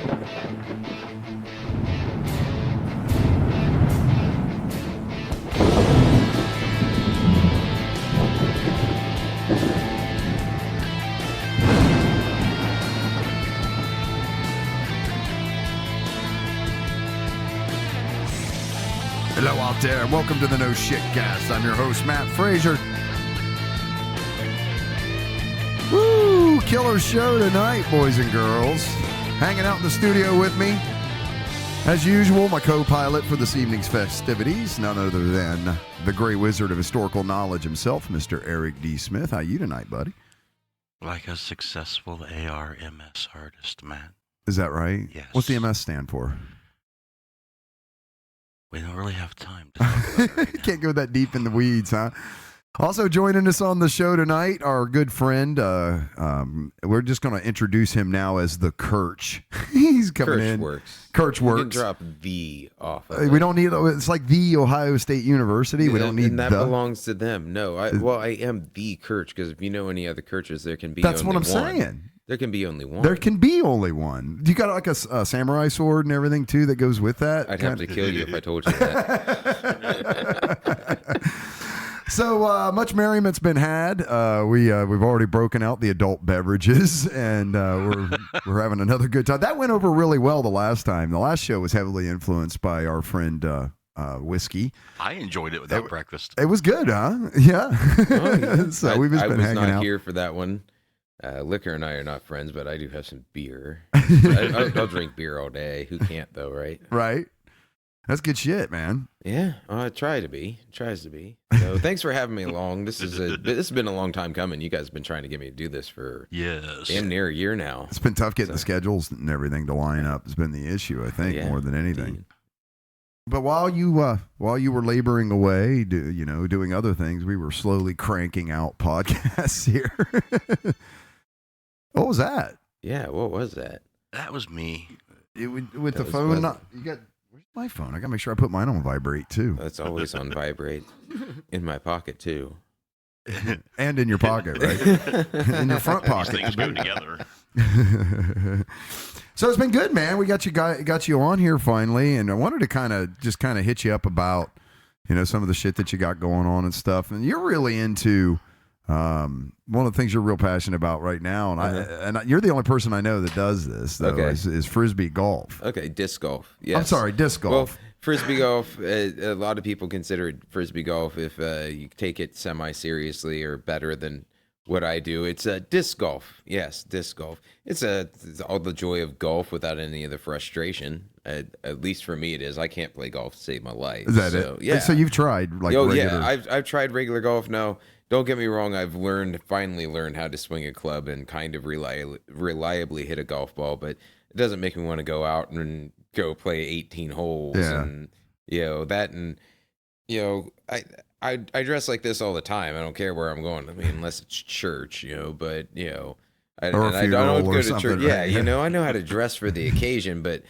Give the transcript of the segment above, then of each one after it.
Hello out there. Welcome to the No Shit Cast. I'm your host, Matt Frazier. Woo! Killer show tonight, boys and girls. Hanging out in the studio with me, as usual, my co-pilot for this evening's festivities, none other than the Grey Wizard of Historical Knowledge himself, Mr. Eric D. Smith. How you tonight, buddy? Like a successful ARMS artist, Matt. Is that right? Yes. What's the MS stand for? We don't really have time to talk about it right now. Can't go that deep in the weeds, huh? Also joining us on the show tonight, our good friend. We're just going to introduce him now as the Kirch. He's coming in. Kirch works. You can drop the off of We don't need. It's like the Ohio State University. We don't need and that the. belongs to them. No, I am the Kirch, because if you know any other Kirches, there can be. That's only what I'm one. saying. There can be only one. There can be only one. You got like a samurai sword and everything too that goes with that. I'd have to kill you if I told you that. So much merriment's been had. We've already broken out the adult beverages, and we're having another good time. That went over really well the last time. The last show was heavily influenced by our friend Whiskey. I enjoyed it without breakfast. It was good, huh? Yeah. Oh, yeah. So we've just been hanging out. I was not here for that one. Liquor and I are not friends, but I do have some beer. I'll drink beer all day. Who can't, though, right? Right. That's good shit, man. Yeah, I try to be. Tries to be. So thanks for having me along. This has been a long time coming. You guys have been trying to get me to do this for damn near a year now. It's been tough getting the schedules and everything to line up. Has been the issue, I think, more than anything. Indeed. But while you were laboring away, doing other things, we were slowly cranking out podcasts here. What was that? Yeah, what was that? That was me. With the phone. Where's my phone? I gotta make sure I put mine on vibrate too. That's always on vibrate. In my pocket too. And in your pocket, right? In your front pocket. These things go together. So it's been good, man. We got you on here finally, and I wanted to kind of hit you up about some of the shit that you got going on and stuff. And you're really into one of the things you're real passionate about right now, and you're the only person I know that does this, though, is frisbee golf. Okay, disc golf. Yes. I'm sorry, disc golf. Well, frisbee golf, a lot of people consider it frisbee golf if you take it semi-seriously or better than what I do. It's disc golf. Yes, disc golf. It's all the joy of golf without any of the frustration. At least for me, it is. I can't play golf to save my life. Is that it? Yeah. So you've tried regular... yeah. I've tried regular golf. No, don't get me wrong. I've finally learned how to swing a club and kind of reliably hit a golf ball, but it doesn't make me want to go out and go play 18 holes. Yeah. And that, and I dress like this all the time. I don't care where I'm going. I mean, unless it's church, but I don't go to church. Right? Yeah, I know how to dress for the occasion, but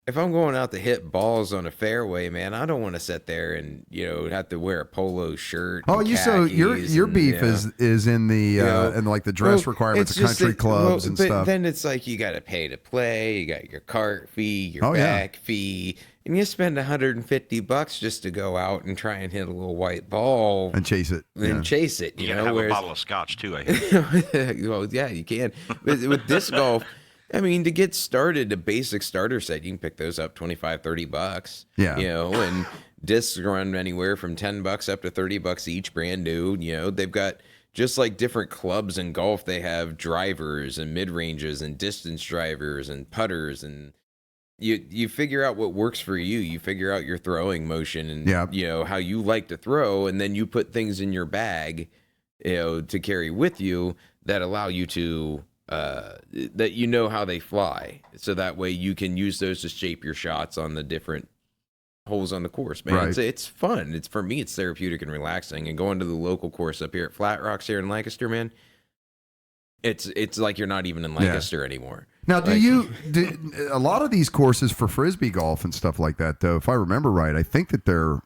if I'm going out to hit balls on a fairway, man, I don't want to sit there and have to wear a polo shirt. Oh, so your beef is in the and like the dress requirements of country clubs and stuff. Then it's like you got to pay to play. You got your cart fee, your back fee, and you spend $150 just to go out and try and hit a little white ball and chase it. Chase it. You gotta have a bottle of scotch too. I hear. Well, yeah, you can. With disc golf. I mean, to get started, a basic starter set, you can pick those up $25-$30. Yeah. And discs run anywhere from $10 up to $30 each, brand new. They've got, just like different clubs in golf, they have drivers and mid-ranges and distance drivers and putters, and you figure out what works for you. You figure out your throwing motion and how you like to throw, and then you put things in your bag, to carry with you that allow you to that how they fly, so that way you can use those to shape your shots on the different holes on the course, man. Right. It's fun. For me, it's therapeutic and relaxing. And going to the local course up here at Flat Rocks here in Lancaster, man, it's like you're not even in Lancaster anymore. Now, do a lot of these courses for frisbee golf and stuff like that, though, if I remember right, I think that they're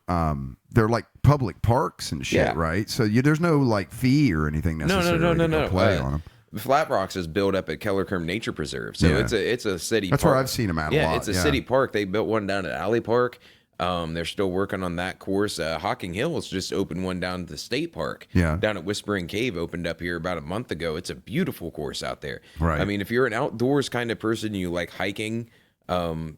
like public parks and shit, right? So there's no like fee or anything necessarily to play on them. Flat Rocks is built up at Kellercombe Nature Preserve, so it's a city. That's park. where I've seen them at a lot. Yeah, it's a city park. They built one down at Alley Park. They're still working on that course. Hocking Hills just opened one down at the state park. Yeah. Down at Whispering Cave, opened up here about a month ago. It's a beautiful course out there. Right. I mean, if you're an outdoors kind of person, you like hiking, then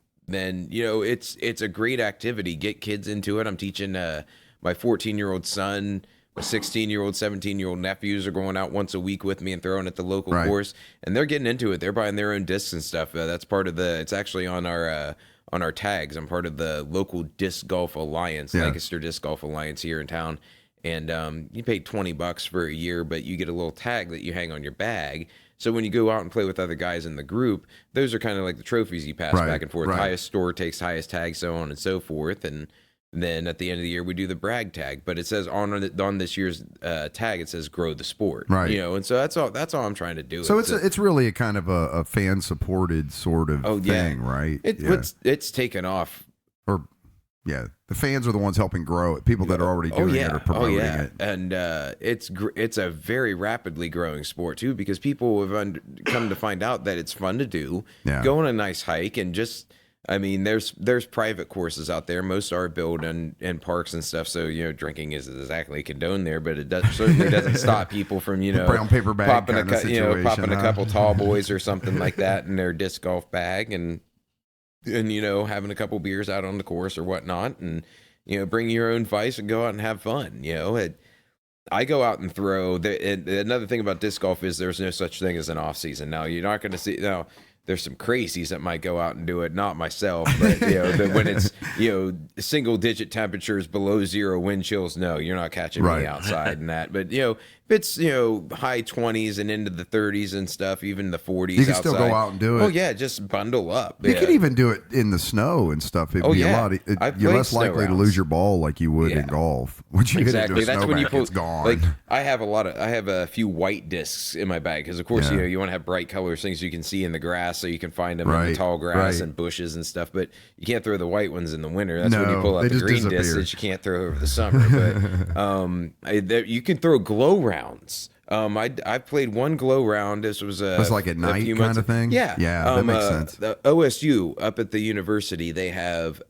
it's a great activity. Get kids into it. I'm teaching my 14-year-old son. My 16-year-old, 17-year-old nephews are going out once a week with me and throwing at the local course, and they're getting into it. They're buying their own discs and stuff. That's part of it's actually on our tags. I'm part of the local disc golf alliance, Lancaster Disc Golf Alliance here in town. And you pay $20 for a year, but you get a little tag that you hang on your bag. So when you go out and play with other guys in the group, those are kind of like the trophies you pass back and forth. Highest score takes highest tag, so on and so forth. And then at the end of the year, we do the brag tag. But it says on this year's tag, it says grow the sport. Right. And so that's all I'm trying to do. So it's really a kind of a fan supported sort of thing, right? It's taken off. Or the fans are the ones helping grow it. People that are already doing it are promoting it. And it's a very rapidly growing sport too, because people have come to find out that it's fun to do. Yeah. Go on a nice hike and just. I mean, there's private courses out there. Most are built in parks and stuff. So, drinking is exactly condoned there, but it certainly doesn't stop people from, brown paper bag popping a couple tall boys or something like that in their disc golf bag and having a couple beers out on the course or whatnot, and bring your own vice and go out and have fun. I go out and throw. Another thing about disc golf is there's no such thing as an off season. Now you're not going to see now. There's some crazies that might go out and do it. Not myself, but when it's single digit temperatures below zero wind chills, no, you're not catching me outside and that. But if it's high 20s and into the 30s and stuff, even the 40s, you can outside, still go out and do it. Oh yeah, just bundle up. You could even do it in the snow and stuff. It'd be a lot. You're less likely to lose your ball like you would in golf. Once you hit it into a snowbank, it's gone. Like I have a few white discs in my bag because of course you want to have bright colors, things you can see in the grass, so you can find them in the tall grass and bushes and stuff. But you can't throw the white ones in the winter. That's when you pull out the green discs that you can't throw over the summer. But you can throw glow rounds. I played one glow round. This was like at night kind of thing. Yeah, that makes sense. The OSU up at the university, they have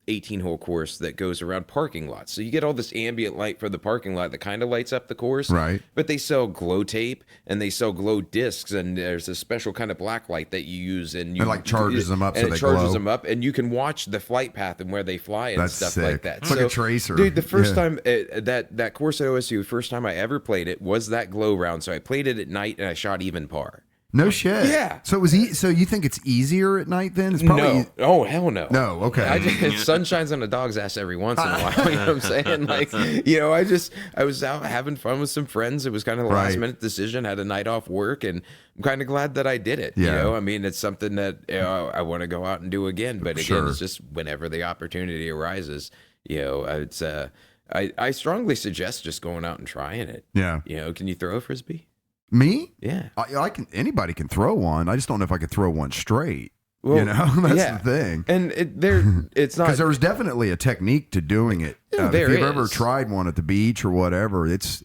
18-hole course that goes around parking lots. So you get all this ambient light for the parking lot that kind of lights up the course. Right. But they sell glow tape and they sell glow discs, and there's a special kind of black light that you use, and it like charges them up, and so it charges them up, and you can watch the flight path and where they fly and stuff like that. It's like a tracer, dude. The first time that course at OSU, first time I ever played it was that glow round. So I played it at night and I shot even par. No shit. Yeah. So it was. So you think it's easier at night then? It's probably no. Oh hell no. No. Okay. Sun shines on a dog's ass every once in a while. You know what I'm saying? Like, I was out having fun with some friends. It was kind of a last minute decision. Had a night off work, and I'm kind of glad that I did it. Yeah. I mean, it's something that I want to go out and do again. But again, it's just whenever the opportunity arises. It's I strongly suggest just going out and trying it. Yeah. Can you throw a frisbee? Me? Yeah. I can. Anybody can throw one. I just don't know if I could throw one straight. Well, that's the thing. And it's not, because there's definitely a technique to doing it. If you've ever tried one at the beach or whatever, it's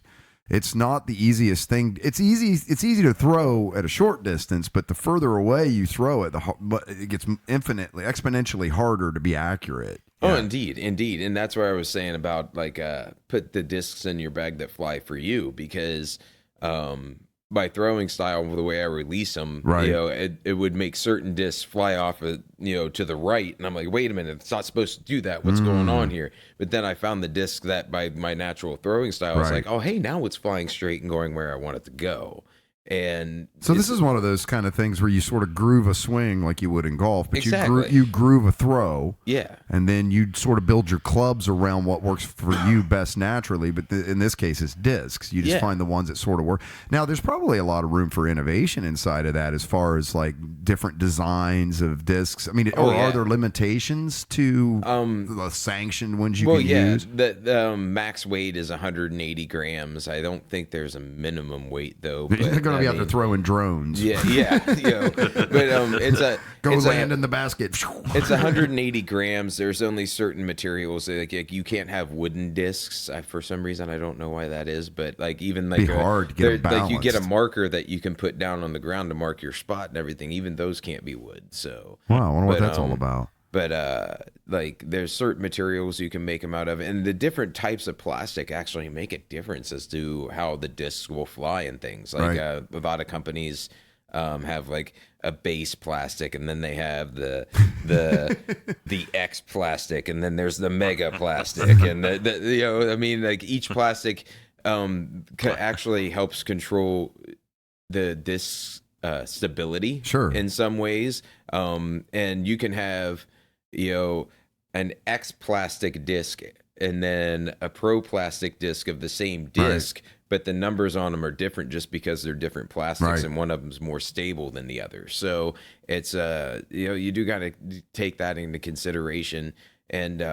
not the easiest thing. It's easy to throw at a short distance, but the further away you throw it, it gets exponentially harder to be accurate. Oh, indeed. And that's where I was saying about put the discs in your bag that fly for you, because by throwing style, the way I release them, it would make certain discs fly off, to the right. And I'm like, wait a minute, it's not supposed to do that. What's going on here? But then I found the disc that by my natural throwing style, I was like, oh, hey, now it's flying straight and going where I want it to go. And so this is one of those kind of things where you sort of groove a swing like you would in golf, but exactly. you groove a throw, yeah, and then you sort of build your clubs around what works for you best naturally. But in this case, it's discs. You just find the ones that sort of work. Now, there's probably a lot of room for innovation inside of that, as far as like different designs of discs. I mean, are there limitations to the sanctioned ones you can use? The max weight is 180 grams. I don't think there's a minimum weight though. But, to be out there throwing drones. Yeah, but it's land in the basket. It's 180 grams. There's only certain materials like you can't have wooden discs. For some reason, I don't know why that is, but like even like hard to get like you get a marker that you can put down on the ground to mark your spot and everything. Even those can't be wood. So wow, I wonder what that's all about. But like there's certain materials you can make them out of, and the different types of plastic actually make a difference as to how the discs will fly and things. Like a lot of companies have like a base plastic, and then they have the X plastic, and then there's the mega plastic, and I mean, like each plastic actually helps control the disc stability in some ways, and you can have an X plastic disc and then a pro plastic disc of the same disc, but the numbers on them are different just because they're different plastics, and one of them's more stable than the other. So it's you do got to take that into consideration. And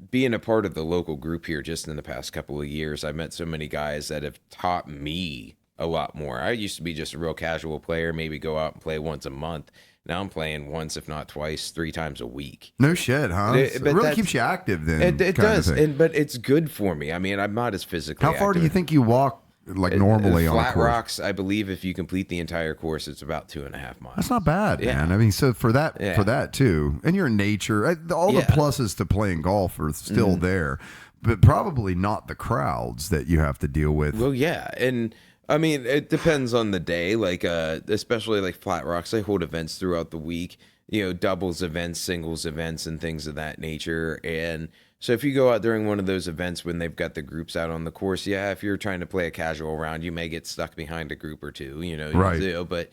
being a part of the local group here just in the past couple of years, I've met so many guys that have taught me a lot more. I used to be just a real casual player, maybe go out and play once a month. Now I'm playing once, if not twice, 3 times a week. No shit, huh? It really keeps you active then. It does, but it's good for me. I mean, I'm not as physically How far active. do you think you walk like normally on a course? Flat Rocks, I believe if you complete the entire course, it's about 2.5 miles. That's not bad, man. I mean, so for that too, and you're in nature, all the pluses to playing golf are still there, but probably not the crowds that you have to deal with. Well, yeah, and I mean, it depends on the day. Like, especially like Flat Rocks, they hold events throughout the week. Doubles events, singles events, and things of that nature. And so, if you go out during one of those events when they've got the groups out on the course, if you're trying to play a casual round, you may get stuck behind a group or two. But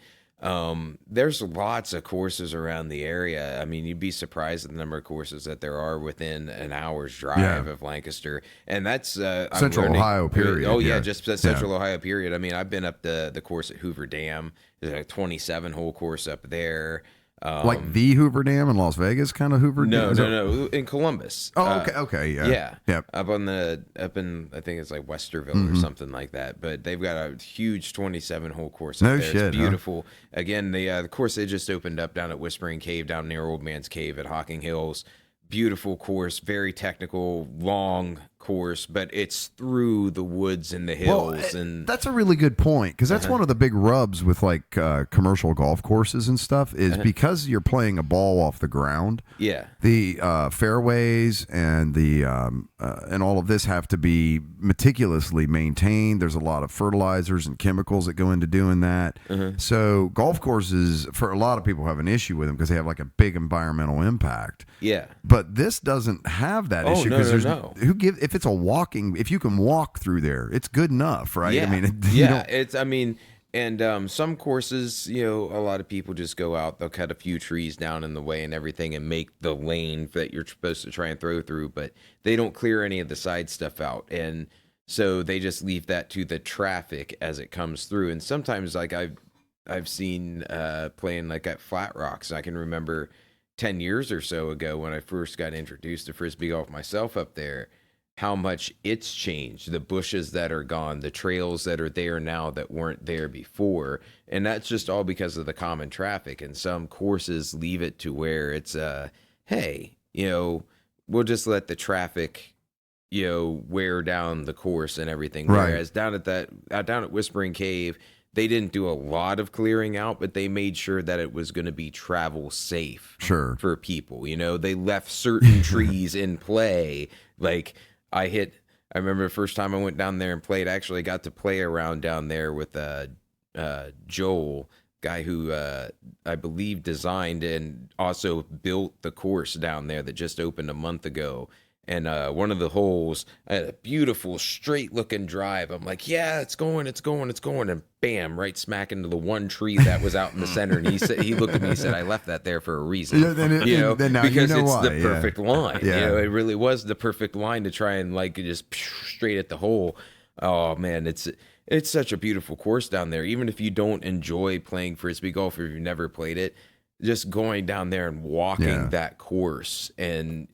there's lots of courses around the area. I mean, you'd be surprised at the number of courses that there are within an hour's drive of Lancaster, and that's Central Ohio period. Oh yeah, just Central Ohio period. I mean, I've been up the course at Hoover Dam. There's a 27-hole course up there. Like the Hoover Dam in Las Vegas, kind of Hoover Dam? No, in Columbus. Oh, okay, yeah. Up in I think it's like Westerville or something like that. But they've got a huge 27-hole course up there. It's beautiful. Huh? Again, the course they just opened up down at Whispering Cave, down near Old Man's Cave at Hocking Hills. Beautiful course, very technical, long course, but it's through the woods and the hills. And that's a really good point, because that's one of the big rubs with like commercial golf courses and stuff is because you're playing a ball off the ground. Yeah, the fairways and the and all of this have to be meticulously maintained. There's a lot of fertilizers and chemicals that go into doing that. So golf courses, for a lot of people, have an issue with them because they have like a big environmental impact. Yeah, but this doesn't have that issue because if it's if you can walk through there, it's good enough, right? Yeah. I mean, and some courses, a lot of people just go out, they'll cut a few trees down in the way and everything and make the lane that you're supposed to try and throw through, but they don't clear any of the side stuff out. And so they just leave that to the traffic as it comes through. And sometimes like I've seen playing like at Flat Rocks, I can remember 10 years or so ago when I first got introduced to Frisbee golf myself up there, how much it's changed, the bushes that are gone, the trails that are there now that weren't there before. And that's just all because of the common traffic. And some courses leave it to where it's, hey, we'll just let the traffic, wear down the course and everything. Right. Whereas down at Whispering Cave, they didn't do a lot of clearing out, but they made sure that it was going to be travel safe for people. They left certain trees in play. Like I remember the first time I went down there and played, I actually got to play around down there with Joel, guy who I believe designed and also built the course down there that just opened a month ago. And one of the holes, I had a beautiful straight-looking drive. I'm like, yeah, it's going. And bam, right smack into the one tree that was out in the center. And he looked at me and said, I left that there for a reason. Because it's why. the perfect line. Yeah. It really was the perfect line to try and like just straight at the hole. Oh, man, it's such a beautiful course down there. Even if you don't enjoy playing Frisbee golf or if you've never played it, just going down there and walking that course and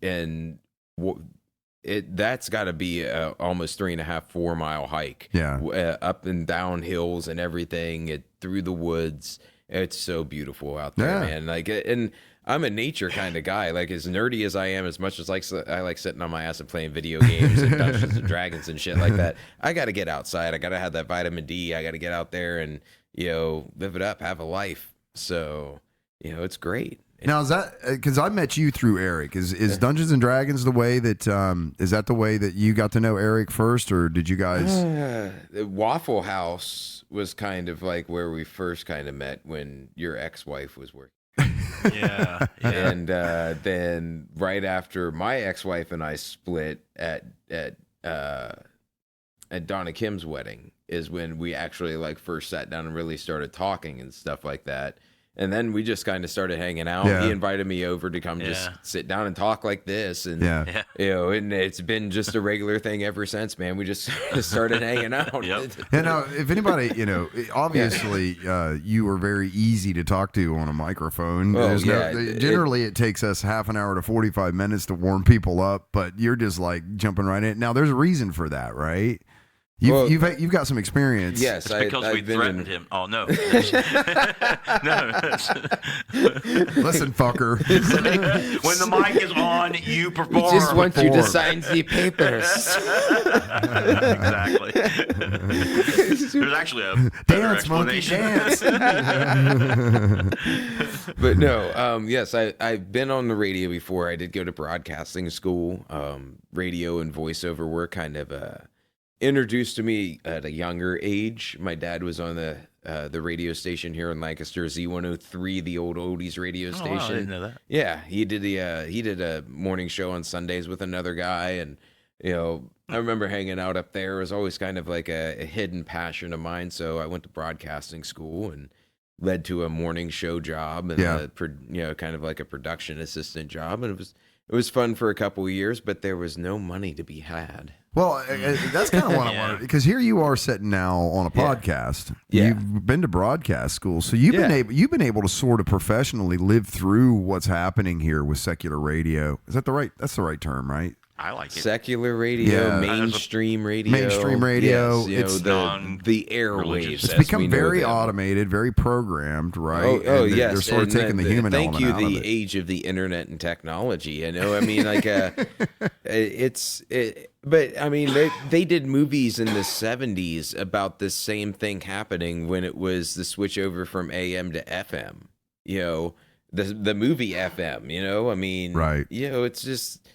that's got to be almost 3.5-4 mile hike. Yeah, up and down hills and everything. through the woods. It's so beautiful out there, man. Like, and I'm a nature kind of guy. Like, as nerdy as I am, as much as I like sitting on my ass and playing video games and Dungeons and Dragons and shit like that, I got to get outside. I got to have that vitamin D. I got to get out there and, live it up, have a life. So, it's great. Now, is that because I met you through Eric? Is Dungeons and Dragons the way that is that the way that you got to know Eric first, or did you guys? Waffle House was kind of like where we first kind of met when your ex-wife was working. Yeah. And then right after my ex-wife and I split at Donna Kim's wedding is when we actually like first sat down and really started talking and stuff like that. And then we just kind of started hanging out. Yeah. He invited me over to come just sit down and talk like this. And, and it's been just a regular thing ever since, man. We just started hanging out. Yep. And now, if anybody, obviously you were very easy to talk to on a microphone. Generally, it takes us half an hour to 45 minutes to warm people up, but you're just like jumping right in. Now, there's a reason for that, right? You've got some experience. Yes, it's because we threatened him. Oh no, no. Listen, fucker. When the mic is on, you perform. We just want you to sign the papers. Exactly. There's actually a better explanation. Dance. But no, yes, I've been on the radio before. I did go to broadcasting school. Radio and voiceover were kind of introduced to me at a younger age. My dad was on the radio station here in Lancaster, Z103, the old oldies radio station. Wow, I didn't know that. Yeah, he did a morning show on Sundays with another guy, and I remember hanging out up there. It was always kind of like a hidden passion of mine. So I went to broadcasting school and led to a morning show job and kind of like a production assistant job, and it was fun for a couple of years, but there was no money to be had. Well, that's kind of what I wanted, because here you are sitting now on a podcast. Yeah. You've been to broadcast school, so you've been able to sort of professionally live through what's happening here with secular radio. Is that that's the right term, right? I like it. Secular radio, mainstream radio. Mainstream radio. Yes, it's the airwaves. It's become very automated, very programmed, right? Yes. They're sort of taking the human element out of it. Thank you, the age of the internet and technology. I mean, like, but I mean, they did movies in the 70s about the same thing happening when it was the switch over from AM to FM. The movie FM. I mean, right? It's just.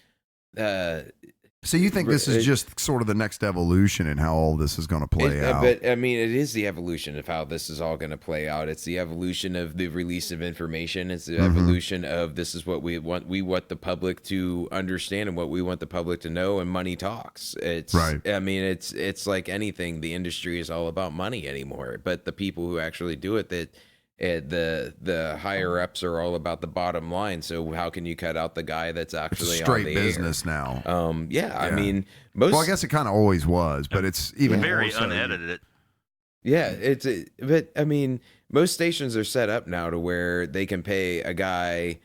So you think this is just sort of the next evolution in how all this is going to play out? But I mean, it is the evolution of how this is all going to play out. It's the evolution of the release of information. It's the evolution of this is what we want. We want the public to understand and what we want the public to know. And money talks. It's right. I mean, it's like anything. The industry is all about money anymore. But the people who actually do it, the higher ups are all about the bottom line. So how can you cut out the guy that's actually it's straight on the business air? now? I mean, most. Well, I guess it kind of always was, but it's even very more so. unedited. Yeah, but I mean, most stations are set up now to where they can pay a guy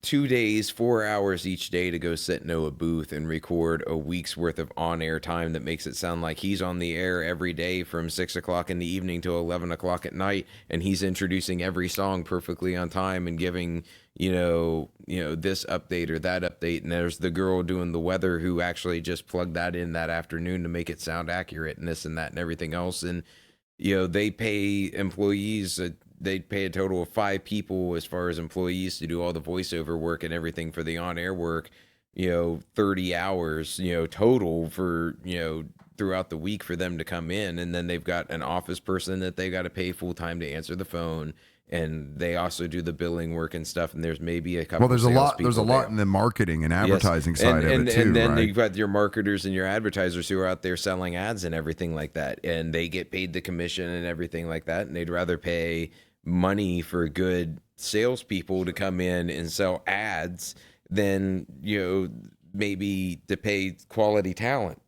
2 days, 4 hours each day to go sit in a booth and record a week's worth of on-air time that makes it sound like he's on the air every day from 6 o'clock in the evening to 11 o'clock at night, and he's introducing every song perfectly on time and giving this update or that update. And there's the girl doing the weather who actually just plugged that in that afternoon to make it sound accurate and this and that and everything else. And they pay employees. They pay a total of 5 people as far as employees to do all the voiceover work and everything for the on-air work, 30 hours, total for, throughout the week for them to come in. And then they've got an office person that they got to pay full time to answer the phone. And they also do the billing work and stuff. And there's maybe a couple. Well, there's a lot in the marketing and advertising side of it too. And then right? you've got your marketers and your advertisers who are out there selling ads and everything like that. And they get paid the commission and everything like that. And they'd rather pay money for good salespeople to come in and sell ads than maybe to pay quality talent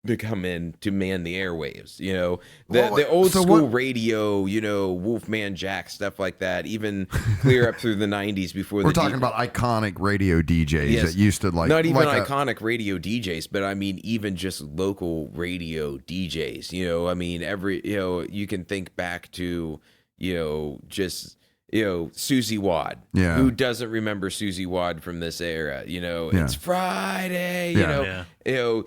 to come in to man the airwaves. The old school radio, Wolfman Jack, stuff like that, even clear up through the 90s before we're talking about iconic radio DJs that used to not even iconic radio DJs, but I mean even just local radio DJs. I mean you can think back to just Susie Wad. Yeah. Who doesn't remember Susie Wad from this era? It's Friday. Those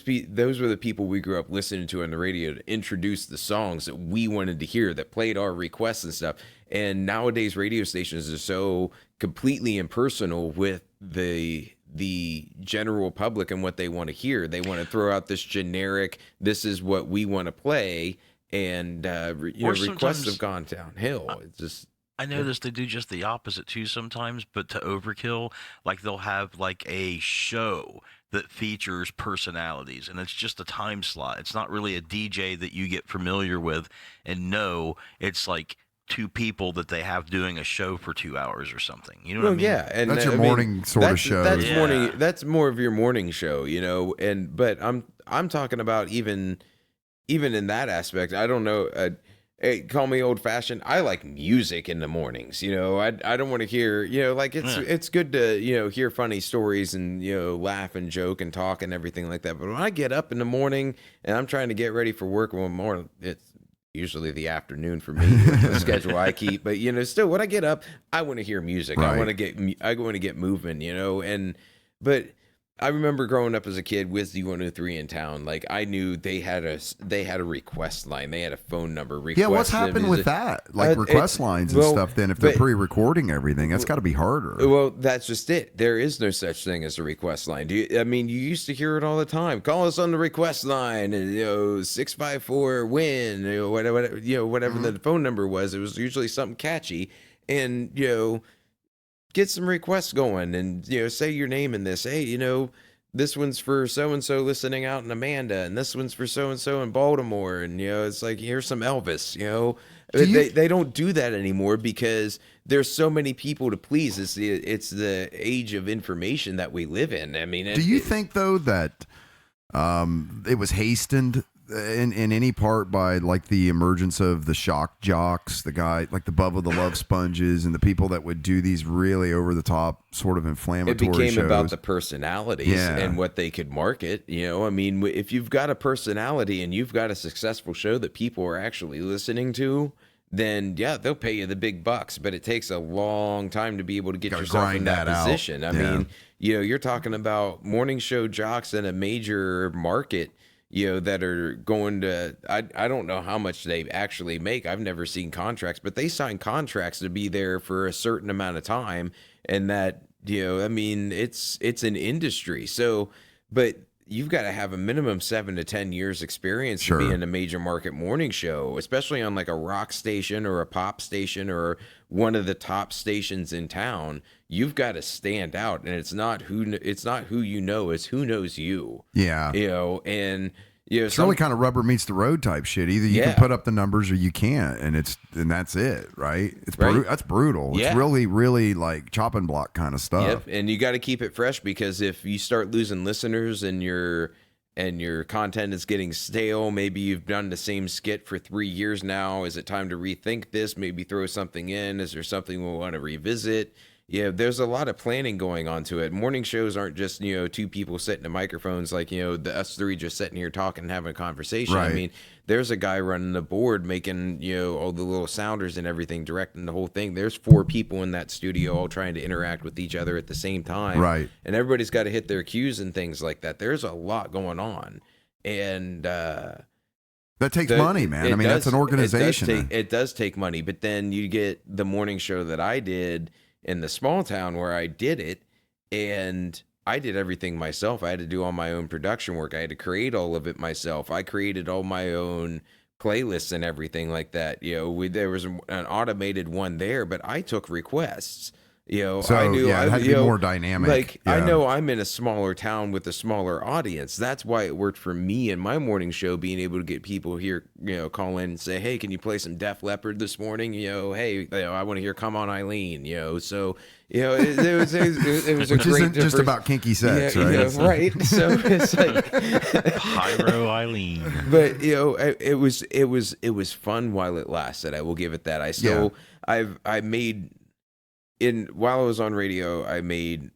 were the people we grew up listening to on the radio to introduce the songs that we wanted to hear, that played our requests and stuff. And nowadays radio stations are so completely impersonal with the general public and what they want to hear. They want to throw out this generic, this is what we want to play. And requests have gone downhill. It's just, I noticed they do just the opposite too sometimes, but to overkill, like they'll have like a show that features personalities, and it's just a time slot. It's not really a DJ that you get familiar with and know. It's like two people that they have doing a show for 2 hours or something. You know what I mean? Yeah, and that's your morning sort of show. That's morning. That's more of your morning show, but I'm talking about even in that aspect. I don't know. Hey, call me old fashioned. I like music in the mornings. I don't want to hear. It's good to hear funny stories and laugh and joke and talk and everything like that. But when I get up in the morning and I'm trying to get ready for work, it's usually the afternoon for me, the schedule I keep. But still, when I get up, I want to hear music. Right. I want to get moving. But I remember growing up as a kid with Z103 in town. Like, I knew they had a request line. They had a phone number. Yeah, what's happened with that? Like request lines and stuff. Then if they're pre-recording everything, that's got to be harder. Well, that's just it. There is no such thing as a request line. You used to hear it all the time. Call us on the request line, and 654 win. Whatever Mm-hmm. the phone number was. It was usually something catchy, and get some requests going, and say your name in this. Hey, this one's for so and so listening out in Amanda, and this one's for so and so in Baltimore, and it's like, here's some Elvis. They don't do that anymore because there's so many people to please. It's the age of information that we live in. I mean, do you think though that it was hastened in any part by like the emergence of the shock jocks, the guy like the Bubba the Love Sponges, and the people that would do these really over the top sort of inflammatory It became shows? about the personalities and what they could market. If you've got a personality and you've got a successful show that people are actually listening to, then they'll pay you the big bucks, but it takes a long time to be able to get yourself in that position. I mean, you're talking about morning show jocks in a major market, that are going to, I don't know how much they actually make. I've never seen contracts, but they sign contracts to be there for a certain amount of time. And that, it's an industry. So, but you've got to have a minimum 7 to 10 years experience to be in a major market morning show, especially on like a rock station or a pop station or one of the top stations in town. You've got to stand out, and it's not who it's who knows you. Yeah. It's really kind of rubber meets the road type shit. Either you can put up the numbers or you can't, and that's it, right? That's brutal. Yeah. It's really, really like chopping block kind of stuff. Yep, and you got to keep it fresh, because if you start losing listeners and your content is getting stale, maybe you've done the same skit for 3 years now. Is it time to rethink this? Maybe throw something in. Is there something we want to revisit? Yeah, there's a lot of planning going on to it. Morning shows aren't just, two people sitting at microphones like, us three just sitting here talking and having a conversation. Right. I mean, there's a guy running the board, making, all the little sounders and everything, directing the whole thing. There's 4 people in that studio all trying to interact with each other at the same time. Right. And everybody's got to hit their cues and things like that. There's a lot going on. And that takes money, man. That's an organization. It does take money. But then you get the morning show that I did in the small town where I did it, and I did everything myself. I had to do all my own production work. I had to create all of it myself. I created all my own playlists and everything like that. There was an automated one there, but I took requests. So I knew it had to be more dynamic. I know I'm in a smaller town with a smaller audience. That's why it worked for me in my morning show, being able to get people here, call in and say, hey, can you play some Def Leppard this morning? Hey, I want to hear Come On Eileen. So it was a Which great isn't just about kinky sex, right? Right. So it's like Pyro Eileen. But it was fun while it lasted. I will give it that. While I was on radio, I made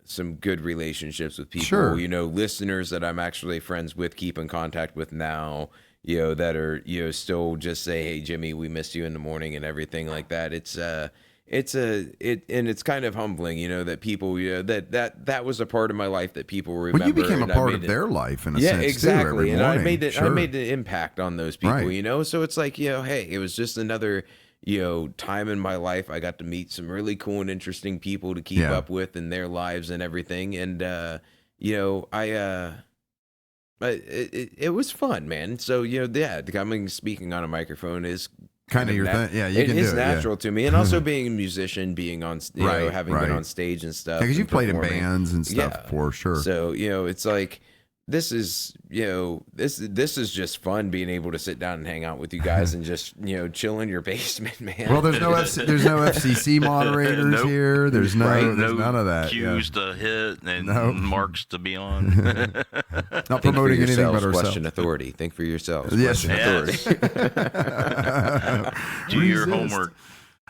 some good relationships with people. Sure. Listeners that I'm actually friends with, keep in contact with now. that are, still just say, hey, Jimmy, we missed you in the morning and everything like that. It's kind of humbling, that people, that was a part of my life that people remember. Well, you became a and part of their life in a sense, exactly. too, every And morning. I made the impact on those people, Right. So it's like, hey, it was just another, time in my life. I got to meet some really cool and interesting people to keep up with in their lives and everything. And, it was fun, man. So, speaking on a microphone is Kind of your thing. Yeah, you can do it. It is natural to me. And also being a musician, being on, having been on stage and stuff. Because you've played in performing. bands and stuff for sure. So, it's like, this is, this is just fun being able to sit down and hang out with you guys and just, chill in your basement, man. Well, there's no FCC moderators here. There's none of that. Cues to hit and marks to be on. Not promoting anything but ourselves. Question authority. Think for yourselves. Yes. Do your homework.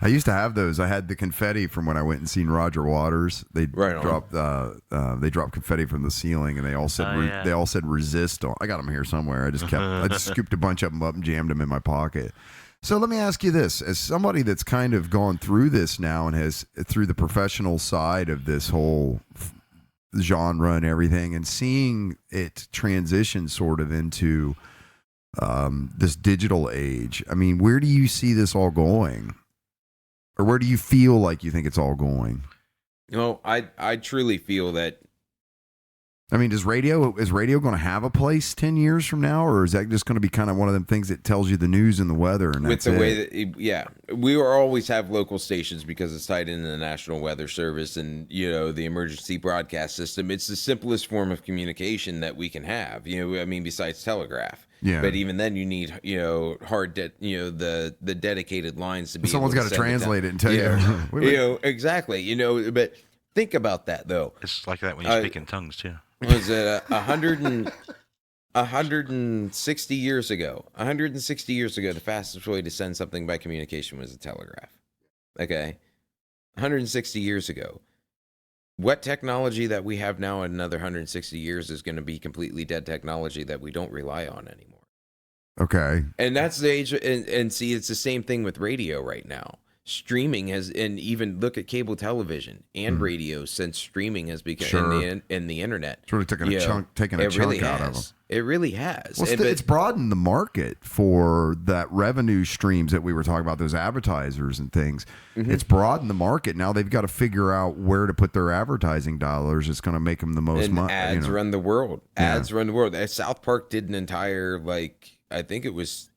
I used to have those. I had the confetti from when I went and seen Roger Waters. They dropped confetti from the ceiling, and they all said resist. I got them here somewhere. I just scooped a bunch of them up and jammed them in my pocket. So let me ask you this: as somebody that's kind of gone through this now and has through the professional side of this whole genre and everything, and seeing it transition sort of into this digital age. I mean, where do you see this all going? Or where do you feel like you think it's all going? I truly feel that. I mean, is radio going to have a place 10 years from now, or is that just going to be kind of one of them things that tells you the news and the weather? And with the way that, we will always have local stations because it's tied into the National Weather Service and the emergency broadcast system. It's the simplest form of communication that we can have. Besides telegraph. Yeah. But even then, you need the dedicated lines to be. Someone's got to translate it and tell you. Exactly. But think about that though. It's like that when you speak in tongues too. Was it 160 years ago? 160 years ago, the fastest way to send something by communication was a telegraph. Okay, 160 years ago. What technology that we have now in another 160 years is going to be completely dead technology that we don't rely on anymore. Okay. And that's the age. And see, it's the same thing with radio right now. Streaming has, and even look at cable television and radio since streaming has become in the internet. It's really taking a chunk out of them. It really has. Well, it's broadened the market for that revenue streams that we were talking about, those advertisers and things. Mm-hmm. It's broadened the market. Now they've got to figure out where to put their advertising dollars. It's going to make them the most money. Ads run the world. Ads run the world. Southpark did an entire, I think it was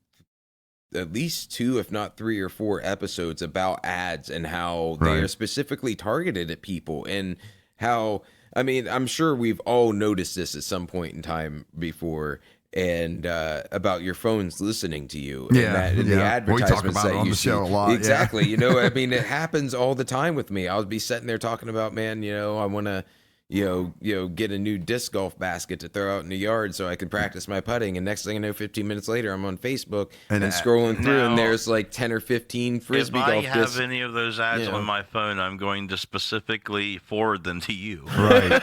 at least 2, if not 3 or 4 episodes about ads and how they are specifically targeted at people and how, I'm sure we've all noticed this at some point in time before and about your phones listening to you. And the advertisements we talk about it on the show a lot. Exactly. It happens all the time with me. I'll be sitting there talking about, man, I want to, get a new disc golf basket to throw out in the yard so I can practice my putting. And next thing I know, 15 minutes later, I'm on Facebook and scrolling through, and there's 10 or 15 frisbee golf discs. If I have any of those ads on my phone, I'm going to specifically forward them to you. Right.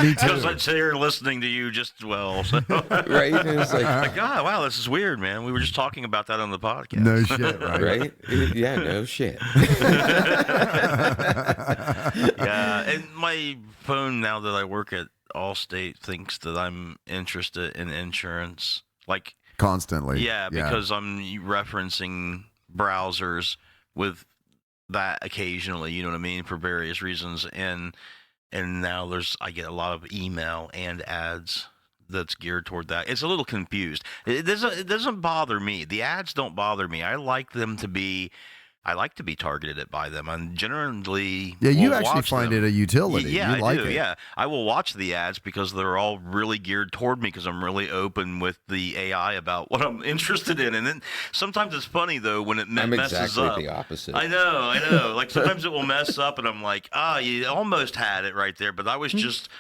Me too. Because I'm here listening to you just well. So. Right. And it's God, wow, this is weird, man. We were just talking about that on the podcast. No shit, right? Right? Yeah, no shit. Yeah, and my phone now that I work at Allstate thinks that I'm interested in insurance, constantly. Yeah, because I'm referencing browsers with that occasionally. You know what I mean, for various reasons, and now I get a lot of email and ads that's geared toward that. It's a little confused. It doesn't bother me. The ads don't bother me. I like to be targeted by them. And generally, you actually find it a utility. Yeah, you like I do. It. Yeah, I will watch the ads because they're all really geared toward me because I'm really open with the AI about what I'm interested in. And then sometimes it's funny though when it messes exactly up. The opposite. I know. Sometimes it will mess up, and I'm like, you almost had it right there, but I was just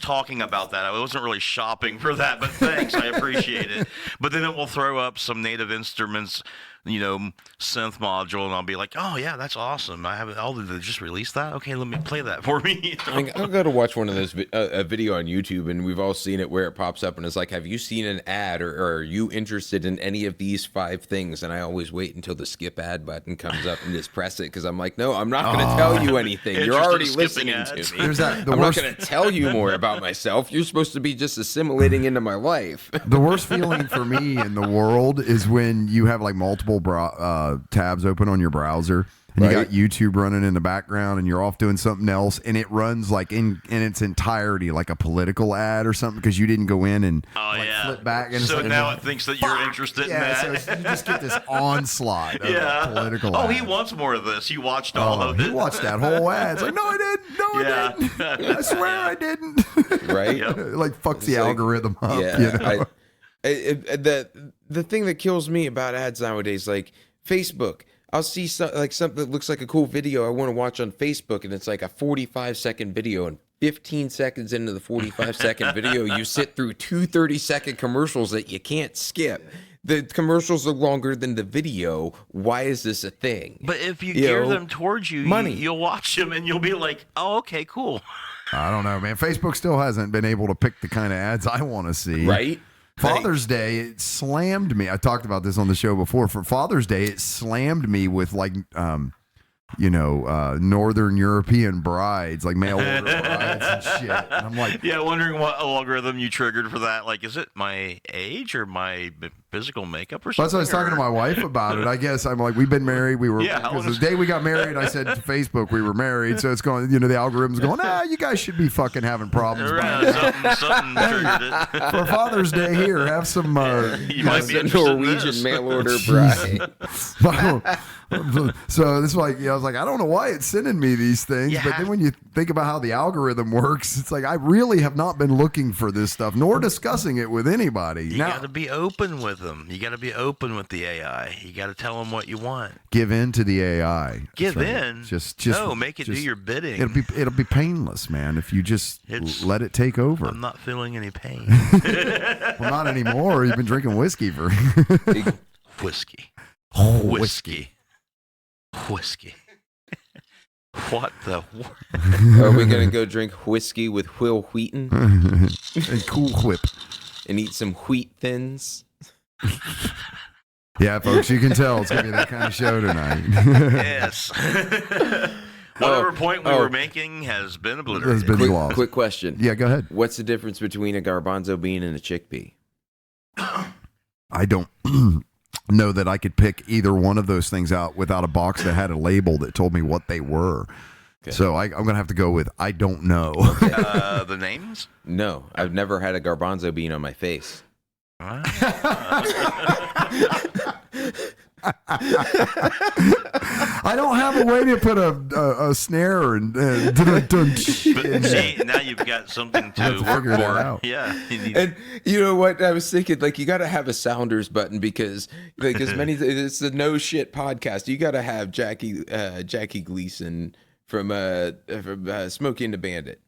talking about that. I wasn't really shopping for that, but thanks, I appreciate it. But then it will throw up some Native Instruments synth module, and I'll be like, oh yeah, that's awesome. I have it. Oh, they just released that. Okay, let me play that for me. I'll go to watch one of those a video on YouTube, and we've all seen it where it pops up and it's like, have you seen an ad, or are you interested in any of these 5 things? And I always wait until the skip ad button comes up and just press it, because I'm like, no, I'm not going to tell you anything. You're already listening to me. There's that, I'm not going to tell you more about myself. You're supposed to be just assimilating into my life. The worst feeling for me in the world is when you have like multiple tabs open on your browser, and you got YouTube running in the background, and you're off doing something else, and it runs like in its entirety like a political ad or something, because you didn't go in and flip back. And so now it thinks that you're interested in that. So you just get this onslaught of political ads. He wants more of this. He watched all of it. He watched that whole ad. It's like, no, I didn't. No, I didn't. I swear I didn't. Right? Like, fucks the algorithm up. Yeah. The thing that kills me about ads nowadays, like Facebook, I'll see something that looks like a cool video I want to watch on Facebook, and it's like a 45-second video, and 15 seconds into the 45-second video, you sit through 2 30-second commercials that you can't skip. The commercials are longer than the video. Why is this a thing? But if you gear them towards you, you'll watch them and you'll be like, oh, okay, cool. I don't know, man. Facebook still hasn't been able to pick the kind of ads I want to see. Right? Father's Day, it slammed me. I talked about this on the show before. For Father's Day, it slammed me with like, Northern European brides, like mail order brides and shit. And I'm like, wondering what algorithm you triggered for that. Like, is it my age or my physical makeup or something? That's what I was talking to my wife about it. I guess I'm like, we've been married. We were because the day we got married, I said to Facebook we were married. So it's going, the algorithm's going, you guys should be fucking having problems. Something triggered it. For Father's Day, here, have some. You might be Norwegian mail order bride. So this is like, I was like, I don't know why it's sending me these things, but then when you think about how the algorithm works, it's like I really have not been looking for this stuff nor discussing it with anybody. You got to be open with them. You got to be open with the AI. You got to tell them what you want. Give in to the AI. Give in. Just make it do your bidding. It'll be painless, man. If you just let it take over. I'm not feeling any pain. Well, not anymore. You've been drinking whiskey for whiskey. What the? Are we gonna go drink whiskey with Will Wheaton and Cool Whip and eat some wheat thins? Yeah, folks, you can tell it's gonna be that kind of show tonight. Yes. Whatever point we were making has been obliterated. Quick question. Yeah, go ahead. What's the difference between a garbanzo bean and a chickpea? I don't know that I could pick either one of those things out without a box that had a label that told me what they were. Okay. So I'm going to have to go with I don't know. The names? No, I've never had a garbanzo bean on my face. I don't have a way to put a snare and see, now you've got something to work for. Out. Yeah, and you know what I was thinking? Like, you got to have a Sounders button because it's the No Shit podcast. You got to have Jackie Gleason from Smokey and the Bandit.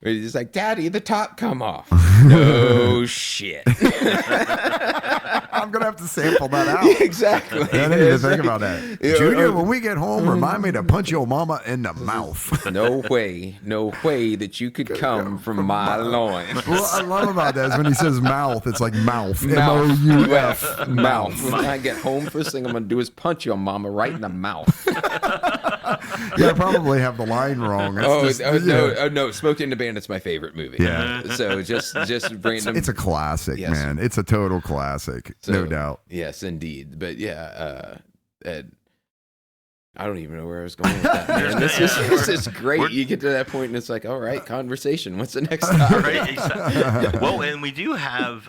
He's like, Daddy, the top come off. No shit. I'm going to have to sample that out. Exactly. I didn't even think about that. Junior, when we get home, remind me to punch your mama in the mouth. No way that you could come from my loins. Well, I love about that is when he says mouth, it's like mouth. M-O-U-F. Mouth. When I get home, first thing I'm going to do is punch your mama right in the mouth. Yeah, I probably have the line wrong. No, Smokey and the Bandit's my favorite movie. Yeah. So just random. It's a classic, man. It's a total classic, no doubt. Yes, indeed. But yeah, I don't even know where I was going with that, man. This is great. You get to that point and it's like, all right, conversation. What's the next topic? Right, exactly. Well, and we do have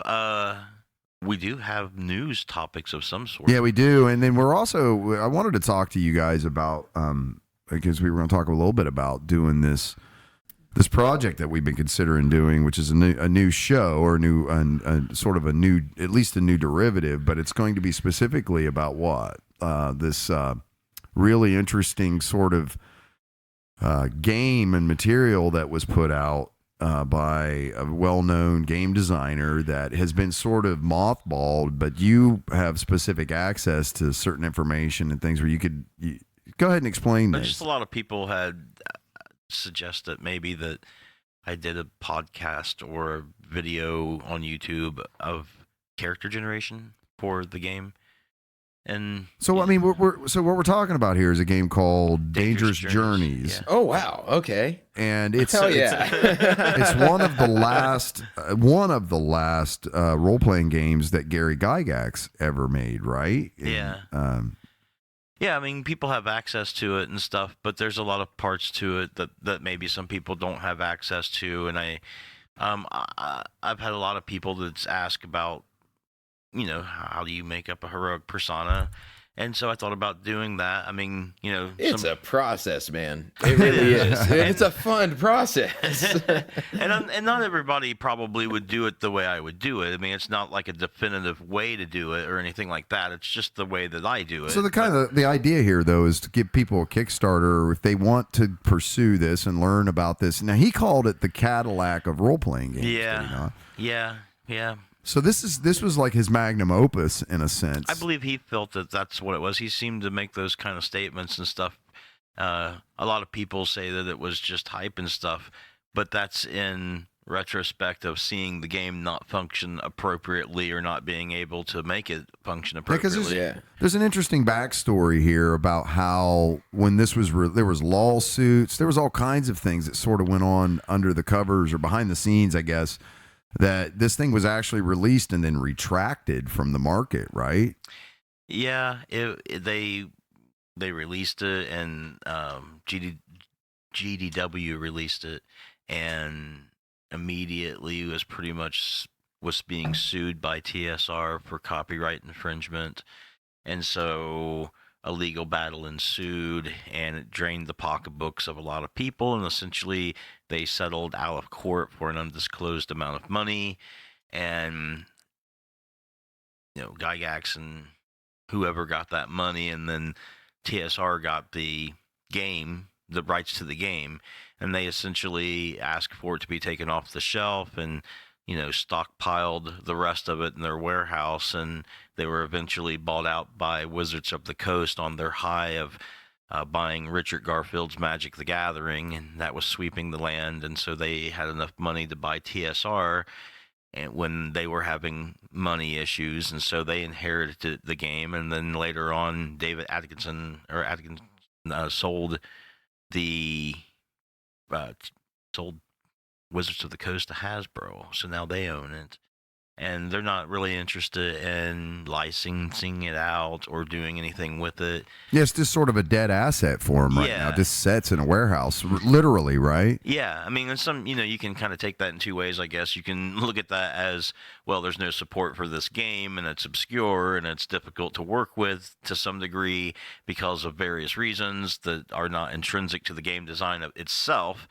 news topics of some sort. Yeah, we do. And then we're also, I wanted to talk to you guys about, because we were going to talk a little bit about doing this project that we've been considering doing, which is a new show or sort of a new, at least a new derivative, but it's going to be specifically about what? This really interesting sort of game and material that was put out by a well-known game designer that has been sort of mothballed, but you have specific access to certain information and things where you could go ahead and explain this. Just a lot of people had suggested maybe that I did a podcast or a video on YouTube of character generation for the game. And so, I mean, what we're talking about here is a game called Dangerous Journeys. Yeah. Oh wow, okay. And it's Hell yeah. it's one of the last role playing games that Gary Gygax ever made, right? Yeah. Yeah, I mean, people have access to it and stuff, but there's a lot of parts to it that maybe some people don't have access to. And I've had a lot of people that's asked about, you know, how do you make up a heroic persona? And so I thought about doing that. I mean, you know, It's a process, man. It really is. And it's a fun process. and not everybody probably would do it the way I would do it. I mean, it's not like a definitive way to do it or anything like that. It's just the way that I do it. So the idea here, though, is to give people a Kickstarter if they want to pursue this and learn about this. Now, he called it the Cadillac of role playing games. Yeah. Did he not? Yeah. So this was like his magnum opus in a sense. I believe he felt that that's what it was. He seemed to make those kind of statements and stuff. A lot of people say that it was just hype and stuff, but that's in retrospect of seeing the game not function appropriately or not being able to make it function appropriately. There's an interesting backstory here about how when this was there was lawsuits, there was all kinds of things that sort of went on under the covers or behind the scenes, I guess, that this thing was actually released and then retracted from the market, right? Yeah, they released it, and GDW released it, and immediately was being sued by TSR for copyright infringement, and so a legal battle ensued, and it drained the pocketbooks of a lot of people, and essentially they settled out of court for an undisclosed amount of money, and you know, Gygax and whoever got that money, and then TSR got the rights to the game, and they essentially asked for it to be taken off the shelf and, you know, stockpiled the rest of it in their warehouse, and they were eventually bought out by Wizards of the Coast on their high of buying Richard Garfield's Magic the Gathering, and that was sweeping the land, and so they had enough money to buy TSR and when they were having money issues, and so they inherited the game, and then later on David Atkinson sold Wizards of the Coast to Hasbro, so now they own it, and they're not really interested in licensing it out or doing anything with it. Yeah, it's just sort of a dead asset for them right now. Just sets in a warehouse, literally, right? Yeah, I mean, there's some, you know, you can kind of take that in two ways, I guess. You can look at that as, well, there's no support for this game, and it's obscure, and it's difficult to work with to some degree because of various reasons that are not intrinsic to the game design of itself.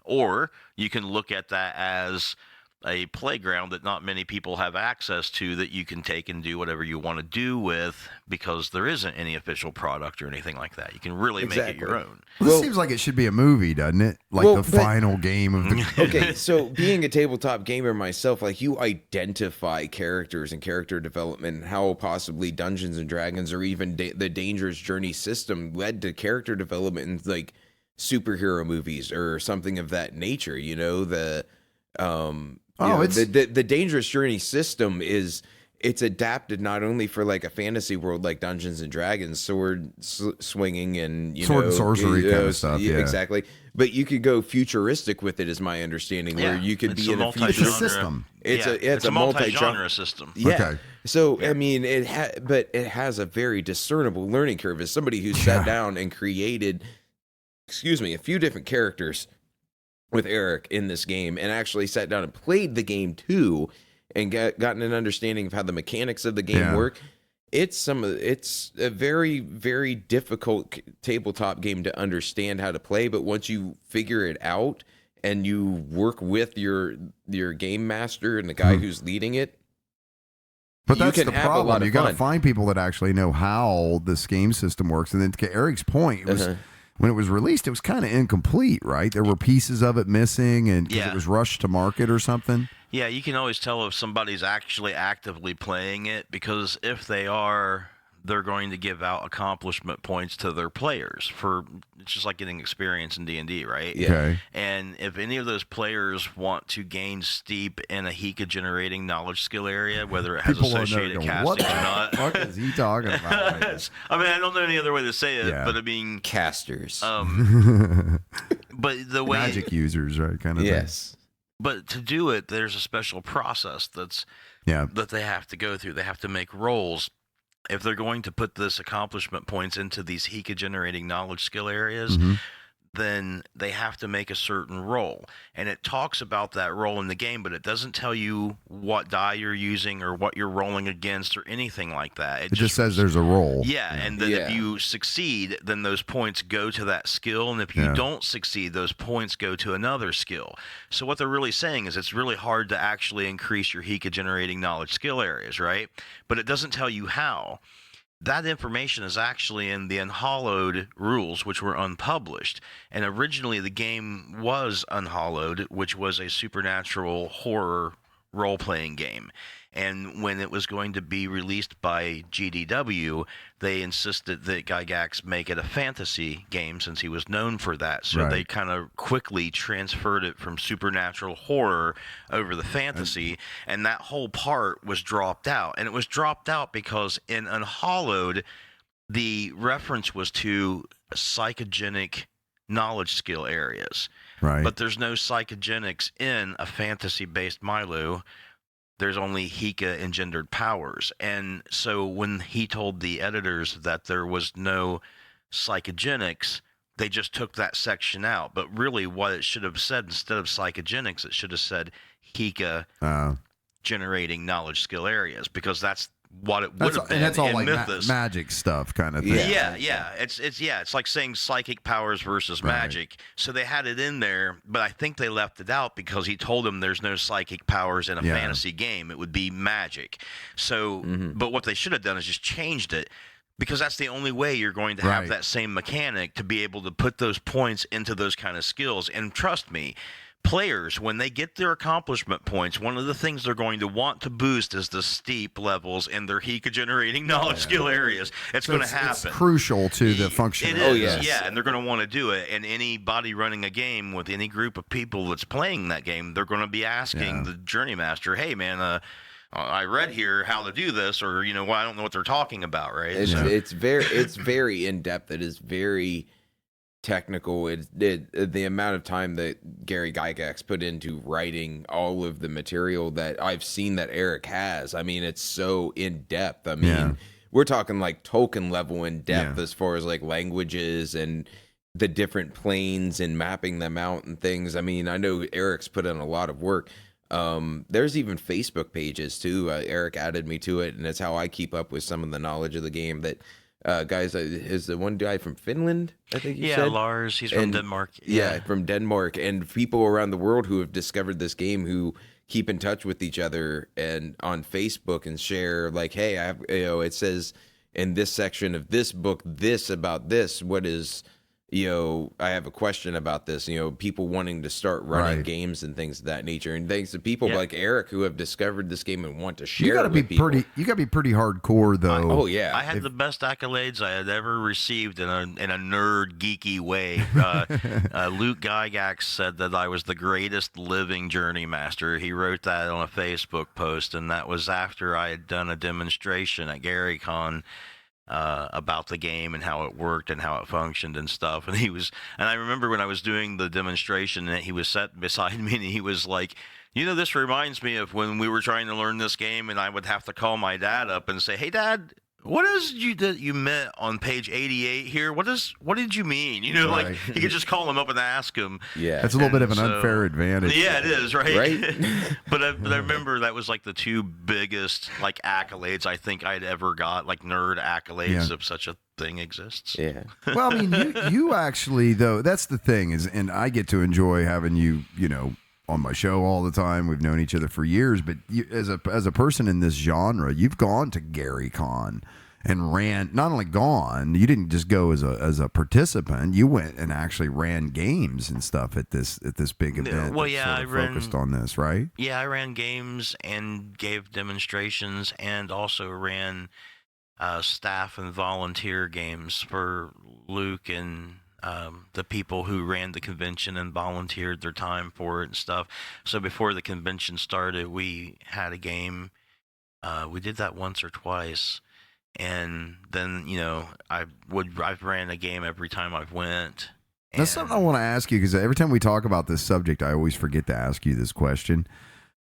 Or you can look at that as a playground that not many people have access to that you can take and do whatever you want to do with because there isn't any official product or anything like that. You can really make it your own. Well, this seems like it should be a movie, doesn't it? Like the final game of the Okay, so being a tabletop gamer myself, like, you identify characters and character development and how possibly Dungeons and Dragons or even the Dangerous Journey system led to character development in like superhero movies or something of that nature. You know, the Dangerous Journey system it's adapted not only for like a fantasy world like Dungeons and Dragons, sword swinging and sword and sorcery kind of stuff. Yeah, exactly. But you could go futuristic with it, is my understanding, where you could be in a future system. It's a multi-genre system. Yeah. Okay. So I mean, but it has a very discernible learning curve. As somebody who sat down and created, a few different characters with Eric in this game, and actually sat down and played the game too, and gotten an understanding of how the mechanics of the game work. It's a very, very difficult tabletop game to understand how to play, but once you figure it out and you work with your game master and the guy who's leading it, but that's the problem. You got to find people that actually know how this game system works. And then to Eric's point, it was when it was released, it was kind of incomplete, right? There were pieces of it missing, and because it was rushed to market or something. Yeah, you can always tell if somebody's actually actively playing it, because if they are, they're going to give out accomplishment points to their players for it's just like getting experience in D&D, right? Yeah. Okay. And if any of those players want to gain steep in a Hika generating knowledge skill area, whether it has People are associated going, what castings the or not. fuck is he talking about? Right I mean, I don't know any other way to say it, Yeah. but I mean, Casters. but the way Magic users, right? Kind of thing. Yes. But to do it, there's a special process that they have to go through. They have to make rolls. If they're going to put this accomplishment points into these Hika generating knowledge skill areas, then they have to make a certain roll. And it talks about that roll in the game, but it doesn't tell you what die you're using or what you're rolling against or anything like that. It just says there's a roll. Yeah, and then if you succeed, then those points go to that skill, and if you don't succeed, those points go to another skill. So what they're really saying is it's really hard to actually increase your Hika generating knowledge skill areas, right? But it doesn't tell you how. That information is actually in the unhallowed rules, which were unpublished. And originally the game was unhallowed, which was a supernatural horror role-playing game. And when it was going to be released by GDW, they insisted that Gygax make it a fantasy game since he was known for that. So they kind of quickly transferred it from supernatural horror over the fantasy, and that whole part was dropped out. And it was dropped out because in Unhallowed, the reference was to psychogenic knowledge skill areas. Right. But there's no psychogenics in a fantasy-based Milo. There's only Hika engendered powers. And so when he told the editors that there was no psychogenics, they just took that section out. But really what it should have said, instead of psychogenics, it should have said Hika generating knowledge skill areas, because that's what it would have been. And that's all in like Mythos. magic stuff kind of thing. Yeah. It's like saying psychic powers versus magic. So they had it in there, but I think they left it out because he told them there's no psychic powers in a fantasy game. It would be magic. So, but what they should have done is just changed it, because that's the only way you're going to have that same mechanic to be able to put those points into those kind of skills. And trust me, players, when they get their accomplishment points, one of the things they're going to want to boost is the steep levels in their Hika generating knowledge skill areas. It's going to happen. It's crucial to the function. It is, yeah, and they're going to want to do it. And anybody running a game with any group of people that's playing that game, they're going to be asking the Journey Master, hey, man, I read here how to do this, or, well, I don't know what they're talking about, right? It's very in-depth. It is very technical. The amount of time that Gary Gygax put into writing all of the material that I've seen that Eric has, I mean, it's so in depth. I mean, we're talking like Tolkien level in depth as far as like languages and the different planes and mapping them out and things. I mean, I know Eric's put in a lot of work. There's even Facebook pages too. Eric added me to it, and it's how I keep up with some of the knowledge of the game. That guys, is the one guy from Finland, I think you said? Yeah, Lars, he's from Denmark. Yeah, from Denmark, and people around the world who have discovered this game who keep in touch with each other and on Facebook and share like, hey, I have, it says in this section of this book this about this. What is, I have a question about this. People wanting to start running games and things of that nature, and thanks to people like Eric who have discovered this game and want to share. You got to be You got to be pretty hardcore though. I had the best accolades I had ever received in a nerd geeky way. Luke Gygax said that I was the greatest living Journey Master. He wrote that on a Facebook post, and that was after I had done a demonstration at GaryCon. About the game and how it worked and how it functioned and stuff. And I remember when I was doing the demonstration that he was sat beside me and he was like, this reminds me of when we were trying to learn this game and I would have to call my dad up and say, hey, Dad, what is you meant on page 88 here? What did you mean? Like you could just call him up and ask him. Yeah. That's a little bit of an unfair advantage. Yeah, it is, right? Right? But I remember that was like the two biggest like accolades I think I'd ever got, like nerd accolades if such a thing exists. Yeah. Well, I mean, you actually though, that's the thing is, and I get to enjoy having you, on my show all the time. We've known each other for years, but you, as a person in this genre, you've gone to GaryCon, and ran, not only gone, you didn't just go as a participant, you went and actually ran games and stuff at this big event. Well, that yeah, sort of focused on this, right? Yeah, I ran games and gave demonstrations, and also ran staff and volunteer games for Luke and the people who ran the convention and volunteered their time for it and stuff. So before the convention started, we had a game. We did that once or twice, and then I've ran a game every time I've went. That's something I want to ask you, because every time we talk about this subject, I always forget to ask you this question.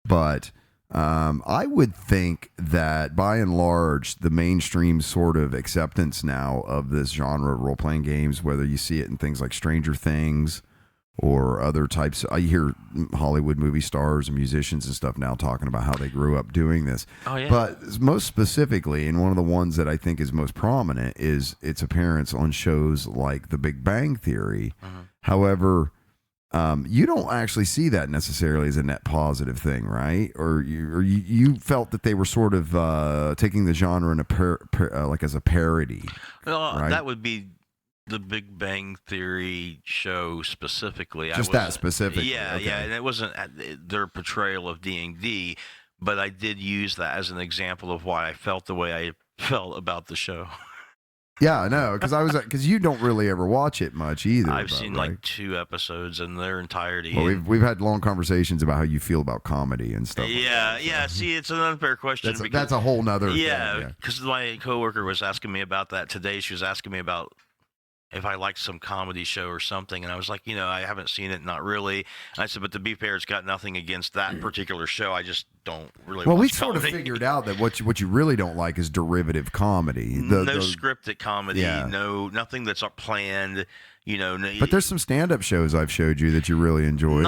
But I would think that by and large, the mainstream sort of acceptance now of this genre of role-playing games, whether you see it in things like Stranger Things or other types, I hear Hollywood movie stars and musicians and stuff now talking about how they grew up doing this. Oh, yeah. But most specifically, and one of the ones that I think is most prominent, is its appearance on shows like The Big Bang Theory. However, you don't actually see that necessarily as a net positive thing, right? Or you felt that they were sort of taking the genre in like as a parody. Well, right? that would be the Big Bang Theory show specifically. Just that specifically. Yeah, okay. yeah, and it wasn't their portrayal of D&D, but I did use that as an example of why I felt the way I felt about the show. Yeah, I know, because you don't really ever watch it much either. I've seen like 2 episodes in their entirety. Well, we've had long conversations about how you feel about comedy and stuff. Yeah, like that, yeah. See, it's an unfair question. That's a whole nother thing. Yeah, because my coworker was asking me about that today. She was asking me about if I liked some comedy show or something, and I was like, I haven't seen it, not really. And I said, but to be fair, it's got nothing against that particular show. I just don't really. Well, watch we sort comedy. of figured out that what you really don't like is derivative comedy. No scripted comedy. Yeah. No, nothing that's planned. But there's some stand-up shows I've showed you that you really enjoyed.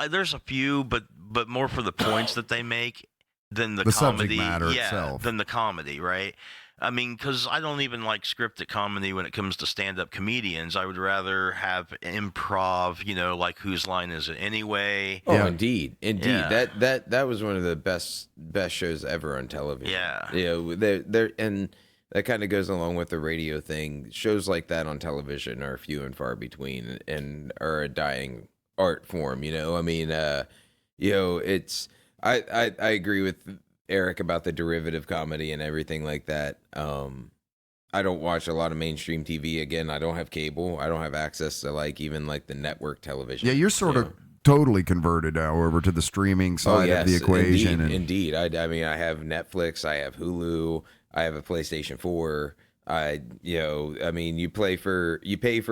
There's a few, but more for the points that they make than the subject comedy. matter itself. Than the comedy, right? I mean, because I don't even like scripted comedy when it comes to stand-up comedians. I would rather have improv, like Whose Line Is It Anyway? Oh, yeah. Indeed. Yeah. That was one of the best shows ever on television. Yeah. They're and that kind of goes along with the radio thing. Shows like that on television are few and far between and are a dying art form. I mean, it's I agree with Eric about the derivative comedy and everything like that. I don't watch a lot of mainstream TV. Again, I don't have cable. I don't have access to even the network television. Yeah, you're sort of totally converted now over to the streaming side of the equation. Indeed. I mean, I have Netflix. I have Hulu. I have a PlayStation 4. You pay for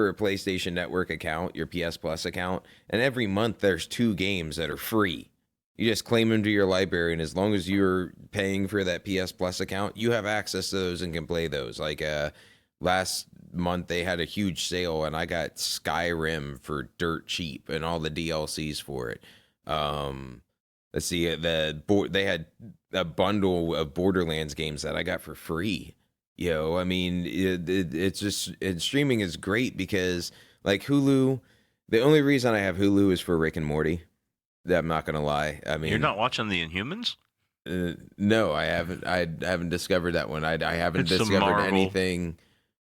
a PlayStation Network account, your PS Plus account, and every month there's 2 games that are free. You just claim them to your library, and as long as you're paying for that PS Plus account, you have access to those and can play those. Last month they had a huge sale, and I got Skyrim for dirt cheap and all the DLCs for it. Let's see, they had a bundle of Borderlands games that I got for free. I mean, it's just streaming is great because Hulu. The only reason I have Hulu is for Rick and Morty. I'm not gonna lie. I mean, you're not watching The Inhumans? No, I haven't. I haven't discovered that one. I haven't discovered anything.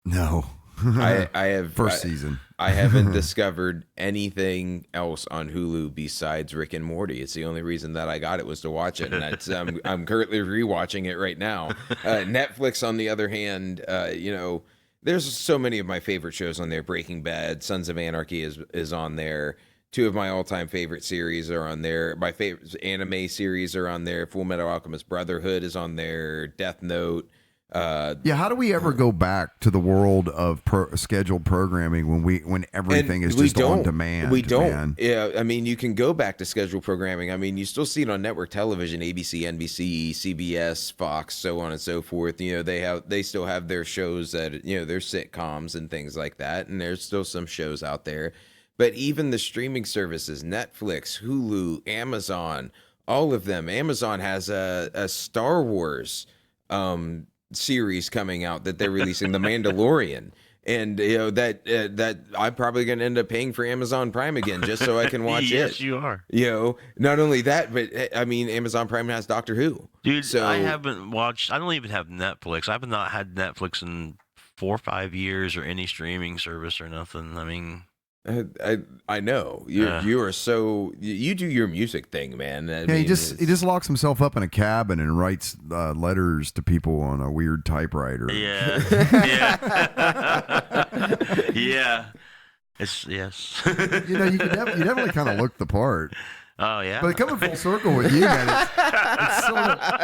No, I have first season. I haven't discovered anything else on Hulu besides Rick and Morty. It's the only reason that I got it was to watch it, and that's I'm currently rewatching it right now. Netflix, on the other hand, there's so many of my favorite shows on there. Breaking Bad, Sons of Anarchy is on there. 2 of my all-time favorite series are on there. My favorite anime series are on there. Full Metal Alchemist Brotherhood is on there. Death Note. How do we ever go back to the world of scheduled programming when everything is just on demand? We don't. Man? Yeah, I mean, you can go back to scheduled programming. I mean, you still see it on network television, ABC, NBC, CBS, Fox, so on and so forth. They still have their shows that their sitcoms and things like that, and there's still some shows out there. But even the streaming services, Netflix, Hulu, Amazon, all of them. Amazon has a Star Wars series coming out that they're releasing, The Mandalorian. And that I'm probably going to end up paying for Amazon Prime again just so I can watch it. Yes, you are. Not only that, but I mean, Amazon Prime has Doctor Who. Dude, so I haven't watched. I don't even have Netflix. I've not had Netflix in 4 or 5 years or any streaming service or nothing. I mean, I know you are so you do your music thing, man. He just locks himself up in a cabin and writes letters to people on a weird typewriter. Yeah, yeah. It's yes. You definitely kind of look the part. Oh yeah. But coming full circle with you, man,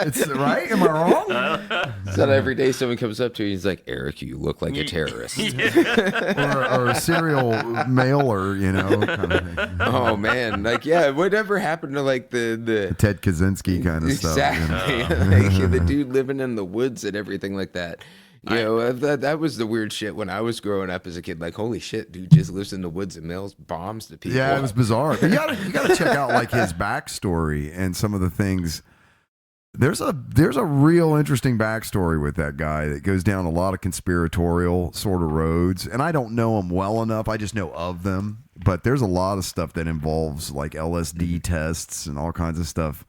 it's right. Am I wrong? It's not every day someone comes up to you and he's like, Eric, you look like a terrorist. or a serial mailer, kind of thing. Oh man, whatever happened to like the Ted Kaczynski kind of stuff? Exactly. Like, the dude living in the woods and everything like that. That was the weird shit when I was growing up as a kid. Like, holy shit, dude just lives in the woods and mails bombs to people. Yeah, it was bizarre. But you gotta check out like his backstory and some of the things. There's a real interesting backstory with that guy that goes down a lot of conspiratorial sort of roads. And I don't know him well enough. I just know of them. But there's a lot of stuff that involves like LSD tests and all kinds of stuff,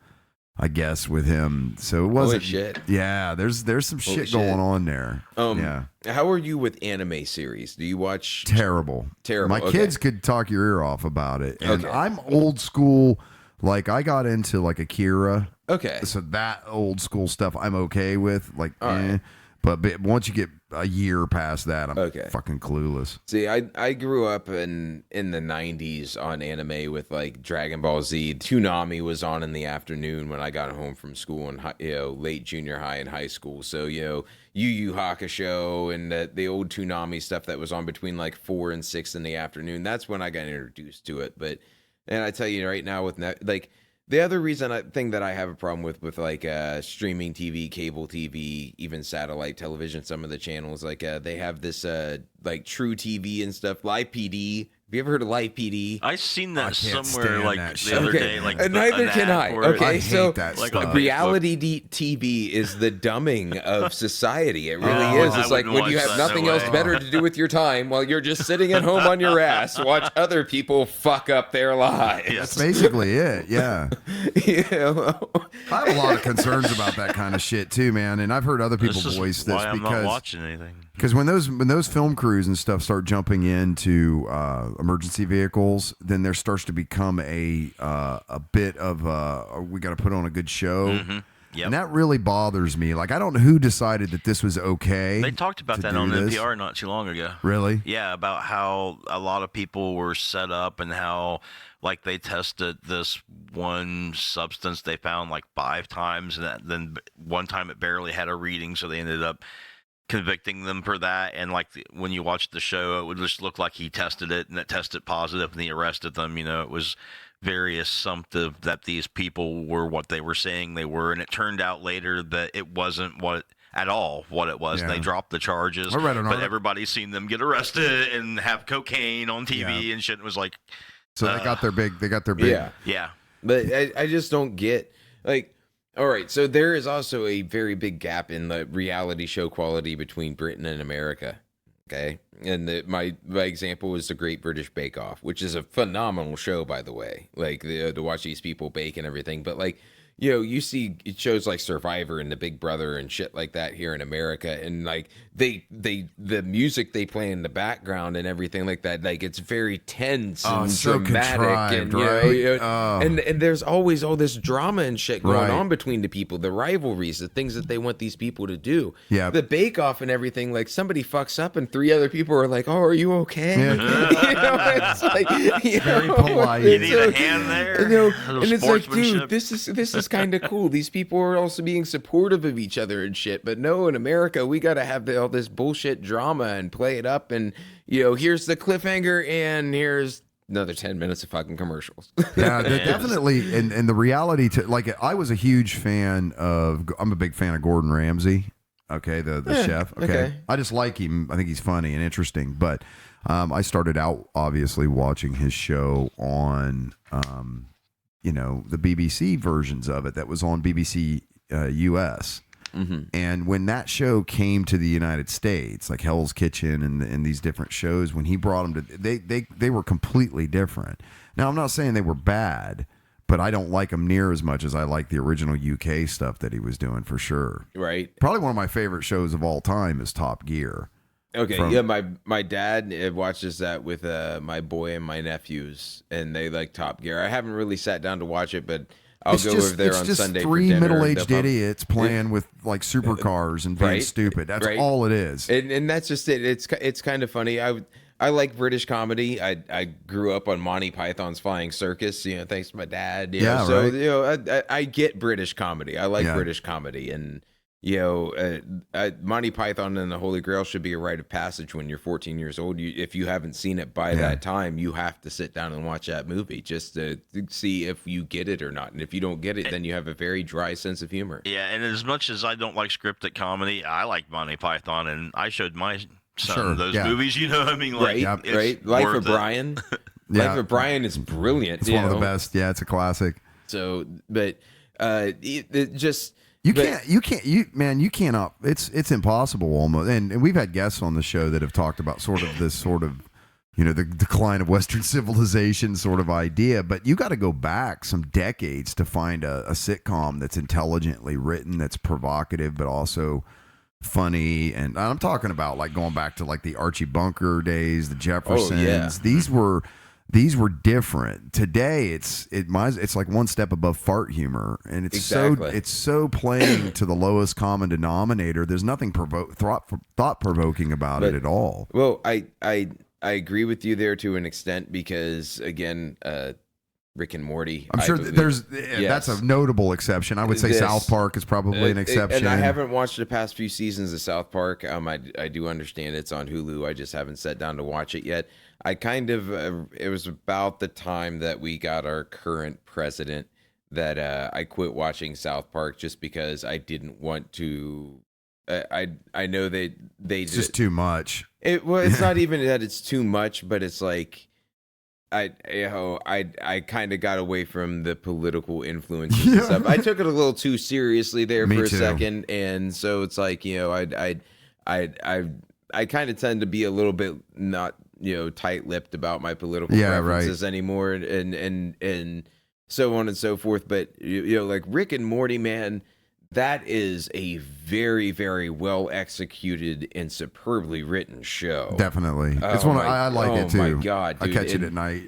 I guess, with him. So it wasn't. Holy shit. Yeah, there's some shit going on there. Yeah. How are you with anime series? Do you watch? Terrible. My kids could talk your ear off about it. And I'm old school. Like, I got into like Akira. Okay. So that old school stuff I'm okay with. Like, right. But once you get a year past that, I'm fucking clueless. See, I grew up in the 90s on anime with like Dragon Ball Z. Toonami was on in the afternoon when I got home from school and late junior high and high school. So, Yu Yu Hakusho and the old Toonami stuff that was on between like 4 and 6 in the afternoon. That's when I got introduced to it. And I tell you right now with the other thing that I have a problem with like streaming TV, cable TV, even satellite television, some of the channels, like they have this like True TV and stuff, Live PD. Have you ever heard of Live PD? I've seen that somewhere like the other day. Like neither can I. Okay, I so hate that stuff. reality TV is the dumbing of society. It really is. It's like when you have nothing else better to do with your time while you're just sitting at home on your ass, watch other people fuck up their lives. That's basically it. Yeah. I have a lot of concerns about that kind of shit too, man. And I've heard other people voice this I'm not watching anything. Because when those film crews and stuff start jumping into emergency vehicles, then there starts to become a bit of we got to put on a good show. Mm-hmm. Yep. And that really bothers me. Like, I don't know who decided that this was okay. They talked about that on NPR not too long ago. Really? Yeah, about how a lot of people were set up and how like they tested this one substance they found like 5 times, and then one time it barely had a reading, so they ended up convicting them for that. And like when you watch the show, it would just look like he tested it and it tested positive and he arrested them. It was very assumptive that these people were what they were saying they were, and it turned out later that it wasn't what it was. Yeah. They dropped the charges, but everybody's seen them get arrested and have cocaine on TV and shit. It was like, so they got their big yeah. But I just don't get, like, all right, so there is also a very big gap in the reality show quality between Britain and America. Okay, and my example was the Great British Bake Off, which is a phenomenal show, by the way. Like to watch these people bake and everything, but like, you see shows like Survivor and The Big Brother and shit like that here in America, and like the music they play in the background and everything like that, like it's very tense and so dramatic, and and there's always all this drama and shit going on between the people, the rivalries, the things that they want these people to do. Yeah, the Bake Off and everything, like somebody fucks up and 3 other people are like, "Oh, are you okay?" Yeah. It's like very polite. You need a hand there. And it's like, dude, this is kind of cool. These people are also being supportive of each other and shit. But no, in America, we got to have all this bullshit drama and play it up. And, here's the cliffhanger and here's another 10 minutes of fucking commercials. Yeah, definitely. And the reality I was a huge fan I'm a big fan of Gordon Ramsay. Okay, the chef. Okay. I just like him. I think he's funny and interesting. But I started out obviously watching his show on the BBC versions of it that was on BBC US. And when that show came to the United States, like Hell's Kitchen and these different shows, when he brought them to, they were completely different. Now, I'm not saying they were bad, but I don't like them near as much as I like the original UK stuff that he was doing, for sure. Right. Probably one of my favorite shows of all time is Top Gear. Okay, my dad watches that with my boy and my nephews, and they like Top Gear. I haven't really sat down to watch it, but I'll go over there on Sunday for dinner. It's just three middle-aged idiots playing with like supercars and being stupid. That's all it is. And that's just it. It's kind of funny. I like British comedy. I grew up on Monty Python's Flying Circus, thanks to my dad. I get British comedy. I like British comedy, and Monty Python and the Holy Grail should be a rite of passage when you're 14 years old. If you haven't seen it by that time, you have to sit down and watch that movie just to see if you get it or not. And if you don't get it, then you have a very dry sense of humor. Yeah, and as much as I don't like scripted comedy, I like Monty Python, and I showed my son those movies. I mean, like, right. Life of Brian. Life of Brian is brilliant. It's one of the best. Yeah, it's a classic. So, but it just. You cannot. It's impossible almost. And we've had guests on the show that have talked about the decline of Western civilization sort of idea. But you got to go back some decades to find a sitcom that's intelligently written, that's provocative, but also funny. And I'm talking about like going back to like the Archie Bunker days, the Jeffersons. These were different. Today, it's like one step above fart humor, and it's so playing to the lowest common denominator. There's nothing thought provoking about it at all. Well, I agree with you there to an extent because again, Rick and Morty. I'm sure that's a notable exception. I would say South Park is probably an exception. And I haven't watched the past few seasons of South Park. I do understand it's on Hulu. I just haven't sat down to watch it yet. I kind of it was about the time that we got our current president that I quit watching South Park just because I didn't want to. I know they it's just too much. It's not even that it's too much, but it's like I kind of got away from the political influences and stuff. I took it a little too seriously there for a second, and so it's like I kind of tend to be a little bit not tight-lipped about my political preferences anymore, and so on and so forth. But like Rick and Morty, man, that is a very, very well executed and superbly written show. Definitely, it's one. I like it too. Oh my god, dude. I catch it at night.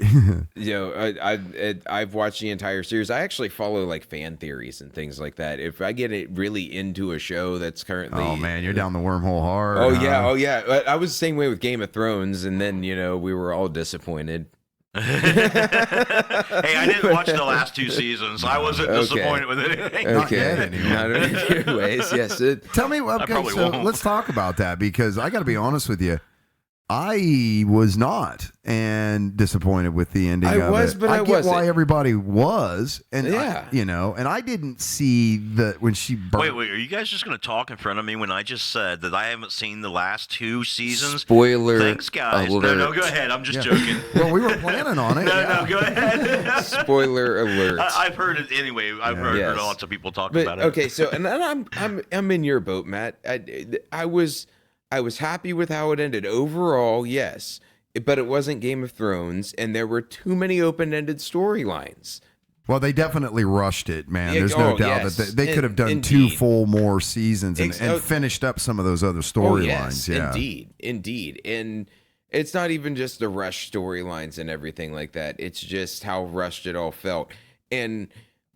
I've watched the entire series. I actually follow like fan theories and things like that. If I get it really into a show that's currently, oh man, you're down the wormhole hard. Oh yeah. I was the same way with Game of Thrones, and then we were all disappointed. Hey, I didn't watch the last two seasons. I wasn't disappointed with anything. Not yet, anyway. Not anyways, yes. Tell me, let's talk about that, because I got to be honest with you. I was not and disappointed with the ending. I was, it. but I get wasn't. why everybody was, and and I didn't see when she burned. Wait, are you guys just going to talk in front of me when I just said that I haven't seen the last two seasons? Spoiler. Thanks, guys. Alert. No, go ahead. I'm just joking. Well, we were planning on it. No, go ahead. Spoiler alert. I've heard it anyway. I've heard lots of people talk about it. Okay, so and then I'm in your boat, Matt. I was happy with how it ended overall, yes, but it wasn't Game of Thrones, and there were too many open-ended storylines. Well, they definitely rushed it, man. There's no doubt that they could have done two full more seasons and finished up some of those other storylines. Indeed. And it's not even just the rush storylines and everything like that. It's just how rushed it all felt. And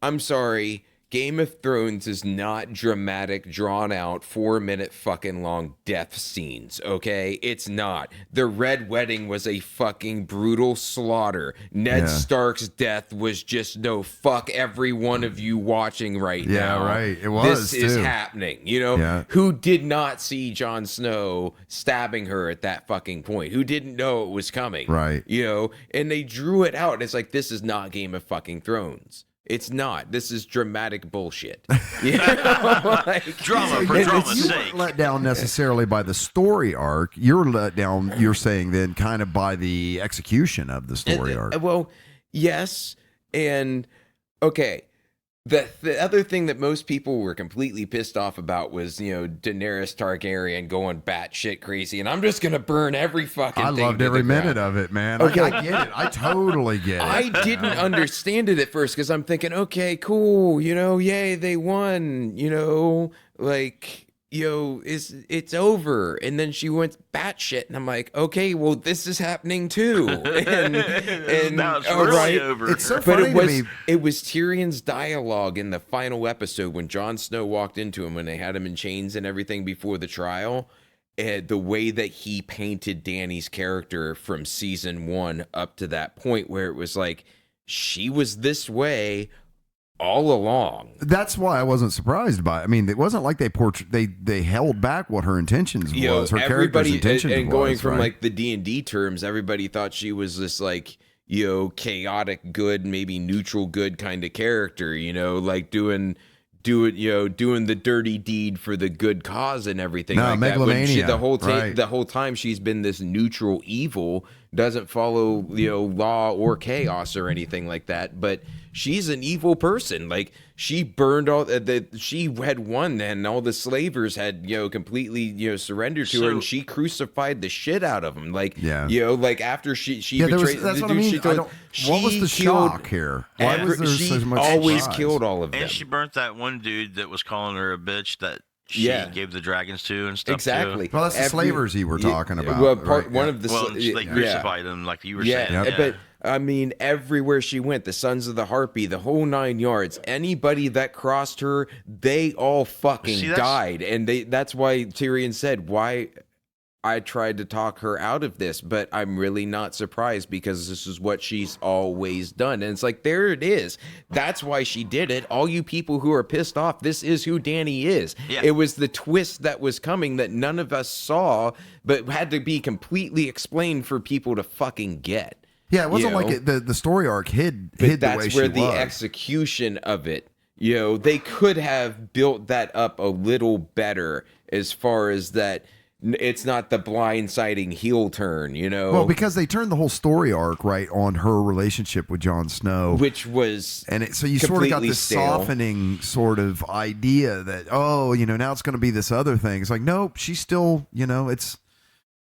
I'm sorry, Game of Thrones is not dramatic, drawn out, 4-minute fucking long death scenes, okay? It's not. The Red Wedding was a fucking brutal slaughter. Ned Stark's death was just no fuck every one of you watching right now. Yeah, right. It was, This is happening, Who did not see Jon Snow stabbing her at that fucking point? Who didn't know it was coming? Right. And they drew it out. It's like, this is not Game of fucking Thrones. It's not. This is dramatic bullshit. Drama for drama's sake. You weren't let down necessarily by the story arc. You're let down, you're saying, then kind of by the execution of the story arc. Well, yes. And, okay. The other thing that most people were completely pissed off about was, Daenerys Targaryen going batshit crazy, and I'm just gonna burn every fucking I thing loved to every the minute ground. of it, man. Okay. I get it. I totally get it. I didn't understand it at first because I'm thinking, okay, cool, yay, they won, it's over. And then she went batshit, and I'm like, okay, well, this is happening too. And Now it's all really right. over. It's so But funny it to me. was Tyrion's dialogue in the final episode when Jon Snow walked into him when they had him in chains and everything before the trial. The way that he painted Dany's character from season 1 up to that point where it was like she was this way all along. That's why I wasn't surprised by it. I mean, it wasn't like they held back what her intentions was. Her character's Everybody intentions and going was, from right? like the D&D terms, everybody thought she was this like chaotic good, maybe neutral good kind of character, like doing the dirty deed for the good cause and everything No, like that. When megalomania, the whole time she's been this neutral evil, doesn't follow law or chaos or anything like that. But she's an evil person. Like she burned all she had won, and all the slavers had completely surrendered to her, and she crucified the shit out of them. Like like after she betrayed that's the what dude I mean. she told, What was the she killed shock here? Why was there she so much always surprise? killed all of them. And she burnt that one dude that was calling her a bitch that she gave the dragons to and stuff. Exactly. Too. Well, that's the slavers you were talking about. Well, right? one of the Well, they crucified him, like you were saying. yeah, but I mean, everywhere she went, the Sons of the Harpy, the whole 9 yards, anybody that crossed her, they all fucking died. And that's why Tyrion said, why I tried to talk her out of this, but I'm really not surprised because this is what she's always done. And it's like, there it is. That's why she did it. All you people who are pissed off, this is who Dany is. Yeah. It was the twist that was coming that none of us saw, but had to be completely explained for people to fucking get. Yeah, it wasn't like the story arc hid the way she was. That's where the execution of it, they could have built that up a little better as far as that. It's not the blindsiding heel turn, Well, because they turned the whole story arc right on her relationship with Jon Snow, which was so you sort of got this softening sort of idea that now it's going to be this other thing. It's like nope, she's still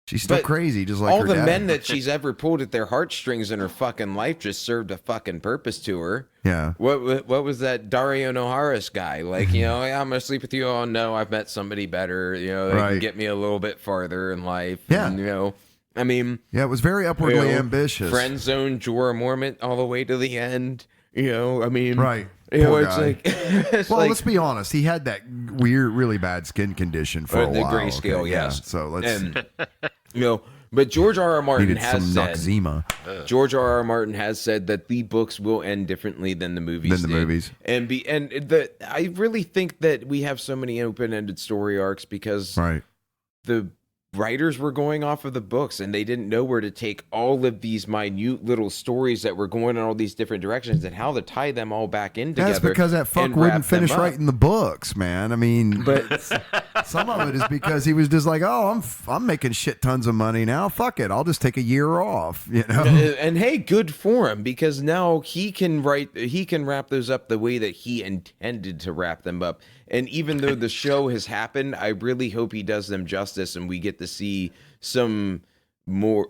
she's still crazy, just like all her the dad. men that she's ever pulled at their heartstrings in her fucking life just served a fucking purpose to her. Yeah. What was that Dario Naharis guy? Like, I'm gonna sleep with you. Oh no, I've met somebody better. They can get me a little bit farther in life. Yeah. And, I mean, yeah, it was very upwardly ambitious. Friend zone Jorah Mormont all the way to the end. I mean, right. It's like, it's well, like, let's be honest. He had that weird, really bad skin condition for a the while. grayscale, okay? yes. Yeah. So let's. But George R.R. Martin needed has some said Noxzema. George R.R. Martin has said that the books will end differently than the movies. I really think that we have so many open-ended story arcs because the writers were going off of the books and they didn't know where to take all of these minute little stories that were going in all these different directions and how to tie them all back in together. That's because that fuck wouldn't finish writing the books, man. I mean, but some of it is because he was just like, oh, I'm making shit tons of money now. Fuck it, I'll just take a year off, And hey, good for him because now he can wrap those up the way that he intended to wrap them up. And even though the show has happened, I really hope he does them justice and we get to see some more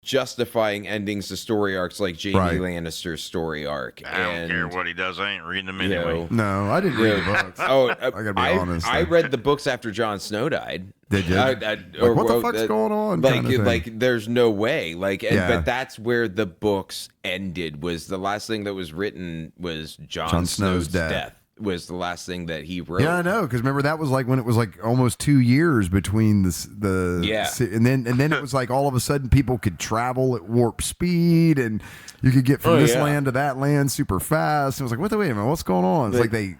justifying endings to story arcs like Jaime Lannister's story arc. I don't care what he does. I ain't reading them anyway. No, I didn't read the books. I gotta be honest. I read the books after Jon Snow died. Did you? what the fuck's going on? Like, there's no way. But that's where the books ended. Was the last thing that was wrten was Jon Snow's death. Was the last thing that he wrote. Yeah, I know, because remember that was like when it was like almost 2 years between and then it was like all of a sudden people could travel at warp speed and you could get from this land to that land super fast. It was like, wait a minute, what's going on? It's like they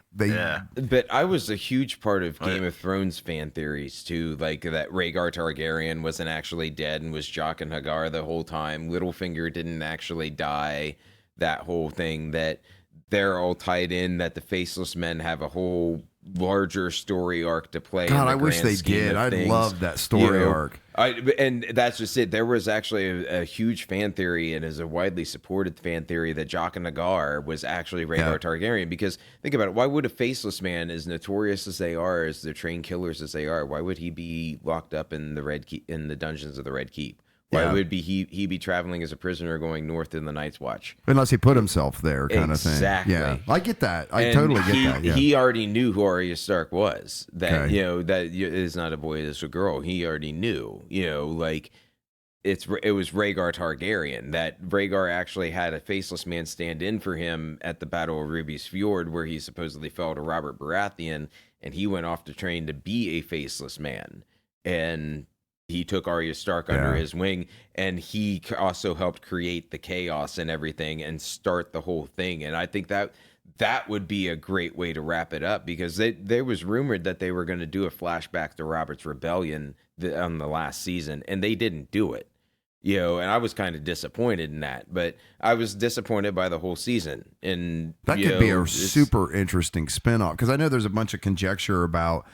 But I was a huge part of Game of Thrones fan theories too, like that Rhaegar Targaryen wasn't actually dead and was Jaqen and Hagar the whole time. Littlefinger didn't actually die. That whole thing that they're all tied in, that the Faceless Men have a whole larger story arc to play. God, in the I wish grand they scheme did. of I things. love that story arc. And that's just it. There was actually a huge fan theory, and is a widely supported fan theory, that Jaqen Nagar was actually Rhaegar Targaryen. Because think about it, why would a faceless man, as notorious as they are, as the trained killers as they are, why would he be locked up in the in the dungeons of the Red Keep? Why would he be traveling as a prisoner going north in the Night's Watch? Unless he put himself there, kind of thing. Exactly. Yeah, I get that. I And totally get that. Yeah. He already knew who Arya Stark was. That Okay. that it is not a boy, it's a girl. He already knew. Like it was Rhaegar Targaryen. That Rhaegar actually had a faceless man stand in for him at the Battle of Ruby's Fjord, where he supposedly fell to Robert Baratheon, and he went off to train to be a faceless man. And he took Arya Stark under his wing, and he also helped create the chaos and everything and start the whole thing. And I think that would be a great way to wrap it up, because there was rumored that they were going to do a flashback to Robert's rebellion on the last season, and they didn't do it. And I was kind of disappointed in that, but I was disappointed by the whole season. And that could be a super interesting spinoff, because I know there's a bunch of conjecture about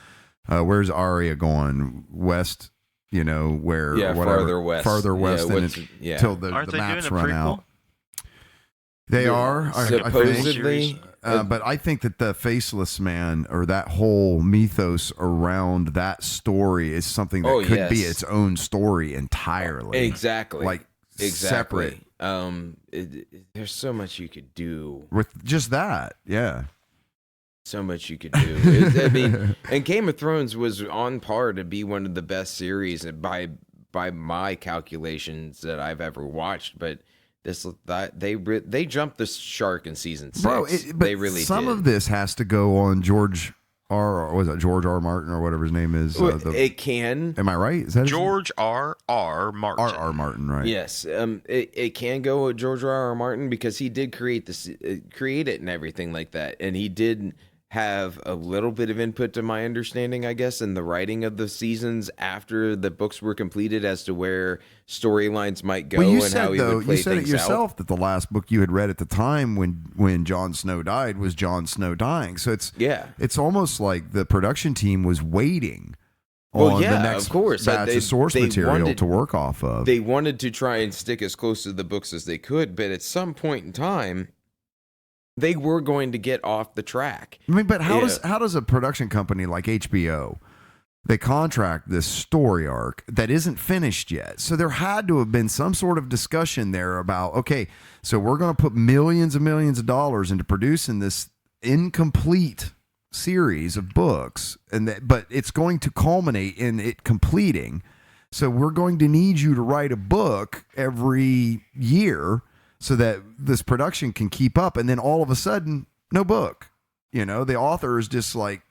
where's Arya going, west. Where whatever, farther west than until the maps run out. They are supposedly, I think, but I think that the faceless man, or that whole mythos around that story, is something that could be its own story entirely. Exactly, separate. There's so much you could do with just that. Yeah. So much you could do. And Game of Thrones was on par to be one of the best series by my calculations that I've ever watched. But they jumped the shark in season 6. Bro, they really some did. of this has to go on George R. Martin or whatever his name is. It can. Am I right? Is that George R. Martin? R. Martin, right? Yes. It can go with George R. Martin, because he did create it and everything like that, and he did have a little bit of input, to my understanding, I guess, in the writing of the seasons after the books were completed, as to where storylines might go, and how he would play you said it things yourself out. that the last book you had read at the time when Jon Snow died was Jon Snow dying. So it's almost like the production team was waiting on the next batch of source material to work off of. They wanted to try and stick as close to the books as they could, but at some point in time, they were going to get off the track. I mean, but how does a production company like HBO, they contract this story arc that isn't finished yet? So there had to have been some sort of discussion there about, okay, so we're going to put millions and millions of dollars into producing this incomplete series of books, but it's going to culminate in it completing. So we're going to need you to write a book every year so that this production can keep up. And then all of a sudden, no book. The author is just like,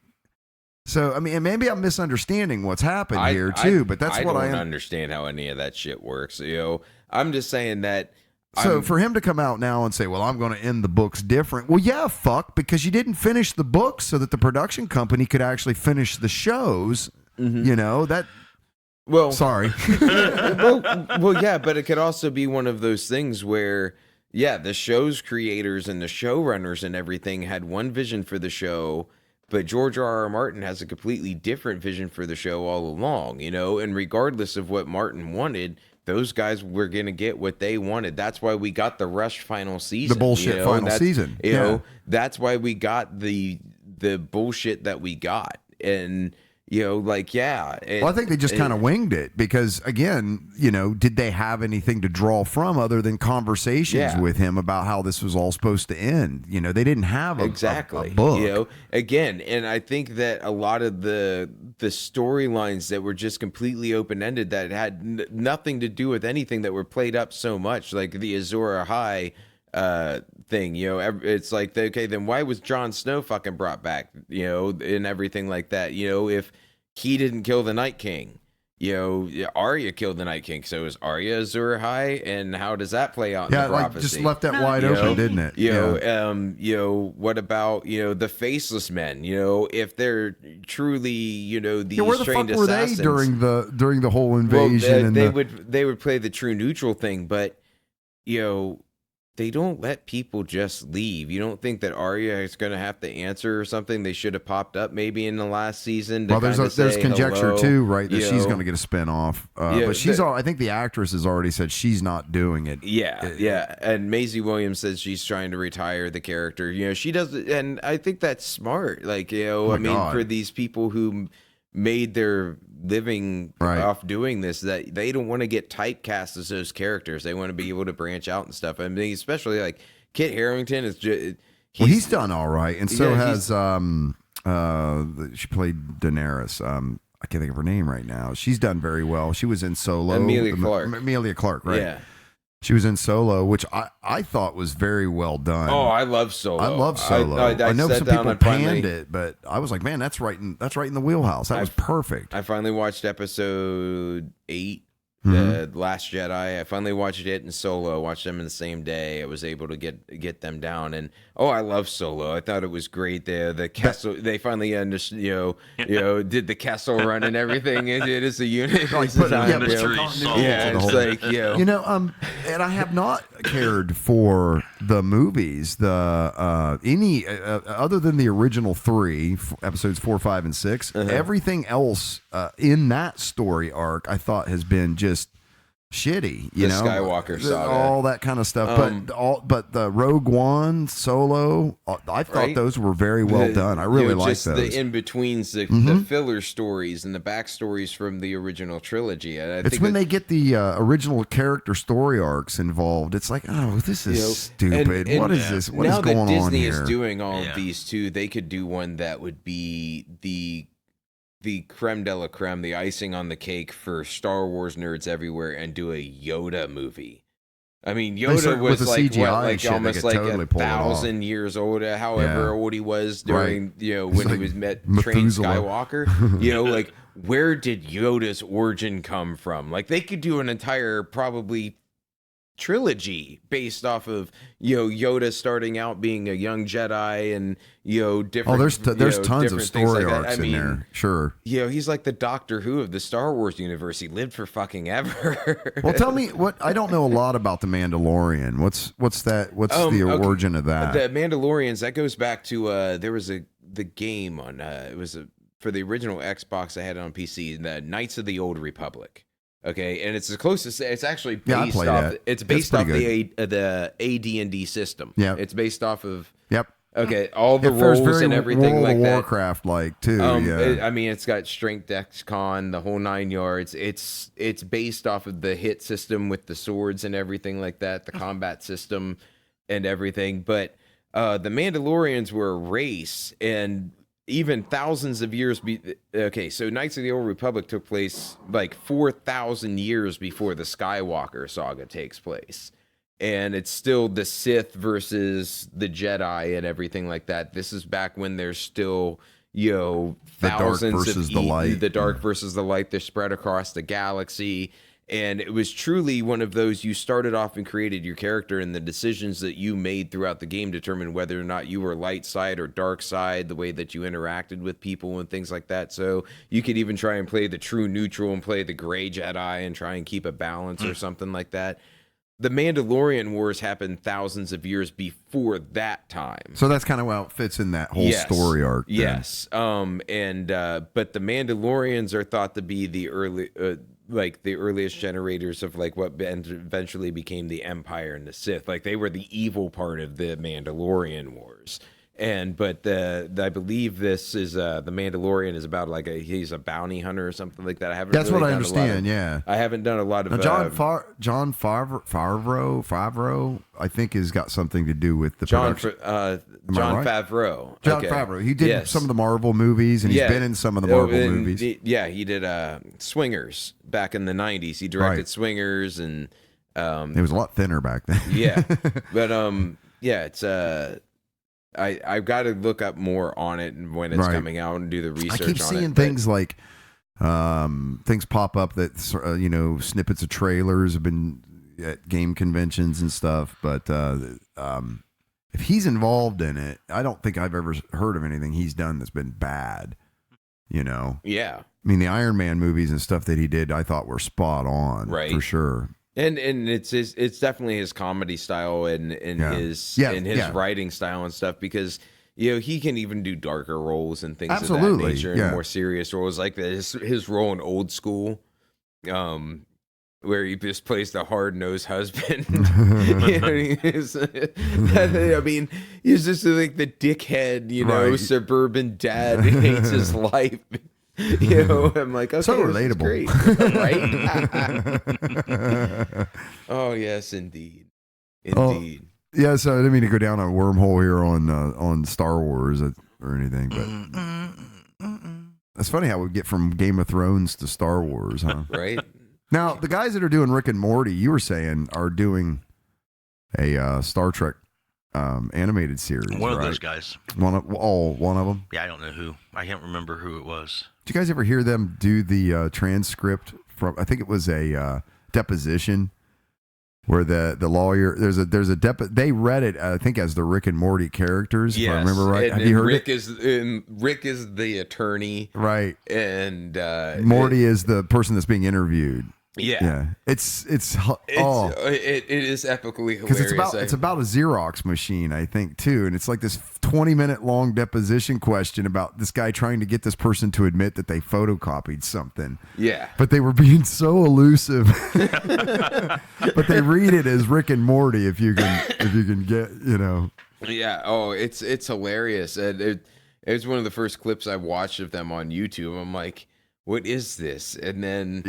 so, I mean, and maybe I'm misunderstanding what's happened here too, but that's what I don't understand how any of that shit works. I'm just saying that. So for him to come out now and say, well, I'm going to end the books different. Well, yeah, because you didn't finish the books so that the production company could actually finish the shows, that. Well, sorry. well, yeah, but it could also be one of those things where, the show's creators and the showrunners and everything had one vision for the show, but George R. Martin has a completely different vision for the show all along, and regardless of what Martin wanted, those guys were going to get what they wanted. That's why we got the rush final season. The bullshit final season. That's why we got the bullshit that we got. And well, I think they just kind of winged it because, again, did they have anything to draw from other than conversations with him about how this was all supposed to end? They didn't have a book. Again, and I think that a lot of the storylines that were just completely open-ended, that had nothing to do with anything, that were played up so much, like the Azor Ahai thing, it's like, okay, then why was Jon Snow fucking brought back, and everything like that, if he didn't kill the Night King, Arya killed the Night King, so is Arya Azor Ahai, and how does that play out in the prophecy? Just left that wide open, didn't it? What about, the faceless men, if they're truly, these where the trained fuck were assassins they during the whole invasion? Well, they would play the true neutral thing, but, they don't let people just leave. You don't think that Arya is going to have to answer or something? They should have popped up maybe in the last season. To There's conjecture hello, too, right? That she's going to get a spinoff. But I think the actress has already said she's not doing it. Yeah. And Maisie Williams says she's trying to retire the character. She does, and I think that's smart. Like, for these people who made their living off doing this, that they don't want to get typecast as those characters. They want to be able to branch out and stuff. I mean, especially like Kit Harington is just he's done all right, and so has she played Daenerys. I can't think of her name right now. She's done very well. She was in Solo. Emilia Clarke, right? Yeah. She was in Solo, which I thought was very well done. Oh, I love Solo. I love Solo. I know some people panned it, but I was like, man, that's right in the wheelhouse. That was perfect. I finally watched episode 8, The Last Jedi. I finally watched it in Solo. Watched them in the same day. I was able to get them down, and I love Solo. I thought it was great. The Kessel. They finally understood. Did the Kessel run and everything. It is a unit. It's like and I have not cared for the movies. Any other than the original 3 episodes 4, 5, and 6. Everything else in that story arc, I thought has been just shitty, the Skywalker saga, all that kind of stuff. But the Rogue One, Solo, I thought those were very well done. I really liked those. The in betweens, the filler stories and the backstories from the original trilogy. It's when they get the original character story arcs involved. It's like, oh, this is stupid. What is this? What is going on here? Now that Disney is doing all of these too, they could do one that would be the creme de la creme, the icing on the cake for Star Wars nerds everywhere, and do a Yoda movie. I mean, Yoda was like CGI almost like totally 1,000 years old, however old he was during when he was trained Skywalker. Like, where did Yoda's origin come from? Like, they could do an entire probably trilogy based off of Yoda starting out being a young Jedi and different. There's tons of story arcs in there. Sure. He's like the Doctor Who of the Star Wars universe. He lived for fucking ever. Well, tell me I don't know a lot about the Mandalorian. What's that? What's the origin of that? The Mandalorians, that goes back to there was the game on it was for the original Xbox. I had it on PC, the Knights of the Old Republic. Okay, and it's the closest. It's actually based off. It's based off the AD&D system. Yeah, it's based off of. Yep. Okay, all the roles and everything World like of that. Warcraft like too. I mean, it's got strength, dex, con, the whole 9 yards. It's based off of the hit system with the swords and everything like that, the combat system and everything. But the Mandalorians were a race, and even thousands of years so Knights of the Old Republic took place like 4,000 years before the Skywalker saga takes place, and it's still the Sith versus the Jedi and everything like that. This is back when there's still thousands the dark versus the light. They're spread across the galaxy. And it was truly one of those, you started off and created your character, and the decisions that you made throughout the game determined whether or not you were light side or dark side, the way that you interacted with people and things like that. So you could even try and play the true neutral and play the gray Jedi and try and keep a balance or something like that. The Mandalorian Wars happened thousands of years before that time. So that's kind of how it fits in that whole story arc. Then. Yes. But the Mandalorians are thought to be the early... the earliest generators of like what eventually became the Empire and the Sith. Like, they were the evil part of the Mandalorian Wars. But I believe this is the Mandalorian is about like he's a bounty hunter or something like that. I haven't. That's really what I understand. I haven't done a lot of. Now, John Favreau, I think, has got something to do with the production. John Favreau. John Favreau. He did some of the Marvel movies, and he's been in some of the Marvel movies. He did Swingers back in the 90s. He directed Swingers, and it was a lot thinner back then. It's I've got to look up more on it and when it's coming out and do the research on it. I keep seeing things like things pop up that snippets of trailers have been at game conventions and stuff, but if he's involved in it, I don't think I've ever heard of anything he's done that's been bad. Yeah. I mean, the Iron Man movies and stuff that he did, I thought were spot on, for sure. And it's definitely his comedy style and his writing style and stuff, because he can even do darker roles and things of that nature, and more serious roles like this. His role in Old School, where he just plays the hard-nosed husband. I mean, he's just like the dickhead, suburban dad who hates his life. I'm like, okay, so relatable, great. Right? Oh yes, indeed. So I didn't mean to go down a wormhole here on Star Wars or anything, but it's funny how we get from Game of Thrones to Star Wars, huh? Right. Now, the guys that are doing Rick and Morty, you were saying, are doing a Star Trek animated series. One of those guys. One of them? Yeah, I don't know who. I can't remember who it was. Did you guys ever hear them do the transcript from, I think it was a deposition where the lawyer, they read it, I think, as the Rick and Morty characters, if I remember right. Have you heard Rick it? Rick is the attorney. Right. And Morty is the person that's being interviewed. Yeah. It is epically hilarious. Because it's about a Xerox machine, I think, too. And it's like this 20-minute long deposition question about this guy trying to get this person to admit that they photocopied something. Yeah. But they were being so elusive. But they read it as Rick and Morty, if you can get, Yeah. Oh, it's hilarious. And it's one of the first clips I watched of them on YouTube. I'm like, what is this? And then,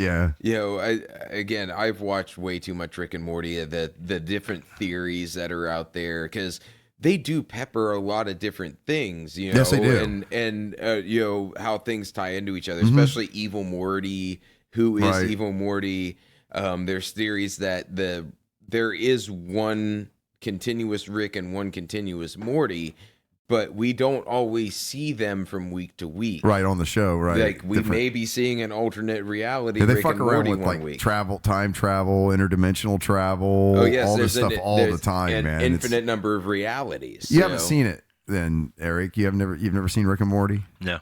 I've watched way too much Rick and Morty, the different theories that are out there, because they do pepper a lot of different things, Yes, they do. And how things tie into each other, especially Evil Morty. Who is Evil Morty? There's theories that there is one continuous Rick and one continuous Morty, but we don't always see them from week to week. Right, on the show, right. Like, we may be seeing an alternate reality. They Rick fuck and around Morty with, one like, week. time travel, interdimensional travel, all this stuff all the time, man. Infinite number of realities. You haven't seen it, then, Eric? You've never seen Rick and Morty? No.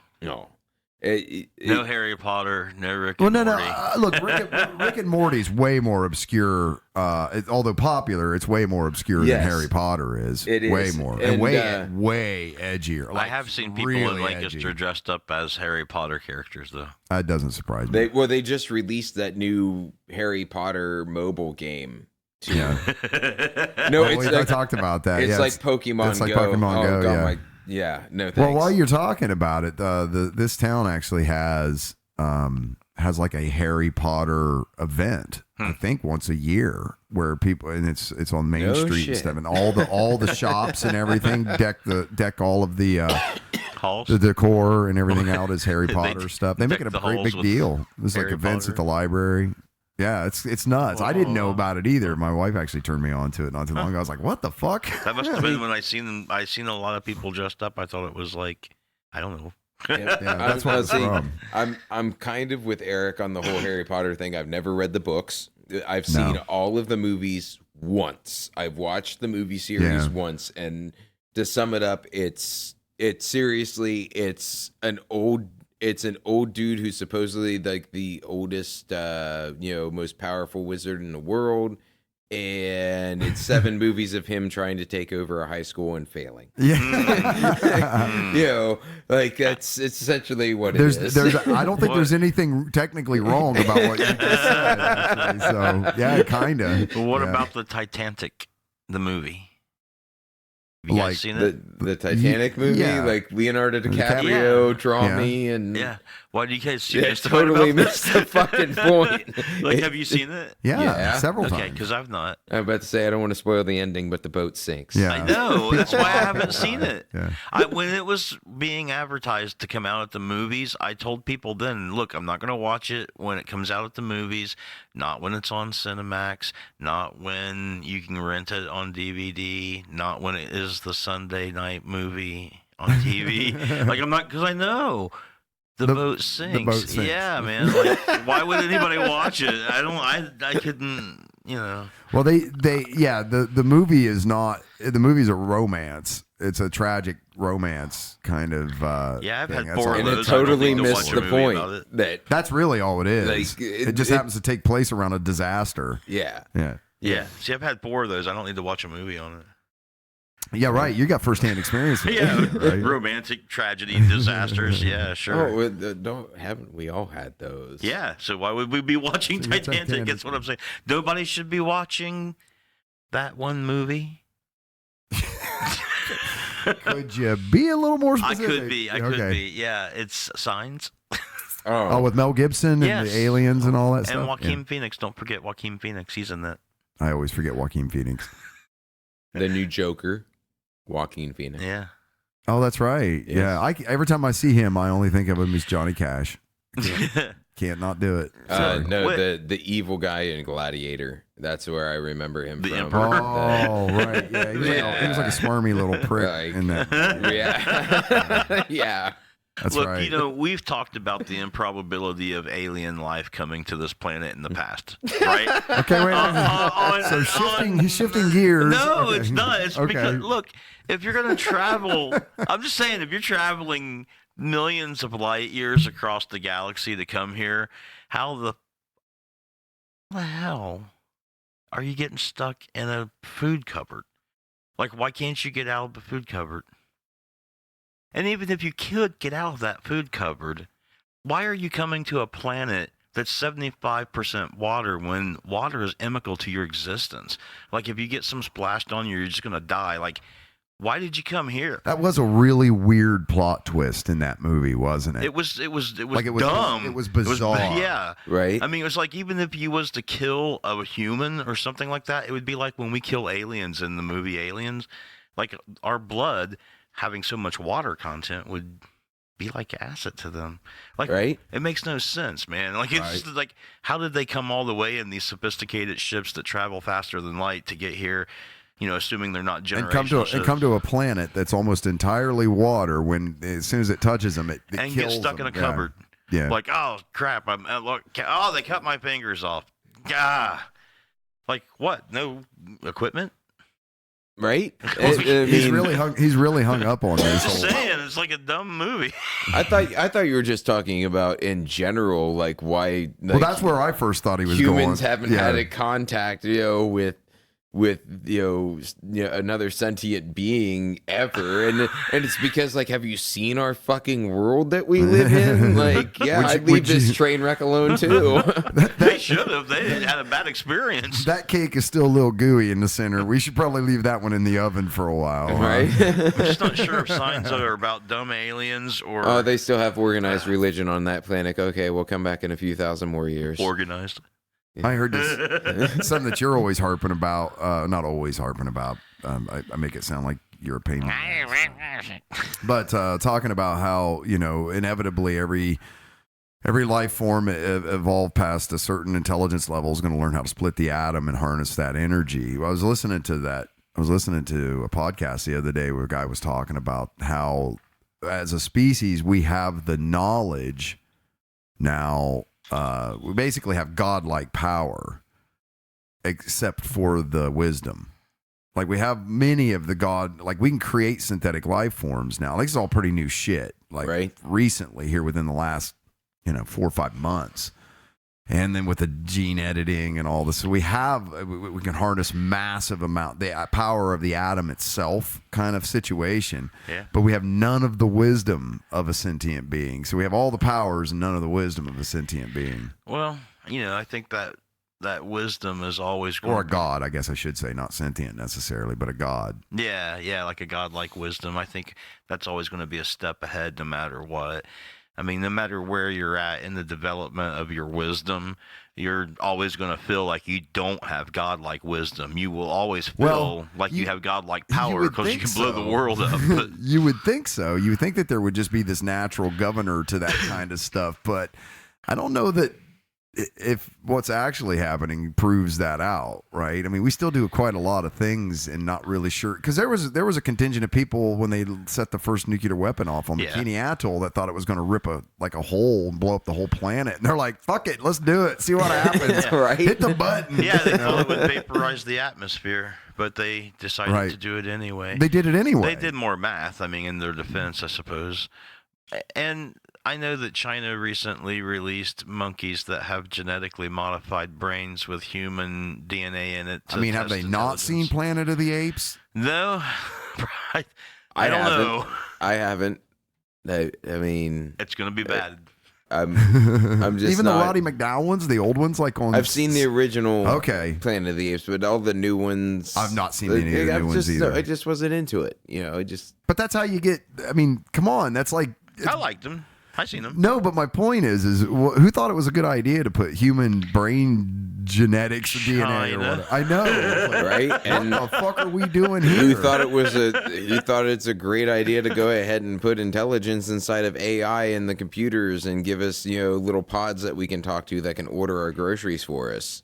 No Harry Potter, no Rick and Morty. Look, Rick and Morty's way more obscure. Although popular, it's way more obscure than Harry Potter is. It is. Way more. And way edgier. I have seen people really in Lancaster edgy. Dressed up as Harry Potter characters, though. That doesn't surprise me. They just released that new Harry Potter mobile game. Yeah. I talked about that. It's like Pokemon Go. It's like Pokemon Go, yeah. No thanks. Well, while you're talking about it, this town actually has like a Harry Potter event. I think once a year, where people, and it's on Main Street and stuff, and all the shops and everything deck all of the halls, the decor and everything out as Harry Potter stuff. They make it a great big deal. There's like events at the library. Yeah, it's nuts. I didn't know about it either. My wife actually turned me on to it not too long ago. I was like, "What the fuck?" That must have been when I seen them. I seen a lot of people dressed up. I thought it was like, I don't know. Yeah, that's what it's from. I'm kind of with Eric on the whole Harry Potter thing. I've never read the books. I've seen all of the movies once. I've watched the movie series once, and to sum it up, it's an old dude who's supposedly like the oldest, most powerful wizard in the world. And it's 7 movies of him trying to take over a high school and failing. Yeah. It's essentially what it is. I don't think there's anything technically wrong about what you just said, actually. So, yeah, kind of. But what about the Titanic, the movie? Have you guys seen it? The Titanic movie, like Leonardo DiCaprio, Draw Me, and why do you guys see it? Totally missed the fucking point. Like, have you seen it? Yeah, several times. Okay, because I've not. I'm about to say I don't want to spoil the ending, but the boat sinks. Yeah, I know. That's why I haven't seen it. Yeah. When it was being advertised to come out at the movies, I told people then, look, I'm not going to watch it when it comes out at the movies, not when it's on Cinemax, not when you can rent it on DVD, not when it is the Sunday night movie on TV. Like, I'm not, because I know the boat sinks. The boat sinks. Yeah, man. Like, why would anybody watch it? I couldn't, Well, the movie is not. The movie's a romance. it's a tragic romance kind of. Yeah, I've thing. had 4 of and those. it totally I don't need to missed watch a the movie about point it. that That's really all it is. Like, it just happens to take place around a disaster. yeah. Yeah. See, I've had 4 of those. I don't need to watch a movie on it. Yeah, right. You got firsthand experience. With Yeah, it, right? romantic tragedy, disasters. Yeah, sure. Oh, haven't we all had those? Yeah, so why would we be watching Titanic? That's what I'm saying. Nobody should be watching that one movie. Could you be a little more I specific? could be. I could be. Yeah, it's Signs. Oh, with Mel Gibson and Yes. the aliens and all that stuff. And Joaquin Yeah. Phoenix. Don't forget Joaquin Phoenix. He's in that. I always forget Joaquin Phoenix. The new Joker, Joaquin Phoenix. Yeah. Oh, that's right. Yes. Yeah, every time I see him, I only think of him as Johnny Cash. Can't not do it. Sorry. No, What? the evil guy in Gladiator. That's where I remember him The from. Emperor. Oh, right. Yeah, he was like a smarmy little prick Like- in that. Yeah. Yeah. That's Look, right. you know, we've talked about the improbability of alien life coming to this planet in the past, right? Okay, wait. So he's shifting gears. No, Okay. it's not. It's Okay. because look, if you're gonna travel, I'm just saying, if you're traveling millions of light years across the galaxy to come here, how the hell are you getting stuck in a food cupboard? Like, why can't you get out of the food cupboard? And even if you could get out of that food cupboard, why are you coming to a planet that's 75% water when water is inimical to your existence? Like, if you get some splashed on you, you're just going to die. Like, why did you come here? That was a really weird plot twist in that movie, wasn't it? It was Like, it was- dumb. it was bizarre. Yeah. Right? I mean, it was like, even if you was to kill a human or something like that, it would be like when we kill aliens in the movie Aliens. Like, our blood having so much water content would be like acid to them. Like, Right? it makes no sense, man. Like, it's just like, how did they come all the way in these sophisticated ships that travel faster than light to get here? You know, assuming they're not generational and come to a planet that's almost entirely water. When as soon as it touches them, it and kills get stuck in them. a cupboard. Yeah. Like, oh crap! Look. Oh, they cut my fingers off. Ah. Like what? No equipment. Right? He's really hung up on I'm this just whole. saying, it's like a dumb movie. I thought you were just talking about in general, like why. Like, Well, that's where I first thought he was humans going. haven't had a contact, with another sentient being ever, and it's because, like, have you seen our fucking world that we live in? Like, yeah, I'd leave this train wreck alone too. They should have. They had a bad experience. That cake is still a little gooey in the center. We should probably leave that one in the oven for a while. huh? Right? I'm just not sure if signs are about dumb aliens or Oh, they still have organized religion on that planet. Okay, we'll come back in a few thousand more years. organized. I heard this something that you're always harping about. Not always harping about. I make it sound like you're a pain. But talking about how inevitably every life form evolved past a certain intelligence level is going to learn how to split the atom and harness that energy. I was listening to a podcast the other day where a guy was talking about how, as a species, we have the knowledge now. We basically have godlike power, except for the wisdom. Like, we have many of the like, we can create synthetic life forms now. Like, this is all pretty new shit. Like, recently here within the last 4 or 5 months, and then with the gene editing and all this, we can harness massive amount the power of the atom itself, kind of situation. Yeah. But we have none of the wisdom of a sentient being. So we have all the powers and none of the wisdom of a sentient being, Well, I think that wisdom is always going or a god. I guess I should say, not sentient necessarily, but a god. Yeah, like a godlike wisdom. I think that's always going to be a step ahead no matter what. I mean, no matter where you're at in the development of your wisdom, you're always going to feel like you don't have godlike wisdom. You will always feel like you have godlike power because you can blow the world up. But You would think so. You would think that there would just be this natural governor to that kind of stuff, but I don't know that if what's actually happening proves that out, right? I mean, we still do quite a lot of things and not really sure, because there was a contingent of people when they set the first nuclear weapon off on Bikini Atoll that thought it was going to rip a hole and blow up the whole planet, and they're like, "Fuck it, let's do it, see what happens." Right? Hit the button. Yeah, they thought it would vaporize the atmosphere, but they decided to do it anyway. They did it anyway. They did more math. I mean, in their defense, I suppose. And I know that China recently released monkeys that have genetically modified brains with human DNA in it. I mean, have they not seen Planet of the Apes? No. I don't know. I haven't. I mean, it's going to be bad. I'm just even not, the Roddy McDowell ones, the old ones, like on. I've seen the original. Okay. Planet of the Apes, but all the new ones. I've not seen any of the new ones either. I just wasn't into it. But that's how you get. I mean, come on. That's like. I liked them. I seen them. No, but my point is who thought it was a good idea to put human brain genetics, DNA, or whatever? I know, right? And what the fuck are we doing here? Who thought it's a great idea to go ahead and put intelligence inside of AI in the computers and give us, little pods that we can talk to that can order our groceries for us?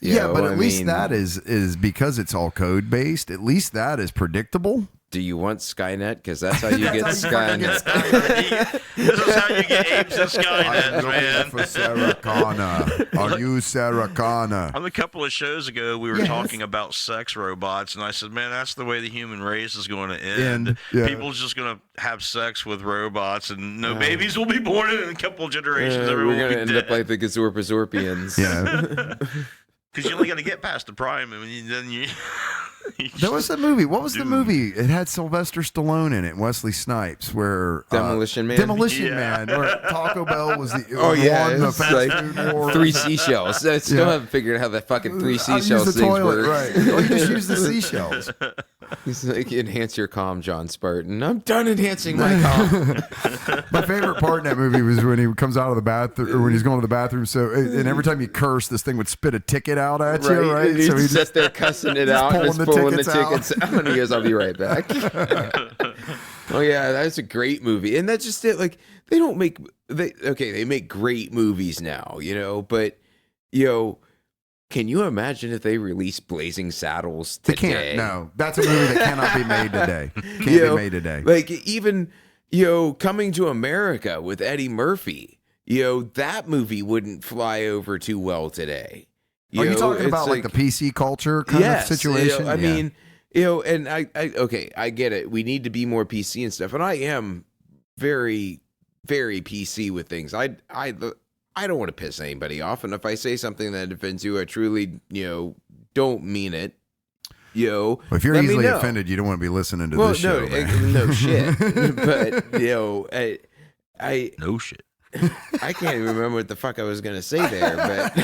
But at least that is because it's all code based. At least that is predictable. Do you want Skynet? Because that's how you get Skynet. This is how you get apes and Skynet, man. For Sarah Connor. Are you Sarah Connor? On a couple of shows ago, we were talking about sex robots, and I said, man, that's the way the human race is going to end. People's just going to have sex with robots, and no babies will be born in a couple of generations. We're going to end up like the Gazorpazorpians. Yeah. Because you only got to get past the prime, and then you... There was a movie. What was the movie? It had Sylvester Stallone in it, and Wesley Snipes, where Demolition Man. Demolition Man, where Taco Bell was the it's like 3 seashells. I still haven't figured out how that fucking 3 seashells things work. Right? Well, you just use the seashells. He's like, enhance your comm, John Spartan. I'm done enhancing my comm. My favorite part in that movie was when he comes out of the bathroom, or when he's going to the bathroom. So, and every time you curse, this thing would spit a ticket out at you, right? And so he just there cussing it out, and pulling the tickets out. And he goes, "I'll be right back." Oh yeah, that's a great movie, and that's just it. Like they make great movies now, but can you imagine if they release Blazing Saddles today? They can't. No, that's a movie that cannot be made today. Can't be made today. Like even Coming to America with Eddie Murphy. That movie wouldn't fly over too well today. Are you talking about like the PC culture kind of situation? I mean, and I get it. We need to be more PC and stuff, and I am very, very PC with things. I don't want to piss anybody off, and if I say something that offends you, I truly, don't mean it. Well, if you're easily offended, you don't want to be listening to this show. No shit. But no shit. I can't even remember what the fuck I was going to say there, but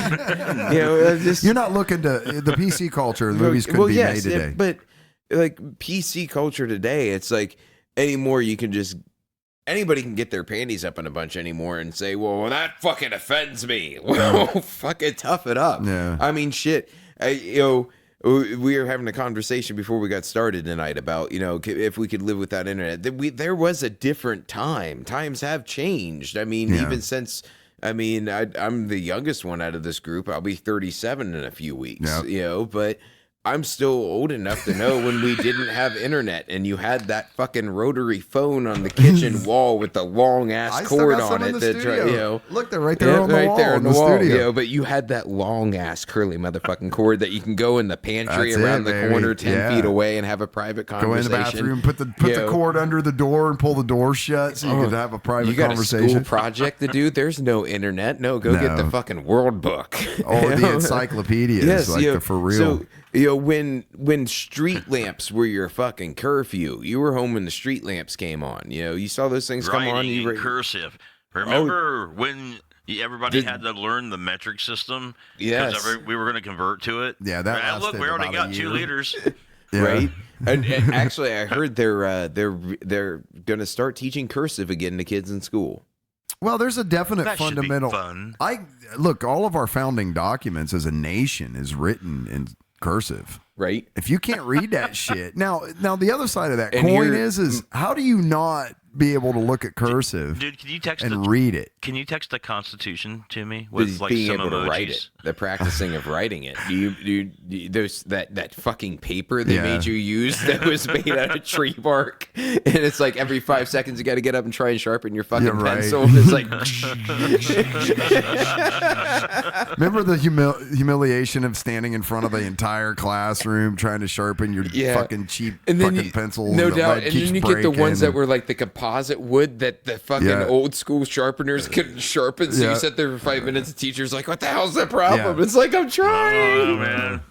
you're not looking to the PC culture. The movies could be made today, but like PC culture today, it's like anymore. You can just anybody can get their panties up in a bunch anymore and say, "Well, that fucking offends me." Well, fucking tough it up. Yeah. I mean, shit. We were having a conversation before we got started tonight about, if we could live without internet. There was a different time. Times have changed. I mean, even since, I'm the youngest one out of this group. I'll be 37 in a few weeks, but I'm still old enough to know when we didn't have internet and you had that fucking rotary phone on the kitchen wall with the long ass cord on it. Look, they're right there on the wall. There in the studio. But you had that long ass curly motherfucking cord that you can go in the pantry around the corner 10 feet away and have a private conversation. Go in the bathroom, put the cord under the door and pull the door shut so you could have a private conversation. You got a school project to do? There's no internet. No, get the fucking World Book. Or the encyclopedias, the for real. So, when street lamps were your fucking curfew, you were home when the street lamps came on. You saw those things come on. You cursive. Remember when everybody had to learn the metric system? Yes. Because we were going to convert to it. Yeah, that lasted look, we already got 2 liters. Yeah. Right. And actually, I heard they're going to start teaching cursive again to kids in school. Well, there's a definite that fundamental. Should be fun. Look, all of our founding documents as a nation is written in cursive, right? If you can't read that shit, now the other side of that coin is how do you not be able to look at cursive Dude, can you text and read it. Can you text the Constitution to me with like being some able emojis? to write it, the practicing of writing it. There's that fucking paper they made you use that was made out of tree bark, and it's like every 5 seconds you got to get up and try and sharpen your fucking pencil. And it's like, remember the humiliation of standing in front of the entire classroom trying to sharpen your fucking cheap fucking pencils? No doubt. And then you get the ones that were were like the composite wood that the fucking old school sharpeners couldn't sharpen. So you sat there for 5 minutes. The teacher's like, "What the hell's the problem?" It's like, "I'm trying." Oh, man.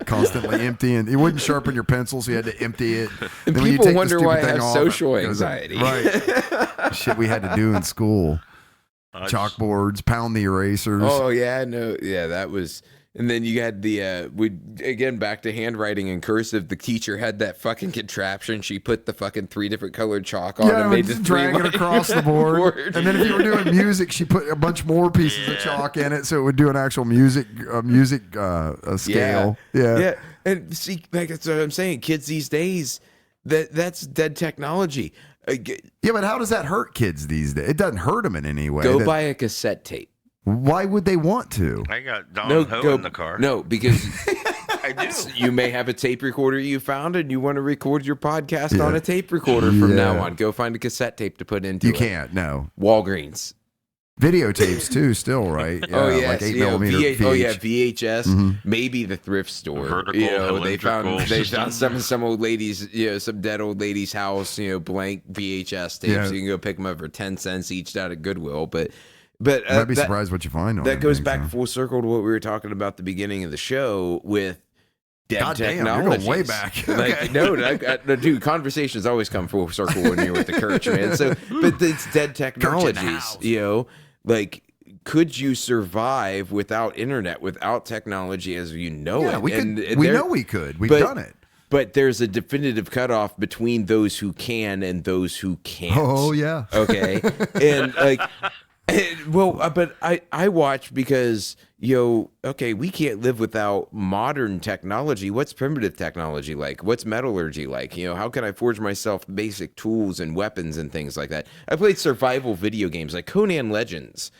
Constantly emptying. You wouldn't sharpen your pencil, so you had to empty it. And then people wonder why I have social anxiety. Right. Shit we had to do in school. Chalkboards, pound the erasers. Oh yeah, no, yeah, that was. And then you had the again back to handwriting in cursive. The teacher had that fucking contraption. She put the fucking 3 different colored chalk on and made the drag it across the board. And then if you were doing music, she put a bunch more pieces of chalk in it, so it would do an actual music scale. Yeah. And see, like that's what I'm saying. Kids these days, that's dead technology. Yeah, but how does that hurt kids these days? It doesn't hurt them in any way. Go buy a cassette tape. Why would they want to? I got Don Ho in the car. No, because I do. You may have a tape recorder you found and you want to record your podcast on a tape recorder from now on. Go find a cassette tape to put into it. You can't, no. Walgreens. Videotapes too, still, right? Yeah, oh yeah, like 8mm. Oh yeah, VHS. Maybe the thrift store. Vertical, they found some old ladies, some dead old lady's house. Blank VHS tapes. Yeah. So you can go pick them up for 10 cents each out of Goodwill. But I'd be surprised what you find on that. Goes back full circle to what we were talking about at the beginning of the show with dead technology. You're going way back. Like, no, dude, conversations always come full circle when you're with the Kirch, man. So, but it's dead technologies, like, could you survive without internet, without technology as you know it? We know we could. We've done it. But there's a definitive cutoff between those who can and those who can't. Oh, yeah. Okay. And like, but I watch because, we can't live without modern technology. What's primitive technology like? What's metallurgy like? How can I forge myself basic tools and weapons and things like that? I played survival video games like Conan Legends.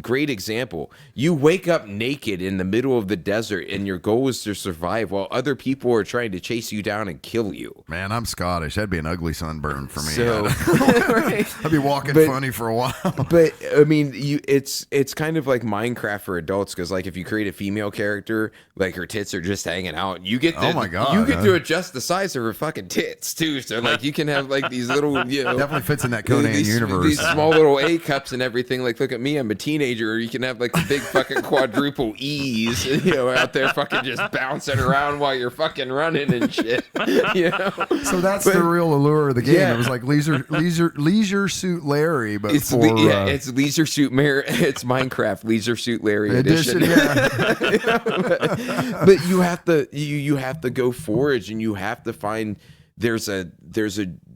Great example. You wake up naked in the middle of the desert and your goal is to survive while other people are trying to chase you down and kill you. Man, I'm Scottish. That'd be an ugly sunburn for me. So, I'd be walking funny for a while. But I mean, it's kind of like Minecraft for adults because, like, if you create a female character, like her tits are just hanging out, you get to adjust the size of her fucking tits too. So like, you can have like these little, definitely fits in that Conan universe. These small little A cups and everything. Like, look at me, I'm a teenager. Or you can have like the big fucking quadruple E's, out there fucking just bouncing around while you're fucking running and shit. So that's the real allure of the game. It was like Leisure Suit Larry, but it's Leisure Suit it's Minecraft Leisure Suit Larry edition. But you have to go forage and you have to find there's a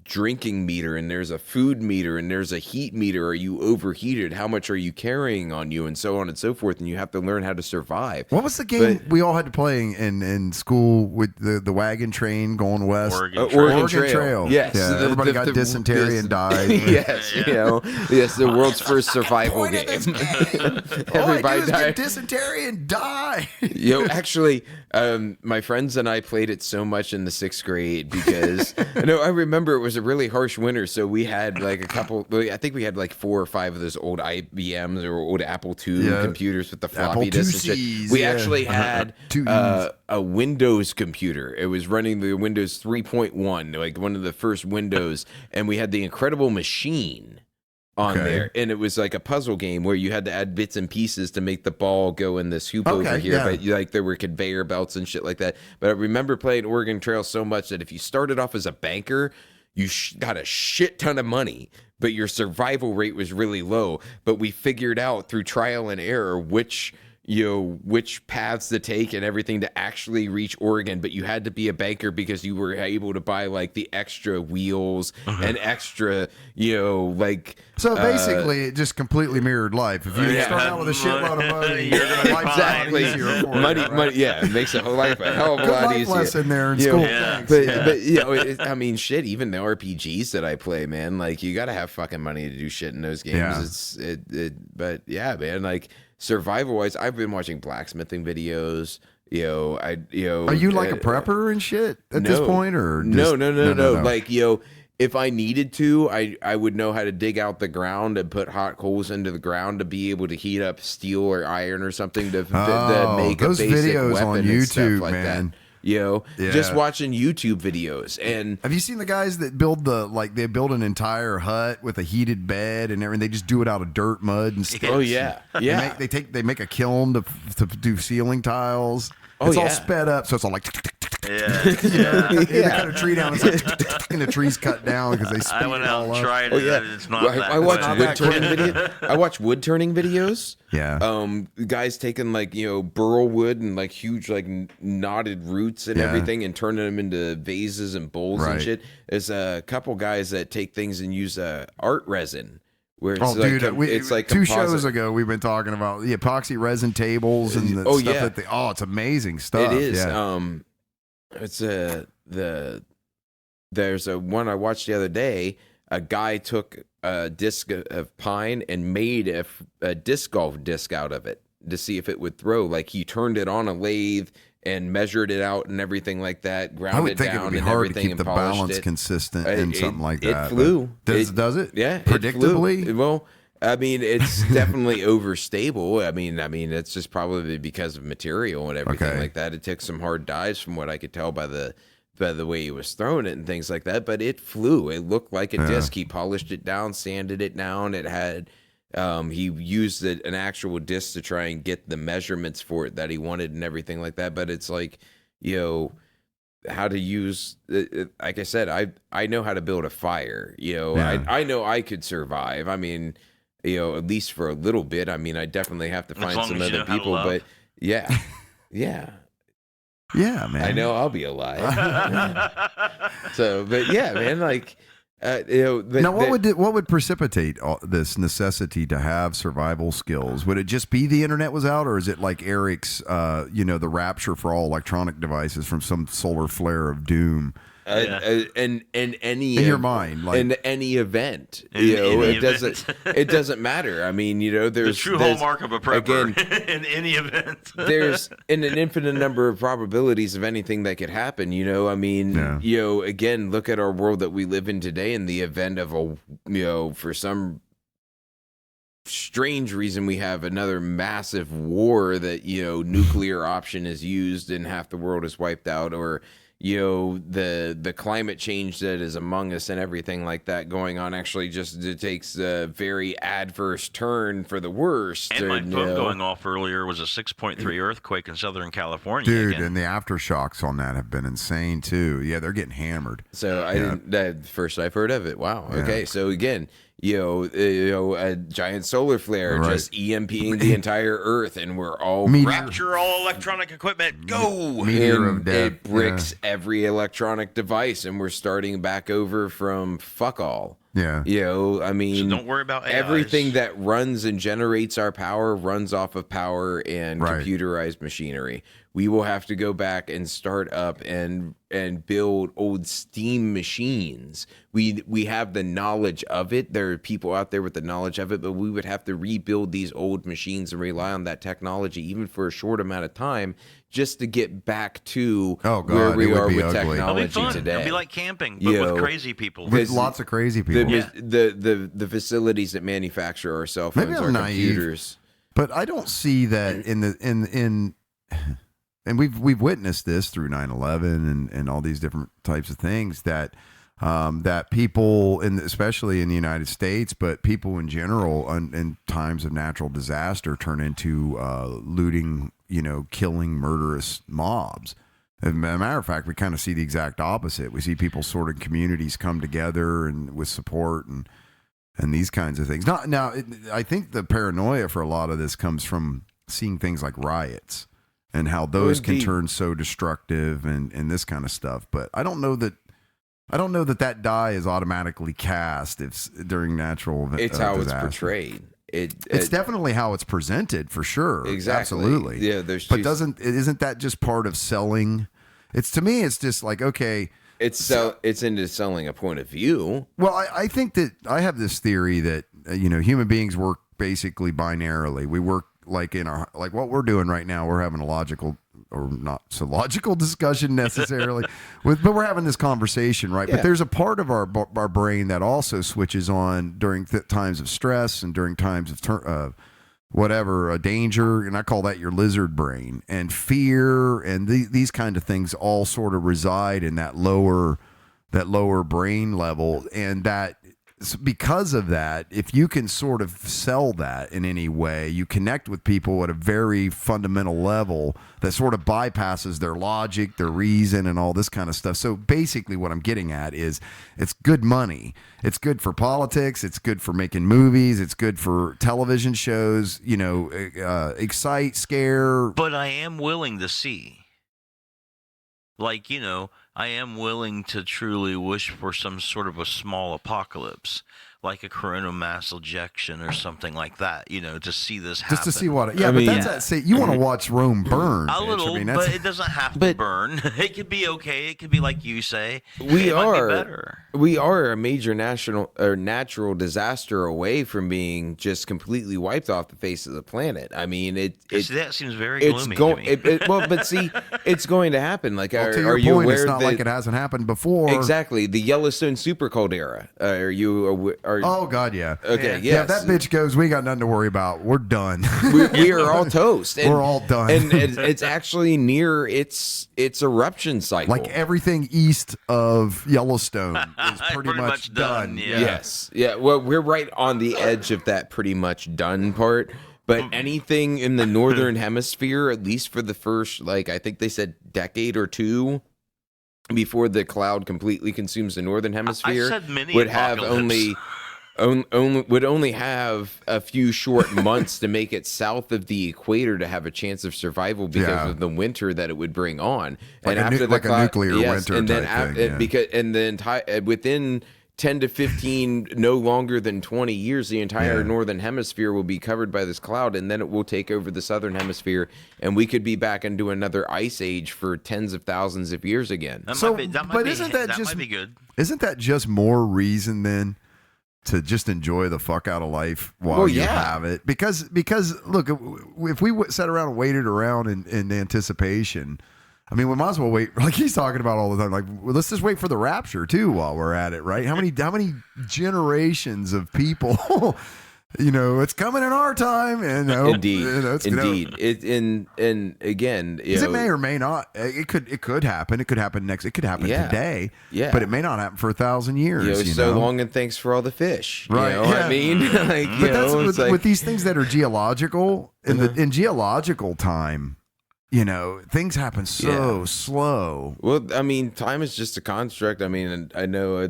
drinking meter and there's a food meter and there's a heat meter. Are you overheated? How much are you carrying on you? And so on and so forth. And you have to learn how to survive. What was the game we all had to play in school with the wagon train going west? Oregon Trail. Yes. Yeah, everybody got dysentery and died. Yes. Yes, the world's first survival game. Everybody died. Get dysentery and die. Actually, my friends and I played it so much in the 6th grade because I remember it was a really harsh winter, so we had like I think we had like 4 or 5 of those old IBMs or old Apple II computers with the floppy disks and shit. We actually had a Windows computer. It was running the Windows 3.1, like one of the first Windows, and we had the Incredible Machine on there, and it was like a puzzle game where you had to add bits and pieces to make the ball go in this hoop over here. But like there were conveyor belts and shit like that. But I remember playing Oregon Trail so much that if you started off as a banker, you got a shit ton of money, but your survival rate was really low. But we figured out through trial and error which which paths to take and everything to actually reach Oregon, but you had to be a banker because you were able to buy like the extra wheels and extra, like. So basically, it just completely mirrored life. If you start out with a shitload of money, you're gonna be exactly. Money, yeah, it makes a whole life a hell of a lot easier. Lesson there in school. But I mean, shit. Even the RPGs that I play, man, like you got to have fucking money to do shit in those games. Yeah. But yeah, man, like. Survival wise, I've been watching blacksmithing videos. Are you like a prepper and shit at this point, or no? Like, if I needed to, I would know how to dig out the ground and put hot coals into the ground to be able to heat up steel or iron or something to make a basic videos weapon on and YouTube, stuff like man. that. Just watching YouTube videos. And have you seen the guys that build they build an entire hut with a heated bed and everything? They just do it out of dirt, mud, and sticks. Oh yeah, yeah. They make a kiln to do ceiling tiles. It's all sped up, so it's all like. They cut a tree down, it's like, and the tree's cut down because they speed I went out and tried it. And it's not that. I watch wood turning videos. I watch wood turning videos. Yeah. Guys taking burl wood and like huge like knotted roots and everything and turning them into vases and bowls and shit. There's a couple guys that take things and use art resin. Where it's it's like 2 shows ago we've been talking about the epoxy resin tables and the stuff that it's amazing stuff. It is. Yeah. It's there's a one I watched the other day. A guy took a disc of pine and made a disc golf disc out of it to see if it would throw. Like he turned it on a lathe and measured it out and everything like that, ground it down and everything, to keep the balance consistent and something like that. It flew. Does it? Yeah, predictably. Well, I mean, it's definitely overstable. I mean, it's just probably because of material and everything like that. It took some hard dives, from what I could tell by the way he was throwing it and things like that. But it flew. It looked like a disc. He polished it down, sanded it down. It had. He used an actual disc to try and get the measurements for it that he wanted and everything like that. But it's like, how to use, like I said, I know how to build a fire. I know I could survive. I mean, at least for a little bit. I mean, I definitely have to find some other people, but yeah. Yeah, man. I know I'll be alive. So, but yeah, man, like. Now, what would precipitate this necessity to have survival skills? Would it just be the internet was out, or is it like Eric's, the rapture for all electronic devices from some solar flare of doom? In your mind, like in any event, it doesn't matter. I mean, there's the true hallmark of a prepper. Again, in any event, there's an infinite number of probabilities of anything that could happen. I mean, again, look at our world that we live in today. In the event of for some strange reason, we have another massive war that nuclear option is used and half the world is wiped out, or the climate change that is among us and everything like that going on actually just it takes a very adverse turn for the worst. And my phone going off earlier was a 6.3 earthquake in Southern California. Dude, again. And the aftershocks on that have been insane too. Yeah, they're getting hammered. So I didn't. First I've heard of it. Wow. Okay. So again, a giant solar flare just EMPing the entire Earth, and we're all rapture all electronic equipment. Go. Meteor of death. It bricks every electronic device, and we're starting back over from fuck all. Yeah. I mean, so don't worry about AIs. Everything that runs and generates our power runs off of power and computerized machinery. We will have to go back and start up and build old steam machines. We have the knowledge of it. There are people out there with the knowledge of it, but we would have to rebuild these old machines and rely on that technology even for a short amount of time just to get back to where we are with technology today. It'll be like camping, but with crazy people. With lots of crazy people. The facilities that manufacture our cell phones, our computers. But I don't see that in and we've witnessed this through 9/11 and all these different types of things that people, especially in the United States, but people in general in times of natural disaster turn into looting, killing murderous mobs. As a matter of fact, we kind of see the exact opposite. We see people sort of communities come together and with support and these kinds of things. I think the paranoia for a lot of this comes from seeing things like riots and how those can indeed. turn so destructive and this kind of stuff. But I don't know that that die is automatically cast if during natural events. It's how it's portrayed. It's definitely how it's presented for sure. Exactly. Absolutely. Yeah. Isn't that just part of selling? To me, it's just like, okay. It's into selling a point of view. Well, I think that I have this theory that human beings work basically binarily. We work like like what we're doing right now. We're having a logical or not so logical discussion necessarily, but we're having this conversation, right? Yeah. But there's a part of our brain that also switches on during times of stress and during times of danger, and I call that your lizard brain, and fear, and these kind of things all sort of reside in that lower brain level, and that because of that, if you can sort of sell that in any way, you connect with people at a very fundamental level that sort of bypasses their logic, their reason, and all this kind of stuff. So basically what I'm getting at is it's good money. It's good for politics. It's good for making movies. It's good for television shows, excite, scare. But I am willing to see. Like, I am willing to truly wish for some sort of a small apocalypse, like a coronal mass ejection or something like that, to see this happen. Just to see what. Yeah, but that's you want to watch Rome burn. A little, but it doesn't have to burn. It could be okay. It could be like you say. We might be better. We are a major natural disaster away from being just completely wiped off the face of the planet. I mean, that seems very gloomy to me. But see, it's going to happen. Like, to are your you point, aware it's not like it hasn't happened before. Exactly, the Yellowstone super caldera. Are you? Oh God, yeah. Okay, yeah. That bitch goes. We got nothing to worry about. We're done. we are all toast. We're all done. And it's actually near its eruption cycle. Like everything east of Yellowstone is pretty much done. Yeah. Yes. Yeah. Well, we're right on the edge of that pretty much done part. But anything in the northern hemisphere, at least for the first, I think they said decade or two before the cloud completely consumes the northern hemisphere, I said mini would have would only have a few short months to make it south of the equator to have a chance of survival because of the winter that it would bring on. Like and after a nuclear winter and then type thing, within 10 to 15, no longer than 20 years, the entire northern hemisphere will be covered by this cloud, and then it will take over the southern hemisphere, and we could be back into another ice age for tens of thousands of years again. That might be good. Isn't that just more reason then to just enjoy the fuck out of life while you have it? Because look, if we sat around and waited around in anticipation, I mean, we might as well wait. Like he's talking about all the time. Like, well, let's just wait for the rapture too while we're at it, right? How many generations of people? It's coming in our time, and indeed, indeed. Again, it may or may not. It could happen. It could happen next. It could happen today. Yeah, but it may not happen for 1,000 years. So long, and thanks for all the fish. Right? I mean, but that's with these things that are geological in geological time. Things happen so slow. Well, I mean, time is just a construct. I mean, I know,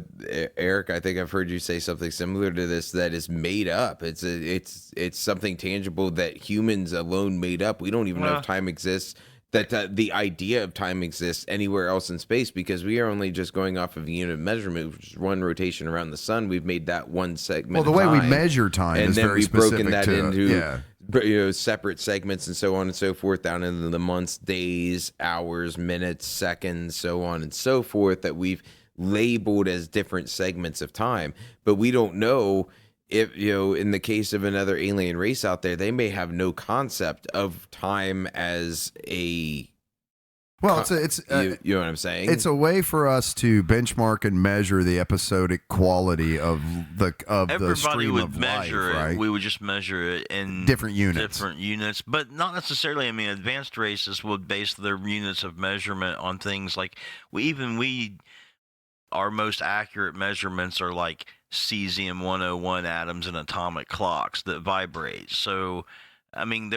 Eric, I think I've heard you say something similar to this, that is made up. It's something tangible that humans alone made up. We don't even know if time exists, that the idea of time exists anywhere else in space, because we are only just going off of a unit of measurement, which is one rotation around the sun. We've made that one segment. Well, the way we measure time and is then very we've specific broken that to into separate segments and so on and so forth, down into the months, days, hours, minutes, seconds, so on and so forth, that we've labeled as different segments of time. But we don't know if, in the case of another alien race out there, they may have no concept of time as a... Well, it's you know what I'm saying? It's a way for us to benchmark and measure the episodic quality of the stream would of measure life, it. right? We would just measure it in different units, but not necessarily. I mean, advanced races would base their units of measurement on things like our most accurate measurements are like cesium-101 atoms in atomic clocks that vibrate. So, I mean,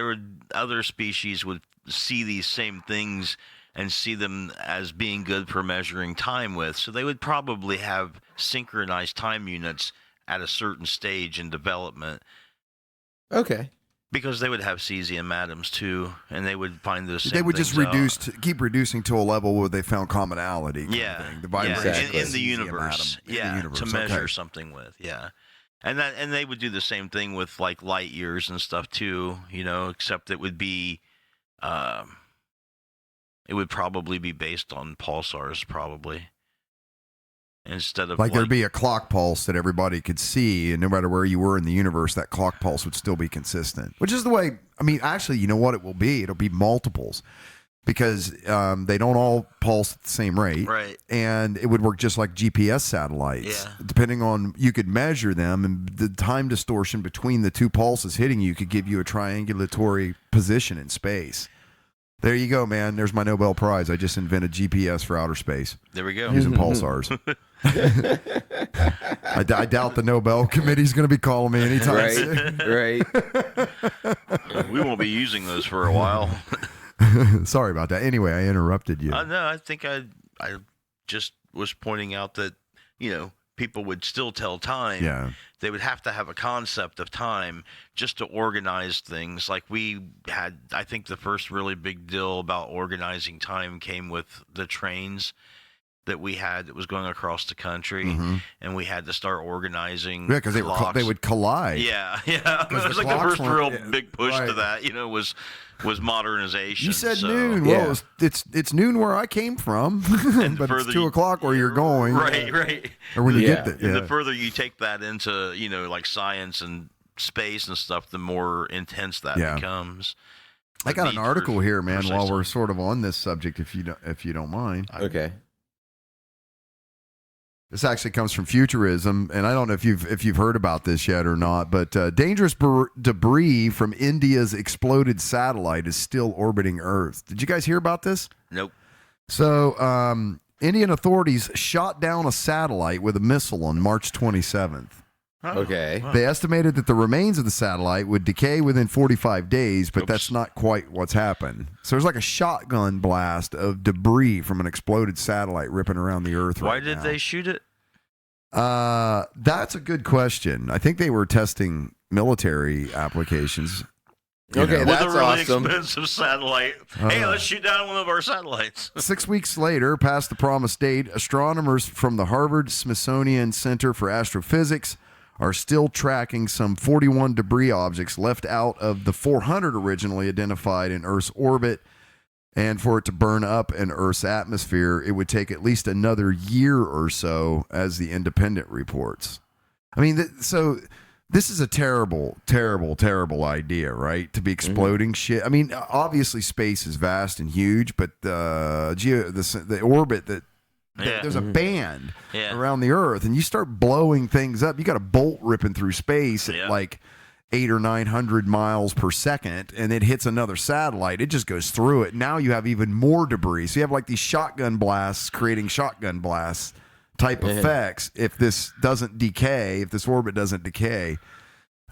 other species would see these same things and see them as being good for measuring time with. So they would probably have synchronized time units at a certain stage in development. Okay. Because they would have cesium atoms too, and they would find those same They would just things out. keep reducing to a level where they found commonality. Kind of thing. The vibration Exactly. in the universe, in the universe. to measure Okay. something with, and they would do the same thing with like light years and stuff too, except it would be, it would probably be based on pulsars probably. Instead of Like there'd be a clock pulse that everybody could see, and no matter where you were in the universe, that clock pulse would still be consistent. Which is the way, I mean, actually, you know what it will be? It'll be multiples because they don't all pulse at the same rate. right. And it would work just like GPS satellites. Yeah. Depending on, you could measure them, and the time distortion between the two pulses hitting you could give you a triangulatory position in space. There you go, man. There's my Nobel Prize. I just invented GPS for outer space There we go. using pulsars. I doubt the Nobel Committee's going to be calling me anytime soon. Right. We won't be using those for a while. Sorry about that. Anyway, I interrupted you. No, I think I just was pointing out that, people would still tell time. Yeah. They would have to have a concept of time just to organize things. Like we had, I think the first really big deal about organizing time came with the trains that we had that was going across the country, and we had to start organizing. Yeah, because they would collide. Yeah. It was the like the clocks first weren't- real big push to right. that, was modernization. You said so. noon. Yeah. Well, it's noon where I came from, And but it's further 2 o'clock where you're going. Right. Or when you Yeah. get there. And Yeah. the further you take that into, like science and space and stuff, the more intense that Yeah. becomes. I got an article here, man, while we're precise sort of on this subject, if you don't mind. Okay. This actually comes from Futurism, and I don't know if you've heard about this yet or not, but dangerous debris from India's exploded satellite is still orbiting Earth. Did you guys hear about this? Nope. So, Indian authorities shot down a satellite with a missile on March 27th. Oh, Okay. wow. They estimated that the remains of the satellite would decay within 45 days, but that's not quite what's happened. So there's like a shotgun blast of debris from an exploded satellite ripping around the Earth Why right did now. they shoot it? That's a good question. I think they were testing military applications. You Okay, know. that's With a really awesome. expensive satellite. Hey, let's shoot down one of our satellites. 6 weeks later, past the promised date, astronomers from the Harvard Smithsonian Center for Astrophysics are still tracking some 41 debris objects left out of the 400 originally identified in Earth's orbit. And for it to burn up in Earth's atmosphere, it would take at least another year or so, as the Independent reports. I mean, so this is a terrible, terrible, terrible idea, right? To be exploding shit. I mean, obviously space is vast and huge, but the orbit that there's a band around the Earth, and you start blowing things up. You got a bolt ripping through space at like 800 or 900 miles per second, and it hits another satellite. It just goes through it. Now you have even more debris. So you have like these shotgun blasts creating shotgun blasts type effects if this doesn't decay, if this orbit doesn't decay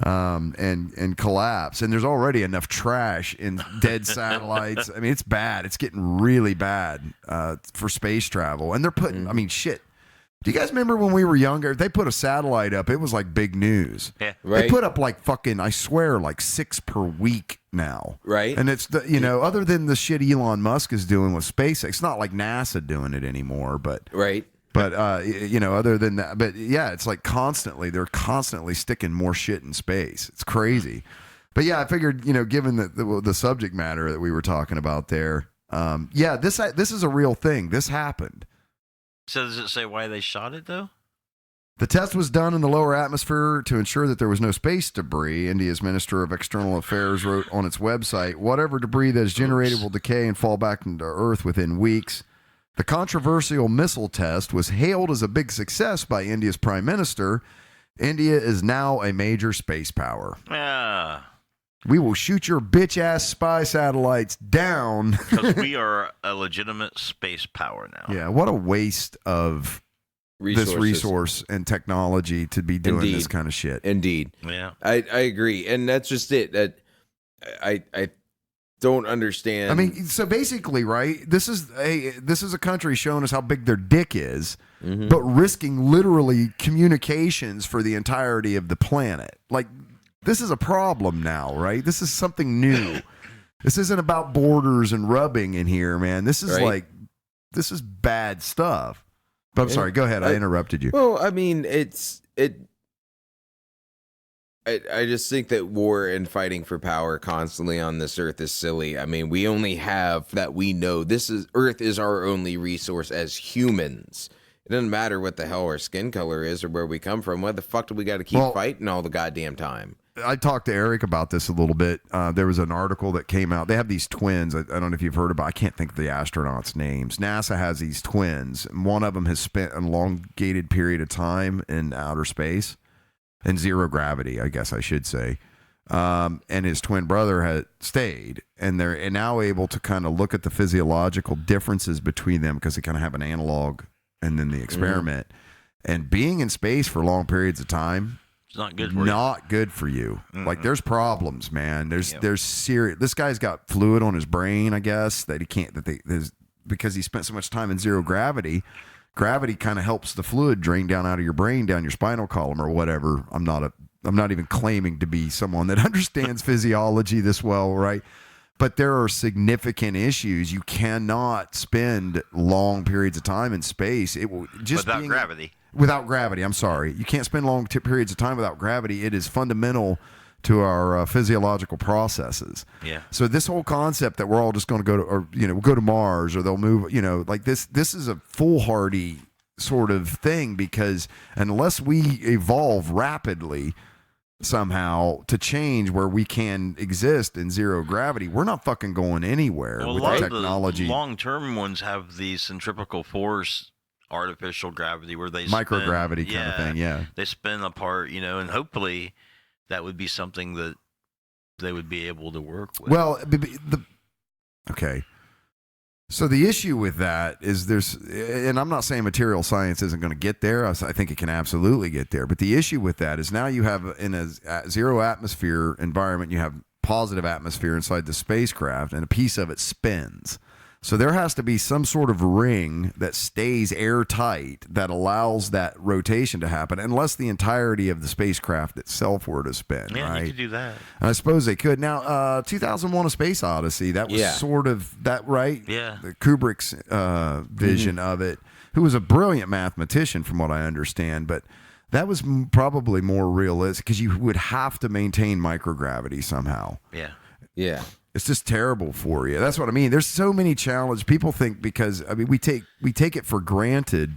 and collapse. And there's already enough trash in dead satellites. I mean, it's bad. It's getting really bad for space travel. And they're putting, I mean, shit. Do you guys remember when we were younger? They put a satellite up. It was like big news. Yeah. Right. They put up like fucking, I swear, like 6 per week now. Right. And it's, other than the shit Elon Musk is doing with SpaceX, it's not like NASA doing it anymore, but. Right. But, other than that, but yeah, it's like they're constantly sticking more shit in space. It's crazy. But yeah, I figured, given the subject matter that we were talking about there, this is a real thing. This happened. So does it say why they shot it, though? The test was done in the lower atmosphere to ensure that there was no space debris. India's Minister of External Affairs wrote on its website, whatever debris that is generated will decay and fall back into Earth within weeks. The controversial missile test was hailed as a big success by India's Prime Minister. India is now a major space power. Yeah. We will shoot your bitch-ass spy satellites down. Because we are a legitimate space power now. Yeah, what a waste of Resources. this resource and technology to be doing this kind of shit. Indeed. Yeah. I agree. And that's just it. That I don't understand. I mean, so basically, right? This is a country showing us how big their dick is, but risking literally communications for the entirety of the planet. Like, this is a problem now, right? This is something new. This isn't about borders and rubbing in here, man. This is this is bad stuff. But I'm sorry, go ahead. I interrupted you. Well, I mean, I just think that war and fighting for power constantly on this earth is silly. I mean, we only have that we know. Earth is our only resource as humans. It doesn't matter what the hell our skin color is or where we come from. Why the fuck do we got to keep fighting all the goddamn time? I talked to Eric about this a little bit. There was an article that came out. They have these twins. I don't know if you've heard about. I can't think of the astronauts' names. NASA has these twins. And one of them has spent an elongated period of time in outer space. In zero gravity, I guess I should say. And his twin brother had stayed, and they're now able to kind of look at the physiological differences between them because they kind of have an analog and then the experiment. And being in space for long periods of time, it's not good for you. Not good for you. Like, there's problems, man. There's serious. This guy's got fluid on his brain, I guess, that he can't. Because he spent so much time in zero gravity. Gravity kind of helps the fluid drain down out of your brain, down your spinal column or whatever. I'm not even claiming to be someone that understands physiology this well, right? But there are significant issues. You cannot spend long periods of time in space. It will just without gravity. Without gravity, I'm sorry. You can't spend long periods of time without gravity. It is fundamental to our physiological processes. Yeah. So this whole concept that we're all just going to go to Mars, or they'll move, like this is a foolhardy sort of thing, because unless we evolve rapidly somehow to change where we can exist in zero gravity, we're not fucking going anywhere with the technology. The long-term ones have the centrifugal force, artificial gravity, where they microgravity kind of thing. Yeah. They spin apart, and hopefully that would be something that they would be able to work with. Well, okay. So the issue with that is and I'm not saying material science isn't going to get there. I think it can absolutely get there. But the issue with that is now you have, in a zero atmosphere environment, you have positive atmosphere inside the spacecraft, and a piece of it spins. So there has to be some sort of ring that stays airtight that allows that rotation to happen, unless the entirety of the spacecraft itself were to spin. Yeah, right? You could do that. And I suppose they could. Now, 2001: A Space Odyssey, that was sort of that, right? Yeah. Kubrick's vision of it, who was a brilliant mathematician from what I understand, but that was probably more realistic because you would have to maintain microgravity somehow. Yeah. Yeah. It's just terrible for you. That's what I mean. There's so many challenges. People think because we take it for granted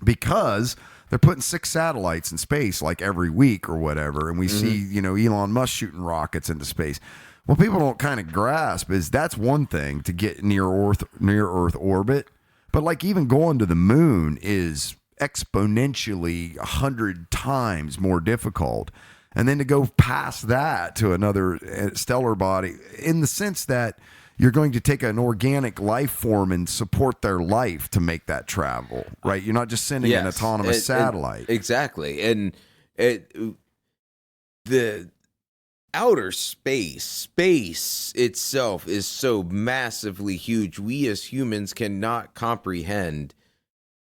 because they're putting 6 satellites in space like every week or whatever, and we see Elon Musk shooting rockets into space. What people don't kind of grasp is that's one thing to get near Earth orbit, but like even going to the moon is exponentially 100 times more difficult. And then to go past that to another stellar body, in the sense that you're going to take an organic life form and support their life to make that travel, right? You're not just sending an autonomous satellite. Exactly. And the outer space itself is so massively huge. We as humans cannot comprehend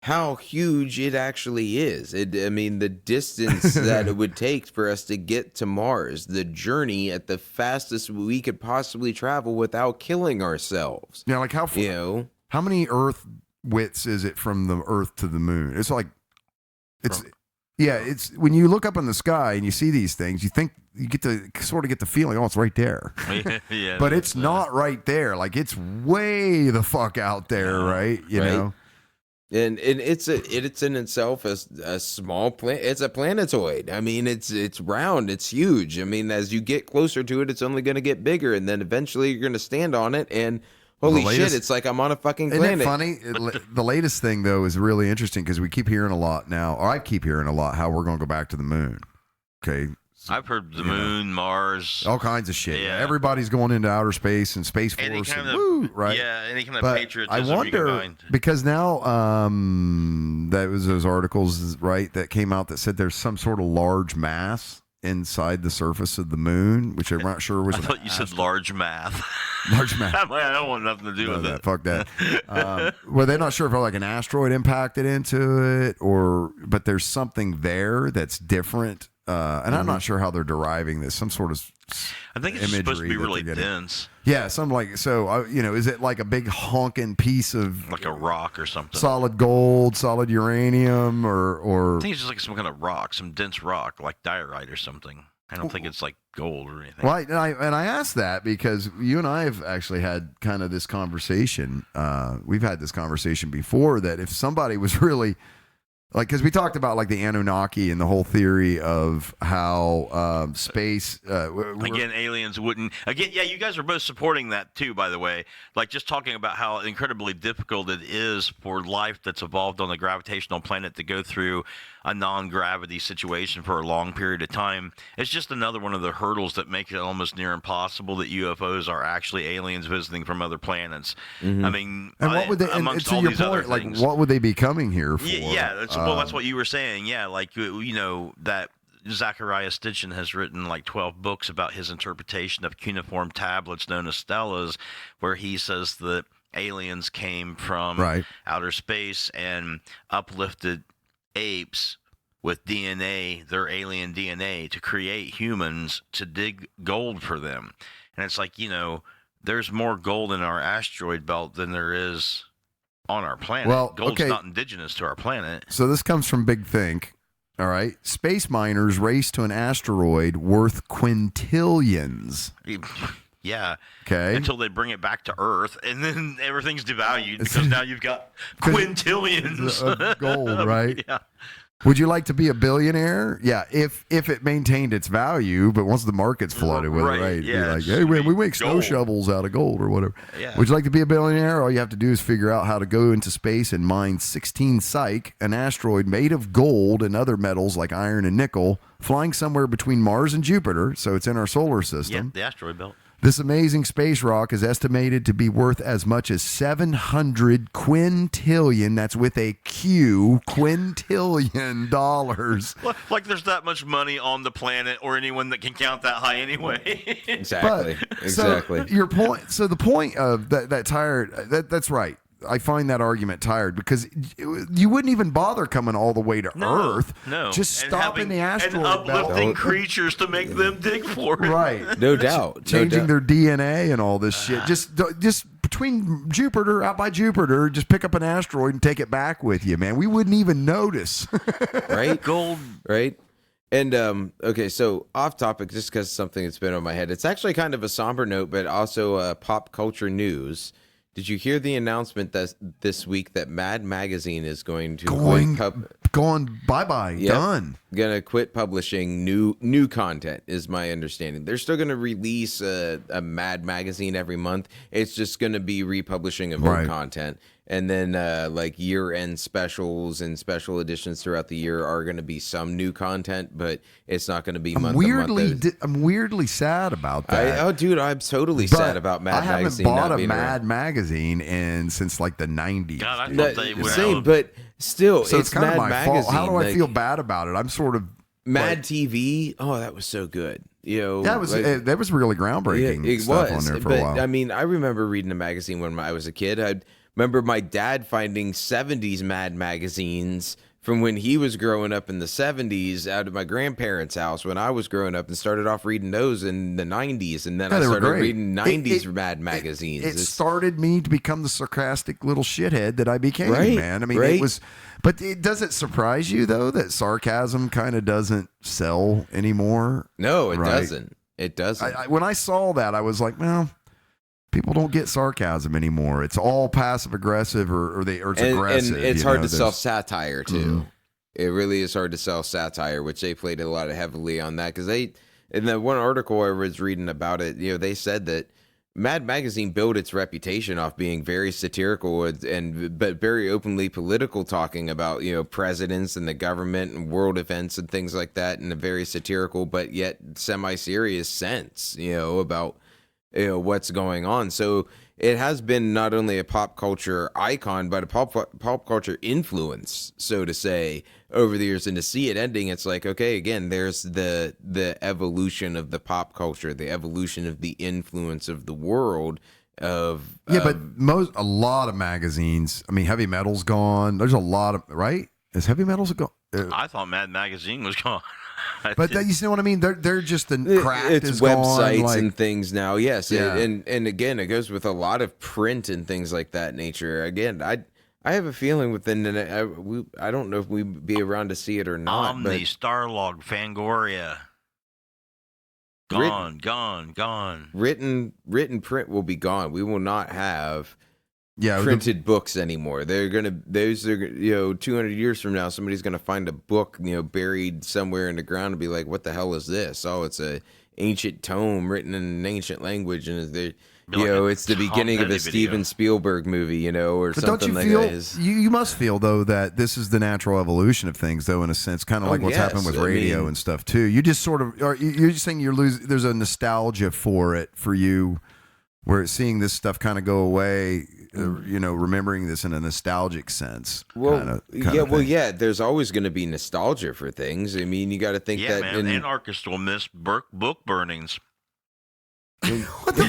how huge it actually is. The distance that it would take for us to get to Mars, the journey at the fastest we could possibly travel without killing ourselves. Yeah, like how many Earth widths is it from the Earth to the moon? It's when you look up in the sky and you see these things, you think you get to sort of get the feeling, oh, it's right there. Yeah, but it's not right there. Like, it's way the fuck out there, right? You know. And it's in itself a small planet. It's a planetoid. It's round. It's huge. As you get closer to it, it's only going to get bigger, and then eventually you're going to stand on it, and holy shit, it's like I'm on a fucking planet. Isn't it funny? The latest thing though is really interesting because we keep hearing a lot now, or I keep hearing a lot, how we're going to go back to the moon. Okay. I've heard the moon, Mars, all kinds of shit. Yeah. Everybody's going into outer space and Space Force, right? Yeah, any kind of but patriotism. I wonder because now that was those articles, right, that came out that said there's some sort of large mass inside the surface of the moon, which I'm not sure was. I thought you said large math. Large math. I don't want nothing to do with that. Fuck that. Well, they're not sure if like an asteroid impacted into it, but there's something there that's different. and I'm not sure how they're deriving this. Some sort of I think it's supposed to be really getting. dense. Yeah, some like so. Is it like a big honking piece of like a rock or something? Solid gold, solid uranium, or I think it's just like some kind of rock, some dense rock, like diorite or something. I don't think it's like gold or anything. Well, and I asked that because you and I have actually had kind of this conversation. We've had this conversation before that if somebody was really like, because we talked about like the Anunnaki and the whole theory of how space. Again, aliens wouldn't. Again, yeah, you guys are both supporting that too, by the way. Like just talking about how incredibly difficult it is for life that's evolved on a gravitational planet to go through a non-gravity situation for a long period of time. It's just another one of the hurdles that make it almost near impossible that UFOs are actually aliens visiting from other planets. I mean, and what would they? And amongst to all your these point, other like things. what would they be coming here for? Yeah, that's what you were saying. Yeah, like that Zachariah Stitchin has written like 12 books about his interpretation of cuneiform tablets known as stelas, where he says that aliens came from outer space and uplifted apes with DNA, their alien DNA, to create humans to dig gold for them. And it's like, there's more gold in our asteroid belt than there is on our planet. Well, Gold's not indigenous to our planet. So this comes from Big Think. All right. Space miners race to an asteroid worth quintillions. Yeah. Okay. Until they bring it back to Earth, and then everything's devalued because now you've got quintillions of gold, right? Yeah. Would you like to be a billionaire? Yeah, if it maintained its value, but once the market's flooded with it, right? Yeah, You're like, hey, man, we make snow gold. shovels out of gold or whatever. Yeah. Would you like to be a billionaire? All you have to do is figure out how to go into space and mine 16 Psyche, an asteroid made of gold and other metals like iron and nickel, flying somewhere between Mars and Jupiter, so it's in our solar system. Yeah, the asteroid belt. This amazing space rock is estimated to be worth as much as 700 quintillion, that's with a Q, quintillion dollars. Like there's that much money on the planet or anyone that can count that high anyway. Exactly. So your point. So the point of that tired. That's right. I find that argument tired because you wouldn't even bother coming all the way to Earth. No, just and stopping the asteroid and uplifting belt. creatures to make them dig for it. Right. No doubt. Changing their DNA and all this shit. Just between Jupiter, out by Jupiter, just pick up an asteroid and take it back with you, man. We wouldn't even notice. Right? Gold. Right? And, okay, so off topic, just because something that's been on my head. It's actually kind of a somber note, but also pop culture news. Did you hear the announcement that this week that Mad Magazine is going to going bye-bye, done. Going to quit publishing new content is my understanding. They're still going to release a Mad Magazine every month. It's just going to be republishing of old content. And then like year-end specials and special editions throughout the year are going to be some new content, but it's not going to be month to month. I'm weirdly sad about that. Dude, I'm totally sad about Mad Magazine. I haven't bought a Mad around. Magazine since like the 90s. God, I thought they were same, but still, so it's kind Mad of my Magazine. fault. How do I feel bad about it? I'm sort of Mad TV. Oh, that was so good. That was really groundbreaking stuff on there for a while. I mean, I remember reading a magazine when I was a kid. I remember my dad finding 70s Mad magazines from when he was growing up in the 70s out of my grandparents' house when I was growing up, and started off reading those in the 90s. And then I started reading 90s Mad magazines. It started me to become the sarcastic little shithead that I became, man. I mean, it was, but does it surprise you, though, that sarcasm kind of doesn't sell anymore? No, it doesn't. It doesn't. When I saw that, I was like, well, people don't get sarcasm anymore. It's all passive aggressive or it's aggressive. And it's hard to sell satire too. It really is hard to sell satire, which they played a lot of heavily on that because in the one article I was reading about it, they said that Mad Magazine built its reputation off being very satirical but very openly political, talking about presidents and the government and world events and things like that in a very satirical but yet semi-serious sense, about what's going on. So it has been not only a pop culture icon, but a pop culture influence, so to say, over the years. And to see it ending, it's like, okay, again, there's the evolution of the pop culture, the evolution of the influence of the world. But a lot of magazines. I mean, heavy metal's gone. There's a lot of Is heavy metal's gone? I thought Mad Magazine was gone. But you see what I mean? They're just the craft It's is websites gone, like, and things now. Yes, Yeah. and again, it goes with a lot of print and things like that nature. Again, I have a feeling within the I don't know if we'd be around to see it or not. Omni, Starlog, Fangoria. Gone. Written print will be gone. We will not have yeah, printed books anymore. Those are 200 years from now, somebody's gonna find a book buried somewhere in the ground and be like, what the hell is this? Oh, it's a ancient tome written in an ancient language, and it's the beginning of a Steven Spielberg movie, or But something don't you like feel that. you must feel though that this is the natural evolution of things, though, in a sense, kind of like what's happened with radio and stuff too. You just sort of you're just saying there's a nostalgia for it for you, where seeing this stuff kind of go away, remembering this in a nostalgic sense. Yeah. There's always going to be nostalgia for things. I mean, you got to think that. Man, anarchists will miss book burnings. What the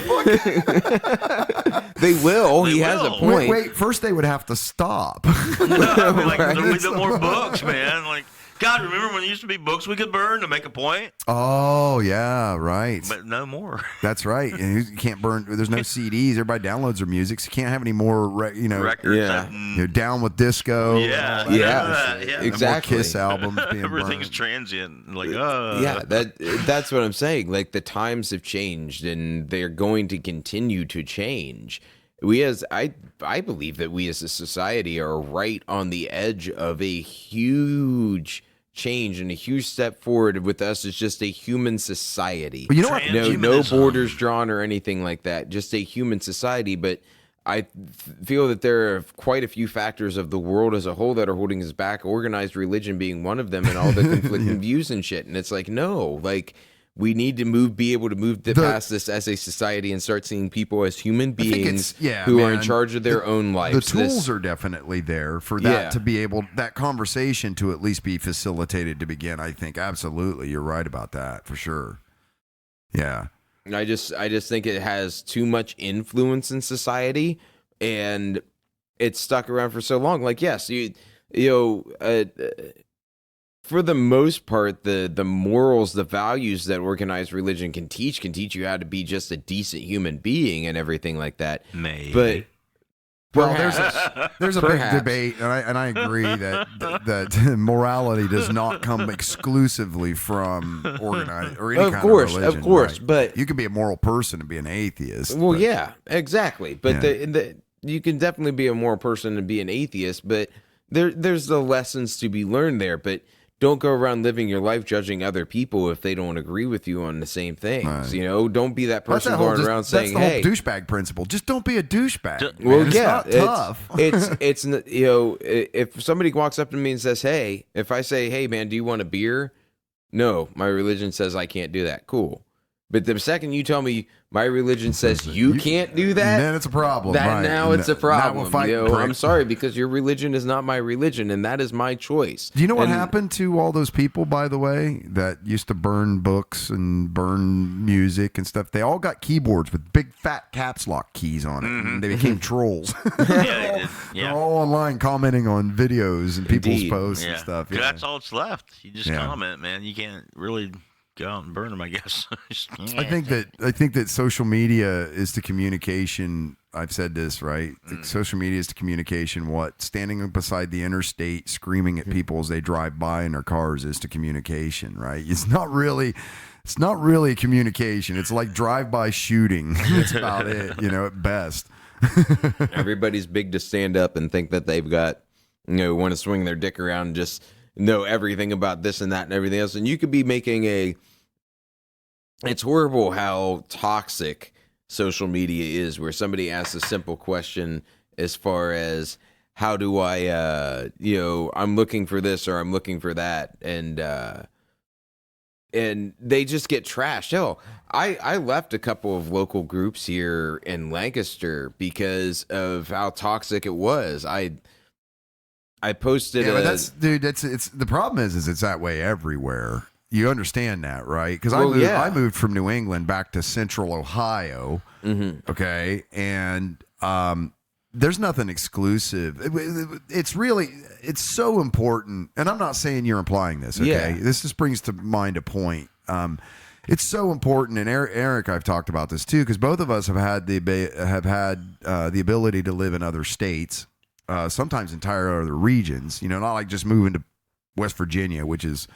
fuck? They will. He has a point. Wait, first they would have to stop. There'll be more books, man. Like, God, remember when there used to be books we could burn to make a point? Oh, yeah, right. But no more. That's right. And you can't burn. There's no CDs. Everybody downloads their music, so you can't have any more. Records. Yeah. You're down with disco. Yeah. Exactly. More Kiss albums being Everything's burned. transient. Like, that's what I'm saying. Like, the times have changed, and they're going to continue to change. I believe that we as a society are right on the edge of a huge change and a huge step forward with us as just a human society. But you know what? No borders drawn or anything like that. Just a human society. But I feel that there are quite a few factors of the world as a whole that are holding us back. Organized religion being one of them, and all the conflicting views and shit. And it's like, no, like, we need to be able to move past this as a society and start seeing people as human beings who are in charge of their own lives. The tools are definitely there for that to be able, that conversation to at least be facilitated to begin. I think absolutely, you're right about that for sure. Yeah, I just think it has too much influence in society, and it's stuck around for so long. Like, yes, for the most part, the morals, the values that organized religion can teach you how to be just a decent human being and everything like that. Maybe. But there's a big debate, and I agree that morality does not come exclusively from organized or any kind of religion. Of course, right? But you can be a moral person and be an atheist. Well, yeah, exactly. But you can definitely be a moral person and be an atheist. But there's the lessons to be learned there. But don't go around living your life judging other people if they don't agree with you on the same things. Right. Don't be that person going around saying, "Hey." That's the whole douchebag principle. Just don't be a douchebag. It's not tough. It's if somebody walks up to me and says, "Hey," if I say, "Hey, man, do you want a beer?" No, my religion says I can't do that. Cool. But the second you tell me my religion says you can't do that, then it's a problem. Now it's a problem. We'll I'm sorry, because your religion is not my religion, and that is my choice. Do you know what happened to all those people, by the way, that used to burn books and burn music and stuff? They all got keyboards with big fat caps lock keys on it, and they became trolls. Yeah. They're all online commenting on videes and people's posts and stuff. Yeah. That's all that's left. You just comment, man. You can't really go out and burn them, I guess. I think that social media is to communication. I've said this, right? Social media is to communication. What standing beside the interstate screaming at people as they drive by in their cars is to communication, right? It's not really communication. It's like drive-by shooting. That's about it, at best. Everybody's big to stand up and think that they've got, want to swing their dick around and just know everything about this and that and everything else. And you could be making it's horrible how toxic social media is, where somebody asks a simple question as far as, how do I, I'm looking for this or I'm looking for that. And they just get trashed. Hell, I left a couple of local groups here in Lancaster because of how toxic it was. I posted. Yeah, it's the problem is it's that way everywhere. You understand that, right? Because I moved from New England back to Central Ohio. Mm-hmm. Okay, and there's nothing exclusive. It's really, it's so important. And I'm not saying you're implying this. Okay, Yeah. this just brings to mind a point. It's so important, and Eric, I've talked about this too, because both of us have had the ability to live in other states, sometimes entire other regions. You know, not like just moving to West Virginia, which is,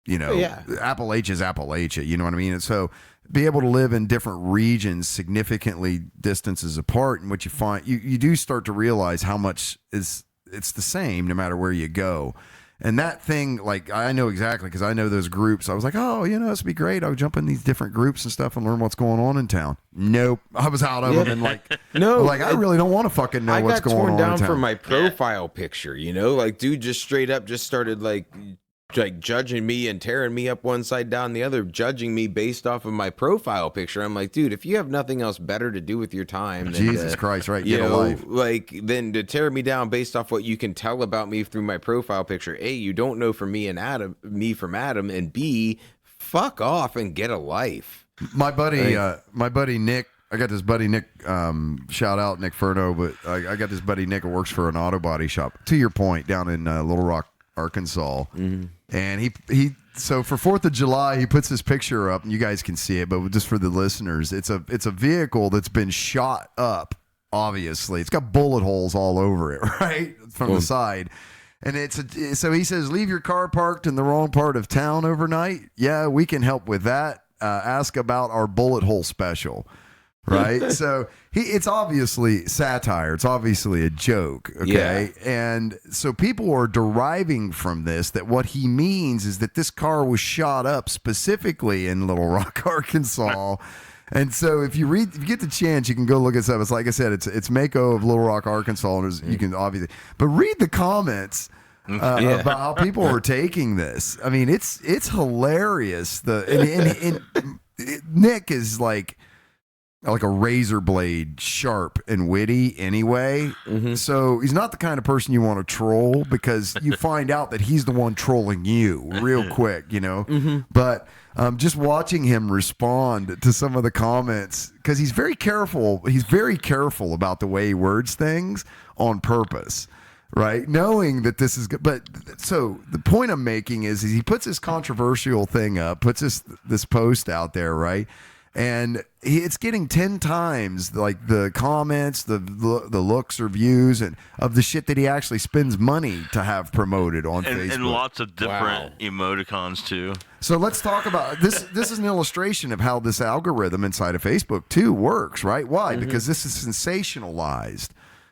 you know, Appalachia's Appalachia. You know what I mean? And so, be able to live in different regions, significantly distances apart, and what you find, you do start to realize how much it's the same no matter where you go. And that thing, like, I know exactly, because I know those groups. I was like, oh, you know, this would be great. I would jump in these different groups and stuff and learn what's going on in town. Nope. I was out of them and like, no, like, I really don't want to fucking know what's going on in town. I got torn down for my profile picture, you know? Like, dude just straight up just started, like judging me and tearing me up one side down the other, judging me based off of my profile picture. I'm like, dude, if you have nothing else better to do with your time, Jesus Christ, right? You Get know, a life. like, then to tear me down based off what you can tell about me through my profile picture. A, you don't know from me from Adam, and B, fuck off and get a life. My buddy Nick. I got this buddy Nick. Shout out Nick Furno, but I got this buddy Nick who works for an auto body shop. To your point, down in Little Rock, Arkansas. Mm-hmm. And he so for 4th of July, he puts this picture up, and you guys can see it, but just for the listeners, it's a vehicle that's been shot up. Obviously, it's got bullet holes all over it, right, from the side. And so he says, leave your car parked in the wrong part of town overnight. Yeah, we can help with that. Ask about our bullet hole special. Right. So it's obviously satire. It's obviously a joke. Okay. Yeah. And so people are deriving from this that what he means is that this car was shot up specifically in Little Rock, Arkansas. And so if you get the chance, you can go look it up. It's like I said, it's Mako of Little Rock, Arkansas. And you can obviously, but read the comments about how people are taking this. I mean, it's hilarious. Nick is like a razor blade, sharp and witty anyway. Mm-hmm. So he's not the kind of person you want to troll, because you find out that he's the one trolling you real quick, you know. Mm-hmm. But just watching him respond to some of the comments, because he's very careful. He's very careful about the way he words things on purpose. Right, knowing that this is good, but so the point I'm making is he puts this controversial thing up, puts this post out there, right, and it's getting 10 times like the comments, the looks or views, and of the shit that he actually spends money to have promoted on Facebook, and lots of different emoticons too. So let's talk about this. This is an illustration of how this algorithm inside of Facebook too works, right? Why? Mm-hmm. Because this is sensationalized.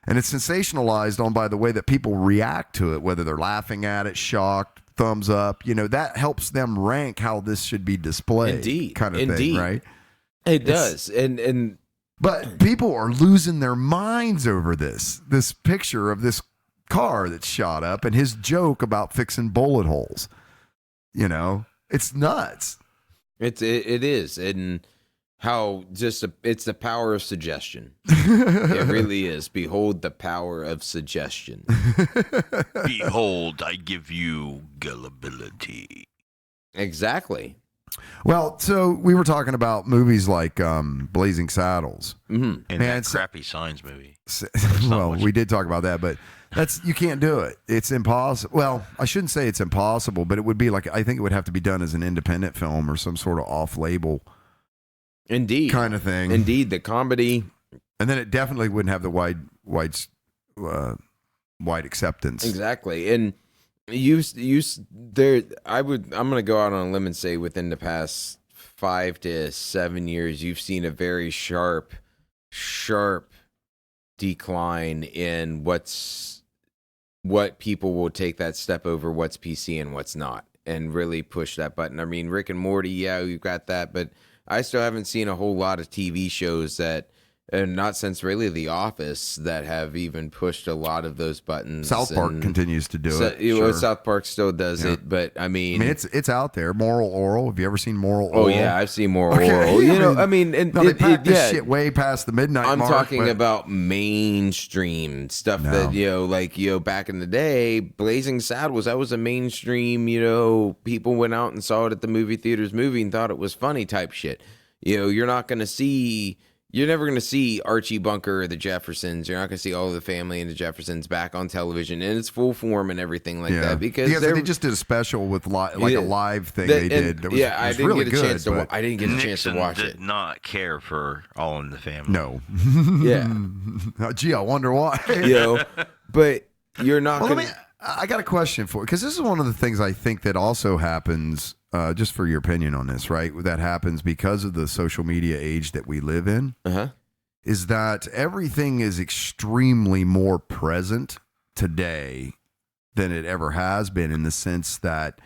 And it's sensationalized by the way that people react to it, whether they're laughing at it, shocked, thumbs up. You know, that helps them rank how this should be displayed. Indeed. Kind of thing, right? It does. But people are losing their minds over this picture of this car that's shot up and his joke about fixing bullet holes. You know, it's nuts. It is. And how it's the power of suggestion. It really is. Behold the power of suggestion. Behold, I give you gullibility. Exactly. Well, so we were talking about movies like Blazing Saddles. Mm-hmm. And that crappy Signs movie. Well, we did talk about that, but you can't do it. It's impossible. Well, I shouldn't say it's impossible, but it would be like, I think it would have to be done as an independent film or some sort of off-label Indeed. kind of thing. Indeed, the comedy. And then it definitely wouldn't have the wide acceptance. Exactly. And I'm going to go out on a limb and say within the past 5 to 7 years, you've seen a very sharp decline in what people will take that step over what's PC and what's not, and really push that button. I mean, Rick and Morty, yeah, we've got that, but I still haven't seen a whole lot of TV shows that, and not since really The Office, that have even pushed a lot of those buttons. Southpark continues to do it. Sure. Southpark still does it, but I mean, it's out there. Moral Oral. Have you ever seen Moral Oral? Oh yeah, I've seen Moral Oral. They packed this shit way past the midnight mark. I'm talking about mainstream stuff that back in the day, Blazing Saddles. That was a mainstream. People went out and saw it at the movie theaters, and thought it was funny type shit. You're not going to see You're never going to see Archie Bunker or the Jeffersons. You're not going to see all of the family and the Jeffersons back on television in its full form and everything like that. Because they just did a special with a live thing they did. That was, I didn't really get a good, chance to. I didn't get a chance to watch did it. not care for All in the Family. No. Yeah. Gee, I wonder why. But you're not Well, going to. I got a question for you, because this is one of the things I think that also happens, just for your opinion on this, right? That happens because of the social media age that we live in, is that everything is extremely more present today than it ever has been, in the sense that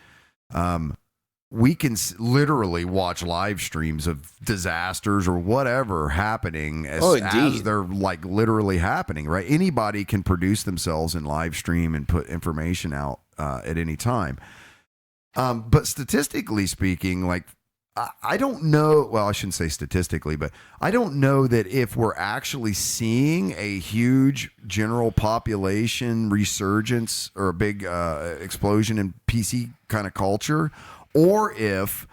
we can literally watch live streams of disasters or whatever happening as they're like literally happening, right? Anybody can produce themselves in live stream and put information out at any time. But statistically speaking, like, I don't know, well, I shouldn't say statistically, but I don't know that if we're actually seeing a huge general population resurgence or a big explosion in PC kind of culture, or if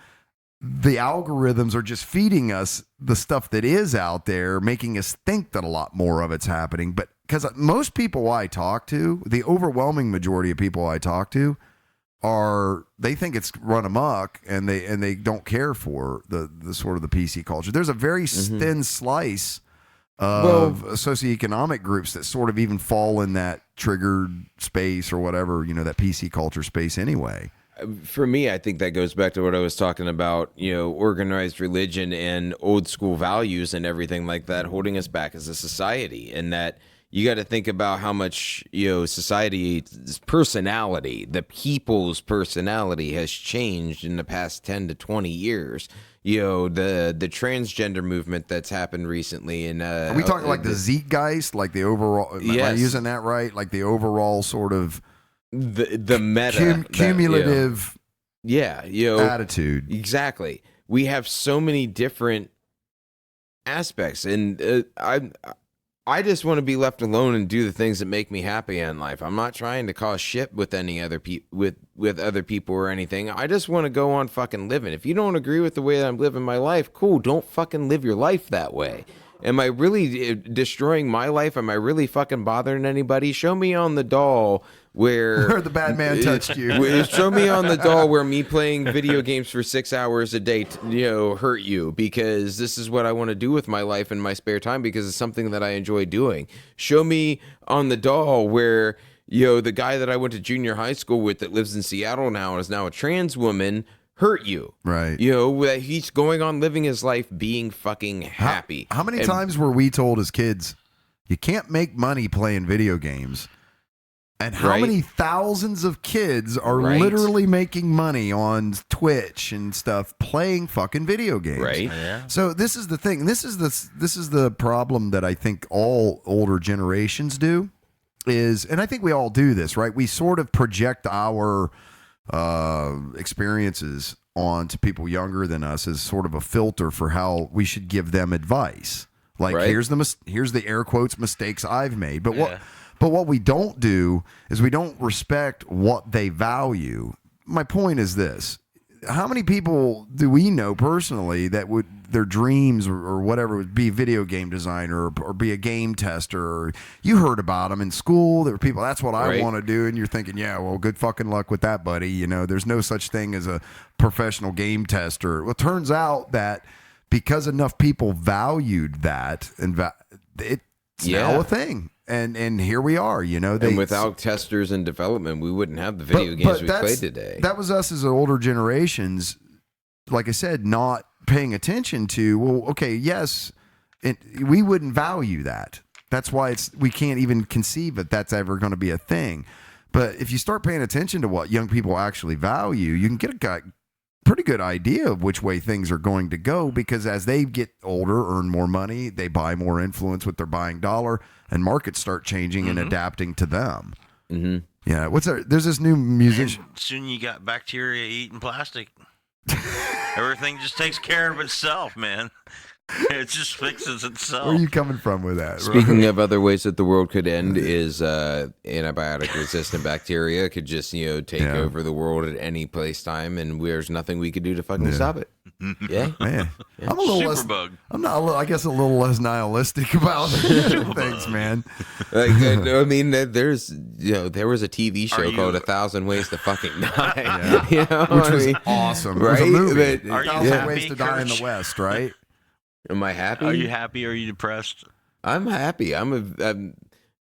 the algorithms are just feeding us the stuff that is out there, making us think that a lot more of it's happening. But because most people I talk to, the overwhelming majority of people I talk to, they think it's run amok, and they don't care for the sort of the PC culture. There's a very thin slice of socioeconomic groups that sort of even fall in that triggered space or whatever, that PC culture space anyway. For me, I think that goes back to what I was talking about, organized religion and old school values and everything like that holding us back as a society. And that you got to think about how much, society's personality, the people's personality has changed in the past 10 to 20 years. The transgender movement that's happened recently. And are we talking like the Zeitgeist, like the overall, am I using that right? Like the overall sort of the meta cumulative attitude. Exactly. We have so many different aspects, and I just want to be left alone and do the things that make me happy in life. I'm not trying to cause shit with any other with other people or anything. I just want to go on fucking living. If you don't agree with the way that I'm living my life, cool, don't fucking live your life that way. Am I really destroying my life? Am I really fucking bothering anybody? Show me on the doll where the bad man touched you. Show me on the doll where me playing video games for 6 hours a day, hurt you, because this is what I want to do with my life in my spare time, because it's something that I enjoy doing. Show me on the doll where, the guy that I went to junior high school with that lives in Seattle now and is now a trans woman hurt you. Right. That he's going on living his life being fucking happy. How many times were we told as kids, you can't make money playing video games? And how many thousands of kids are literally making money on Twitch and stuff playing fucking video games? Right. Yeah. So this is the thing. This is the problem that I think all older generations do is, and I think we all do this, right? We sort of project our experiences onto people younger than us as sort of a filter for how we should give them advice. Like, here's the air quotes mistakes I've made. But what we don't do is we don't respect what they value. My point is this. How many people do we know personally that would their dreams or whatever would be video game designer or be a game tester? Or you heard about them in school. There were people, that's what I want to do. And you're thinking, yeah, well, good fucking luck with that, buddy. There's no such thing as a professional game tester. Well, it turns out that because enough people valued that, and it's now a thing. And here we are, and without testers and development, we wouldn't have the video games we play today. That was us as older generations, like I said, not paying attention to, well, okay, yes, we wouldn't value that. That's why we can't even conceive that that's ever going to be a thing. But if you start paying attention to what young people actually value, you can get a pretty good idea of which way things are going to go, because as they get older, earn more money, they buy more influence with their buying dollar, and markets start changing and adapting to them. Mm-hmm. Yeah. There's this new musician. And soon you got bacteria eating plastic. Everything just takes care of itself, man. It just fixes itself. Where are you coming from with that? Speaking of other ways that the world could end, is antibiotic-resistant bacteria could just take over the world at any place, time, and there's nothing we could do to fucking stop it. Yeah, Man, I'm a little less. Superbug. I'm not. I guess a little less nihilistic about things, man. like I mean, there was a TV show called 1,000 Ways to Fucking Die, Which was awesome. right? It was a movie. But, 1,000 Ways to Die in the West, right? Am I happy? Are you happy? Or are you depressed? I'm happy. I'm a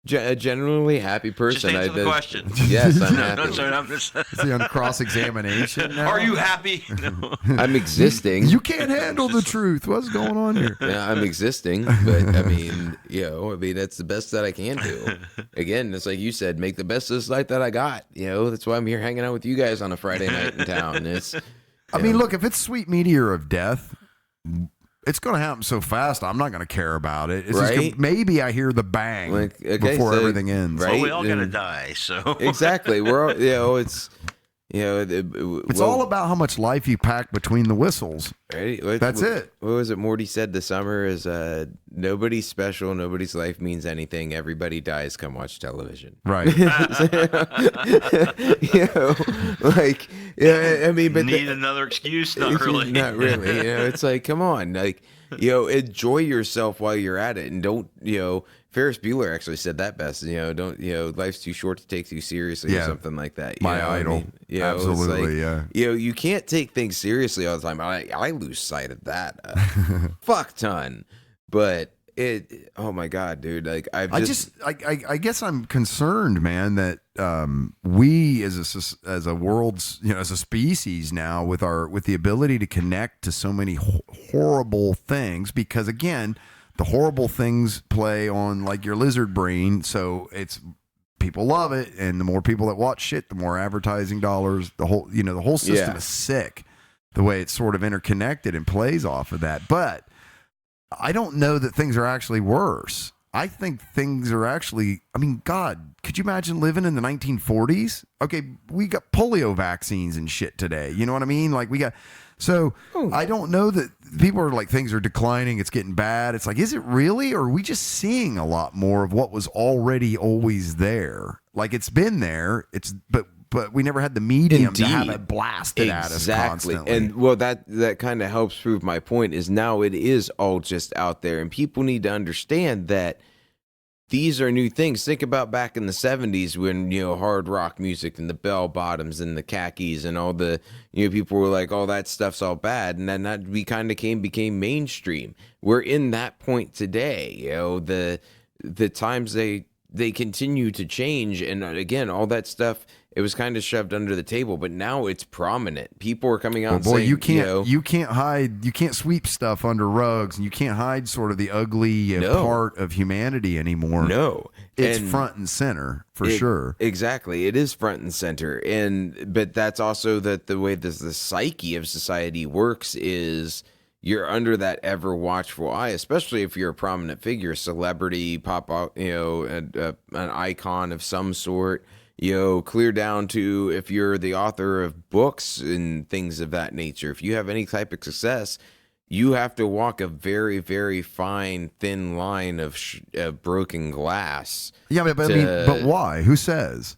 genuinely happy person. Just answer the question. Yes, I'm happy. No, sorry, I'm just... Is he on cross-examination now? Are you happy? No. I'm existing. You can't handle the truth. What's going on here? Yeah, I'm existing, but I mean, that's the best that I can do. Again, it's like you said, make the best of this life that I got. That's why I'm here hanging out with you guys on a Friday night in town. I mean, look, if it's sweet meteor of death, it's going to happen so fast, I'm not going to care about it. It's just Right? maybe I hear the bang before everything ends. right? Well, we all gotta die, so Exactly. We're all, it's It's all about how much life you pack between the whistles. Right? That's it. What was it Morty said this summer is nobody's special, nobody's life means anything. Everybody dies, come watch television. Right. I mean, but need another excuse? Not really. Not really. It's like, come on, enjoy yourself while you're at it, and don't, Ferris Bueller actually said that best. Don't, life's too short to take too seriously, or something like that. My idol. Absolutely, You can't take things seriously all the time. I lose sight of that fuck ton, but oh my god, dude, I guess I'm concerned, man, that we as a world's, as a species now, with the ability to connect to so many horrible things, because again, the horrible things play on like your lizard brain, so it's people love it, and the more people that watch shit, the more advertising dollars. The whole system is sick, the way it's sort of interconnected and plays off of that. But I don't know that things are actually worse. I think things are actually, I mean, God, could you imagine living in the 1940s? Okay, we got polio vaccines and shit today. You know what I mean? Like I don't know that people are like, things are declining, it's getting bad. It's like, is it really? Or are we just seeing a lot more of what was already always there? Like, it's been there, but we never had the medium to have it blasted at us constantly. And well, that kind of helps prove my point, is now it is all just out there, and people need to understand that these are new things. Think about back in the 70s when, hard rock music and the bell bottoms and the khakis and all the, people were like, oh, that stuff's all bad. And then that became mainstream. We're in that point today. The times they continue to change. And again, all that stuff, it was kind of shoved under the table, but now it's prominent. People are coming out and saying, you can't hide, you can't sweep stuff under rugs, and you can't hide sort of the ugly part of humanity anymore. No. It's front and center for sure. Exactly. It is front and center. But that's also that the way the psyche of society works is you're under that ever watchful eye, especially if you're a prominent figure, celebrity, pop out, an icon of some sort. Clear down to if you're the author of books and things of that nature. If you have any type of success, you have to walk a very, very fine, thin line of broken glass. Yeah, but why? Who says?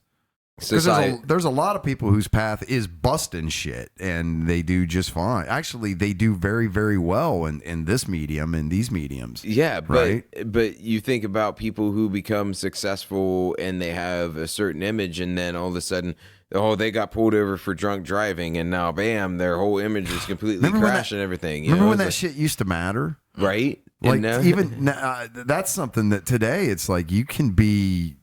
Because there's a lot of people whose path is busting shit, and they do just fine. Actually, they do very, very well in this medium, in these mediums. Yeah, right? but you think about people who become successful and they have a certain image, and then all of a sudden, they got pulled over for drunk driving, and now, bam, their whole image is completely crashed and everything. Remember when that shit used to matter? Right? Like, that's something that today, it's like you can be...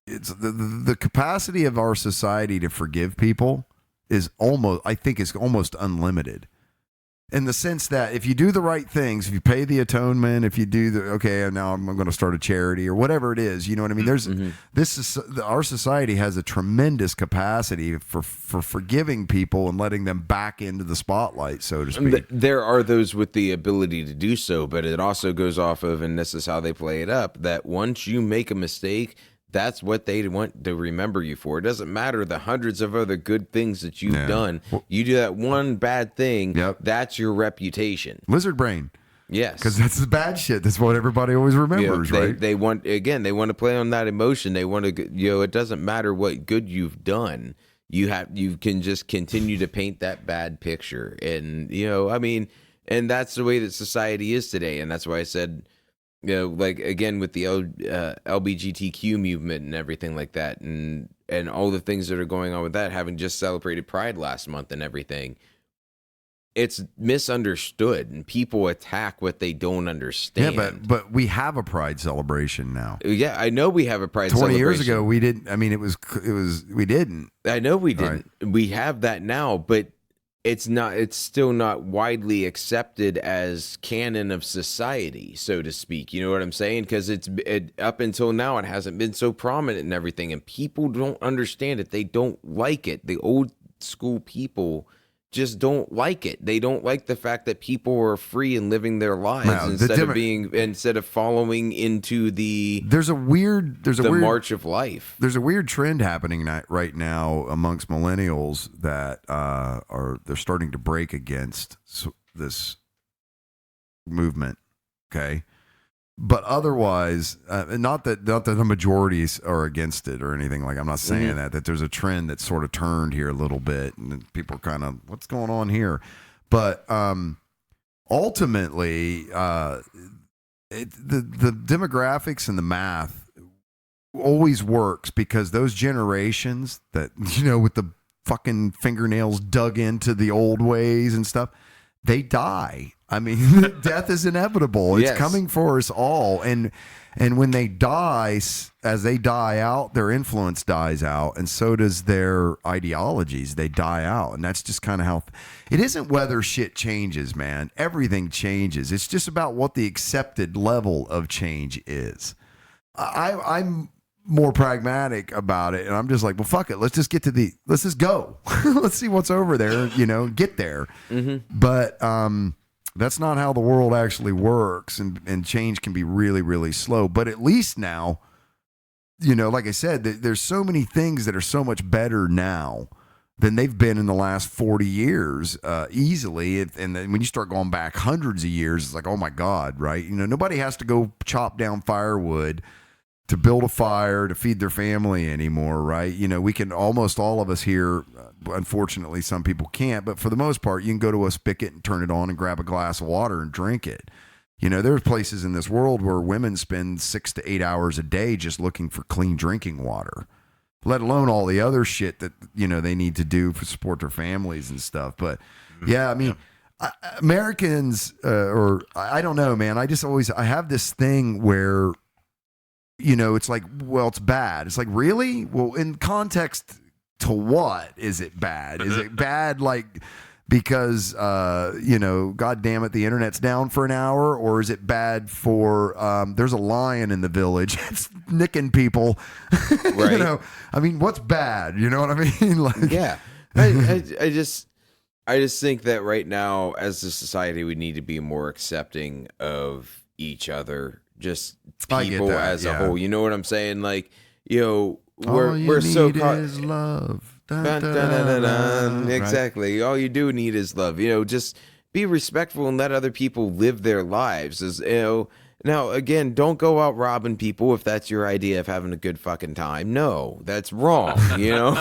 It's the capacity of our society to forgive people is almost unlimited, in the sense that if you do the right things, if you pay the atonement, if you do now I'm going to start a charity or whatever it is, you know what I mean? Our society has a tremendous capacity for forgiving people and letting them back into the spotlight, so to speak. There are those with the ability to do so, but it also goes off of, and this is how they play it up, that once you make a mistake, that's what they want to remember you for. It doesn't matter the hundreds of other good things that you've done. You do that one bad thing, that's your reputation. Lizard brain. Yes. Because that's the bad shit. That's what everybody always remembers, right? They want to play on that emotion. They want to, it doesn't matter what good you've done. You can just continue to paint that bad picture. And, and that's the way that society is today. And that's why I said, like, again, with the LGBTQ movement and everything like that, and all the things that are going on with that, having just celebrated Pride last month and everything, it's misunderstood, and people attack what they don't understand. Yeah, but we have a Pride celebration now. Yeah, I know we have a Pride 20 celebration. 20 years ago, we didn't. I mean, we didn't. I know we didn't. Right. We have that now, but it's still not widely accepted as canon of society, so to speak. You know what I'm saying? Because up until now, it hasn't been so prominent and everything, and people don't understand it. They don't like it. The old school people just don't like it. They don't like the fact that people are free and living their lives instead of following into the march of life. There's a weird trend happening right now amongst millennials that they're starting to break against this movement. Okay. But otherwise, not that the majorities are against it or anything. Like, I'm not saying that there's a trend that's sort of turned here a little bit, and people are kind of, what's going on here? But ultimately, the demographics and the math always works, because those generations that, with the fucking fingernails dug into the old ways and stuff, they die. I mean, death is inevitable. It's coming for us all. And when they die, as they die out, their influence dies out, and so does their ideologies. They die out. And that's just kind of how it isn't whether shit changes, man. Everything changes. It's just about what the accepted level of change is. I'm more pragmatic about it, and I'm just like, well, fuck it. Let's just go. Let's see what's over there, get there. But that's not how the world actually works, and change can be really, really slow. But at least now, like I said, there's so many things that are so much better now than they've been in the last 40 years, easily. And then when you start going back hundreds of years, it's like, oh my God, right? Nobody has to go chop down firewood to build a fire to feed their family anymore, right? We can, almost all of us here, unfortunately some people can't, but for the most part, you can go to a spigot and turn it on and grab a glass of water and drink it. There's places in this world where women spend 6 to 8 hours a day just looking for clean drinking water, let alone all the other shit that, they need to do to support their families and stuff. But yeah, I mean, Americans, or I don't know, man, I have this thing where, it's like, well, it's bad. It's like, really? Well, in context to what is it bad? Is it bad, like, because, God damn it, the internet's down for an hour? Or is it bad for, there's a lion in the village. It's nicking people. Right. I mean, what's bad? You know what I mean? Like, yeah. I just think that right now, as a society, we need to be more accepting of each other. Just people as a whole. You know what I'm saying? Like, we're so caught. Is love. Dun, dun, dun, dun, dun. Exactly. All you do need is love. Just be respectful and let other people live their lives. Now, again, don't go out robbing people if that's your idea of having a good fucking time. No, that's wrong. No.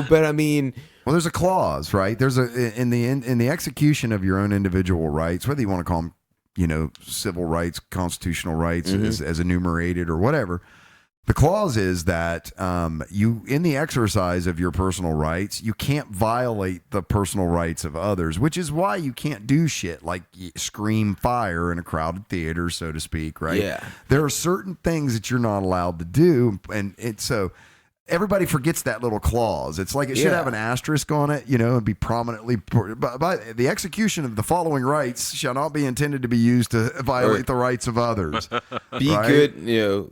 But I mean, well, there's a clause, right? There's in the execution of your own individual rights, whether you want to call them, civil rights, constitutional rights, as enumerated or whatever. The clause is that you, in the exercise of your personal rights, you can't violate the personal rights of others, which is why you can't do shit like scream fire in a crowded theater, so to speak, right? Yeah. There are certain things that you're not allowed to do, and so everybody forgets that little clause. It's like it should have an asterisk on it, and be prominently. By the execution of the following rights shall not be intended to be used to violate the rights of others. Be good,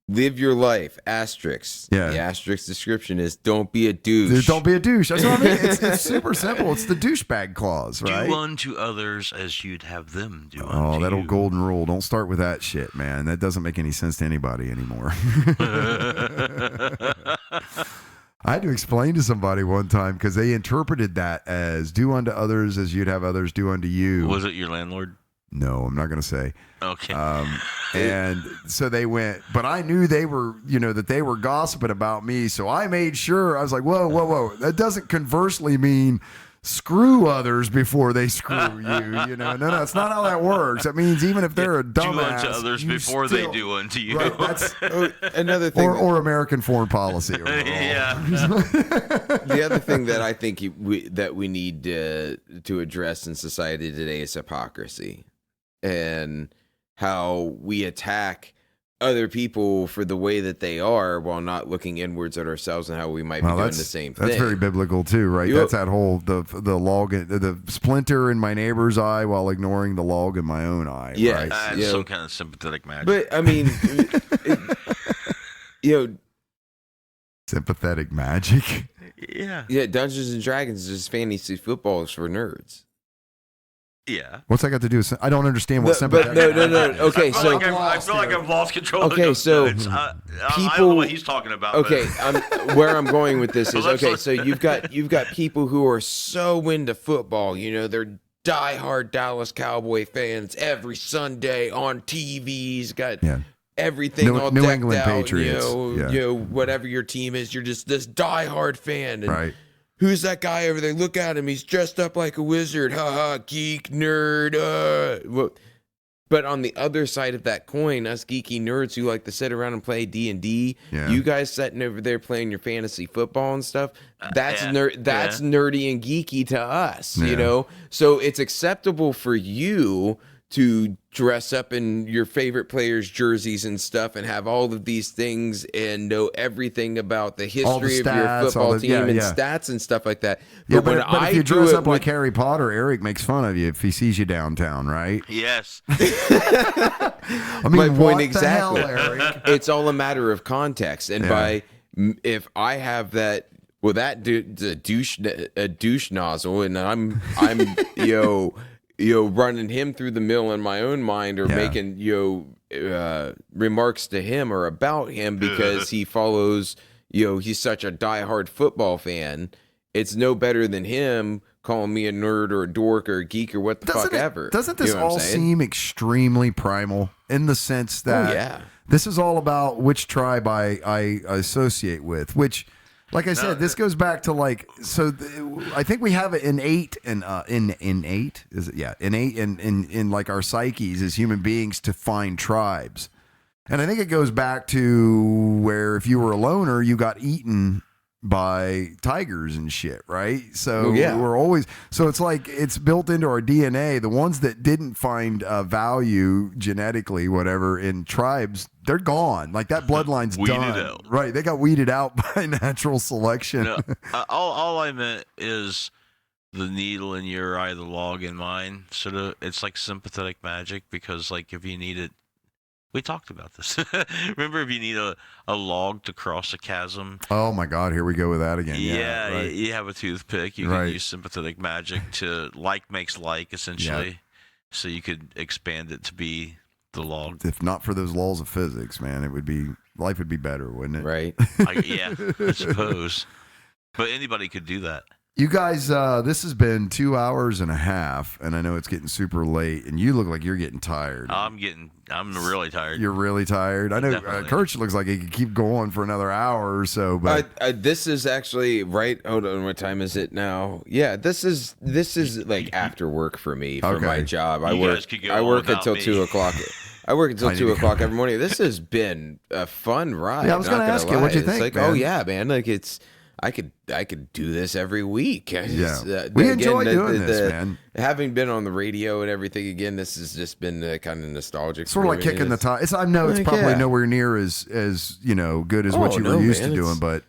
live your life. Asterisk. Yeah. The asterisk description is don't be a douche. Don't be a douche. That's what I mean. It's super simple. It's the douchebag clause, right? Do unto others as you'd have them do unto you. Oh, that old golden rule. Don't start with that shit, man. That doesn't make any sense to anybody anymore. I had to explain to somebody one time because they interpreted that as do unto others as you'd have others do unto you. Was it your landlord? No, I'm not going to say. Okay. And so they went, but I knew they were, that they were gossiping about me. So I made sure, I was like, whoa. That doesn't conversely mean screw others before they screw you. No, it's not how that works. That means even if they're a dumbass, do unto others before they do unto you. Right, that's another thing. Or American foreign policy. Yeah. The other thing that I think we need to address in society today is hypocrisy. And how we attack other people for the way that they are while not looking inwards at ourselves and how we might be doing the same thing. That's very biblical too, right? That's that whole the log, the splinter in my neighbor's eye while ignoring the log in my own eye. Yeah, right? Some kind of sympathetic magic. But I mean, sympathetic magic. Yeah, Dungeons and Dragons is just fantasy football for nerds. Yeah. What's that got to do with? I don't understand what sympathetic. No. Okay, I feel like I've lost control. Okay, so I don't people. know what he's talking about. Okay, where I'm going with this is Let's- okay. So you've got people who are so into football. They're diehard Dallas Cowboy fans every Sunday on TVs. Got everything all New decked England out. Patriots. Whatever your team is, you're just this diehard fan. And right. Who's that guy over there? Look at him. He's dressed up like a wizard. Ha ha, geek, nerd. But on the other side of that coin, us geeky nerds who like to sit around and play D&D, you guys sitting over there playing your fantasy football and stuff, that's nerdy and geeky to us, So it's acceptable for you to dress up in your favorite players' jerseys and stuff and have all of these things and know everything about the history of your football team and stats and stuff like that. But if you dress up like Harry Potter, Eric makes fun of you if he sees you downtown, right? Yes. I mean, my point exactly. It's all a matter of context. And if I have that, that dude's a douche nozzle, and I'm running him through the mill in my own mind, or making remarks to him or about him because he follows, he's such a diehard football fan. It's no better than him calling me a nerd or a dork or a geek or what the fuck ever. Doesn't this all seem extremely primal in the sense that this is all about which tribe I associate with, which, like I said, this goes back to I think we have it innate in like our psyches as human beings to find tribes. And I think it goes back to where if you were a loner, you got eaten by tigers and shit, right? So we're always, so it's like it's built into our DNA. The ones that didn't find value genetically, whatever, in tribes, they're gone. Like that bloodline's done. Out. Right? They got weeded out by natural selection. No, all I meant is the needle in your eye, the log in mine. Sort of, it's like sympathetic magic because, like, if you need it. We talked about this. Remember, if you need a log to cross a chasm. Oh my God, here we go with that again. Yeah, right. you have a toothpick. You can use sympathetic magic to like makes like, essentially. Yeah. So you could expand it to be the log. If not for those laws of physics, man, life would be better, wouldn't it? Right. I suppose. But anybody could do that. You guys, this has been 2 hours and a half, and I know it's getting super late, and you look like you're getting tired. I'm really tired. You're really tired. I know Kirch looks like he could keep going for another hour or so, but this is actually right. Hold on, what time is it now? Yeah, this is like after work for me for my job. I work until 2 o'clock. I work until 2 o'clock every morning. This has been a fun ride. Yeah, I was going to ask you, what'd you think? Like, man? oh yeah, man. Like I could do this every week. Yeah, we enjoy doing this, man. Having been on the radio and everything, again, this has just been kind of nostalgic. Sort of like kicking the tires. I know it's probably nowhere near as good as what you were used to doing, but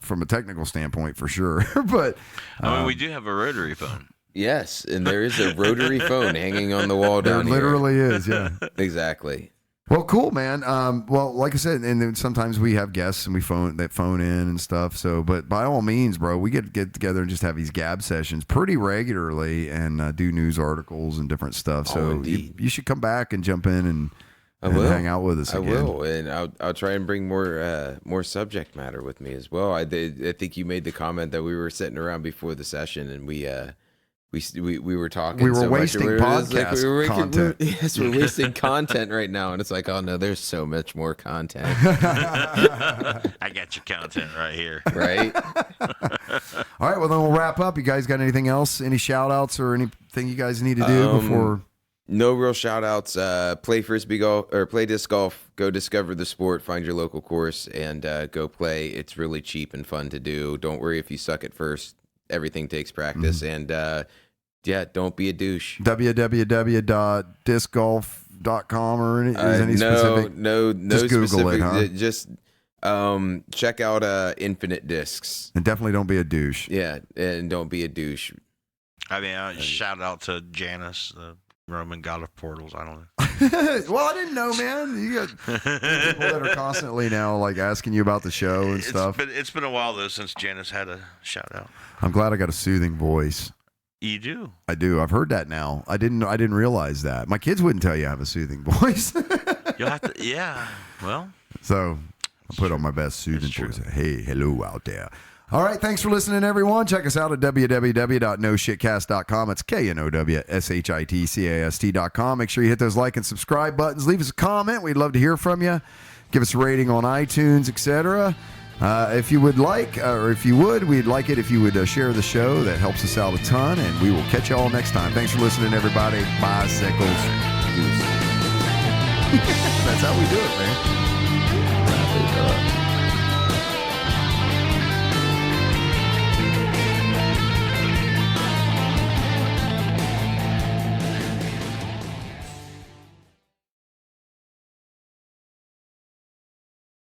from a technical standpoint, for sure. But I mean, we do have a rotary phone. Yes, and there is a rotary phone hanging on the wall down here. There literally is, yeah. Exactly. Well, cool, man. Well, like I said, and then sometimes we have guests and we phone in and stuff. So, but by all means, bro, we get together and just have these gab sessions pretty regularly and do news articles and different stuff. So you should come back and jump in and hang out with us I again. will, and I'll try and bring more subject matter with me as well. I think you made the comment that we were sitting around before the session and we were talking. We were so wasting podcast content. Yes, we're wasting content right now, and it's like, oh no, there's so much more content. I got your content right here. Right. All right, well then we'll wrap up. You guys got anything else? Any shout outs or anything you guys need to do before? No real shout outs. Play frisbee golf or play disc golf. Go discover the sport. Find your local course and go play. It's really cheap and fun to do. Don't worry if you suck at first. Everything takes practice. And don't be a douche. www.discgolf.com or any specific? No just Google specific. it, huh? Just check out Infinite Discs. And definitely don't be a douche. Yeah, and don't be a douche. I mean, shout out to Janus, the Roman god of portals. I don't know. Well, I didn't know, man. You got people that are constantly now like asking you about the show and stuff. It's been a while though since Janus had a shout out. I'm glad I got a soothing voice. You do. I do. I've heard that now. I didn't realize that. My kids wouldn't tell you I have a soothing voice. You'll have to. Yeah. Well. So I put on my best soothing voice. Hey, hello out there. All right, thanks for listening, everyone. Check us out at www.noshitcast.com. It's KNOWSHITCAST.com. Make sure you hit those like and subscribe buttons. Leave us a comment. We'd love to hear from you. Give us a rating on iTunes, etc. If you would like, or if you would, we'd like it if you would share the show. That helps us out a ton, and we will catch you all next time. Thanks for listening, everybody. Bicycles. That's how we do it, man. Wrap it up.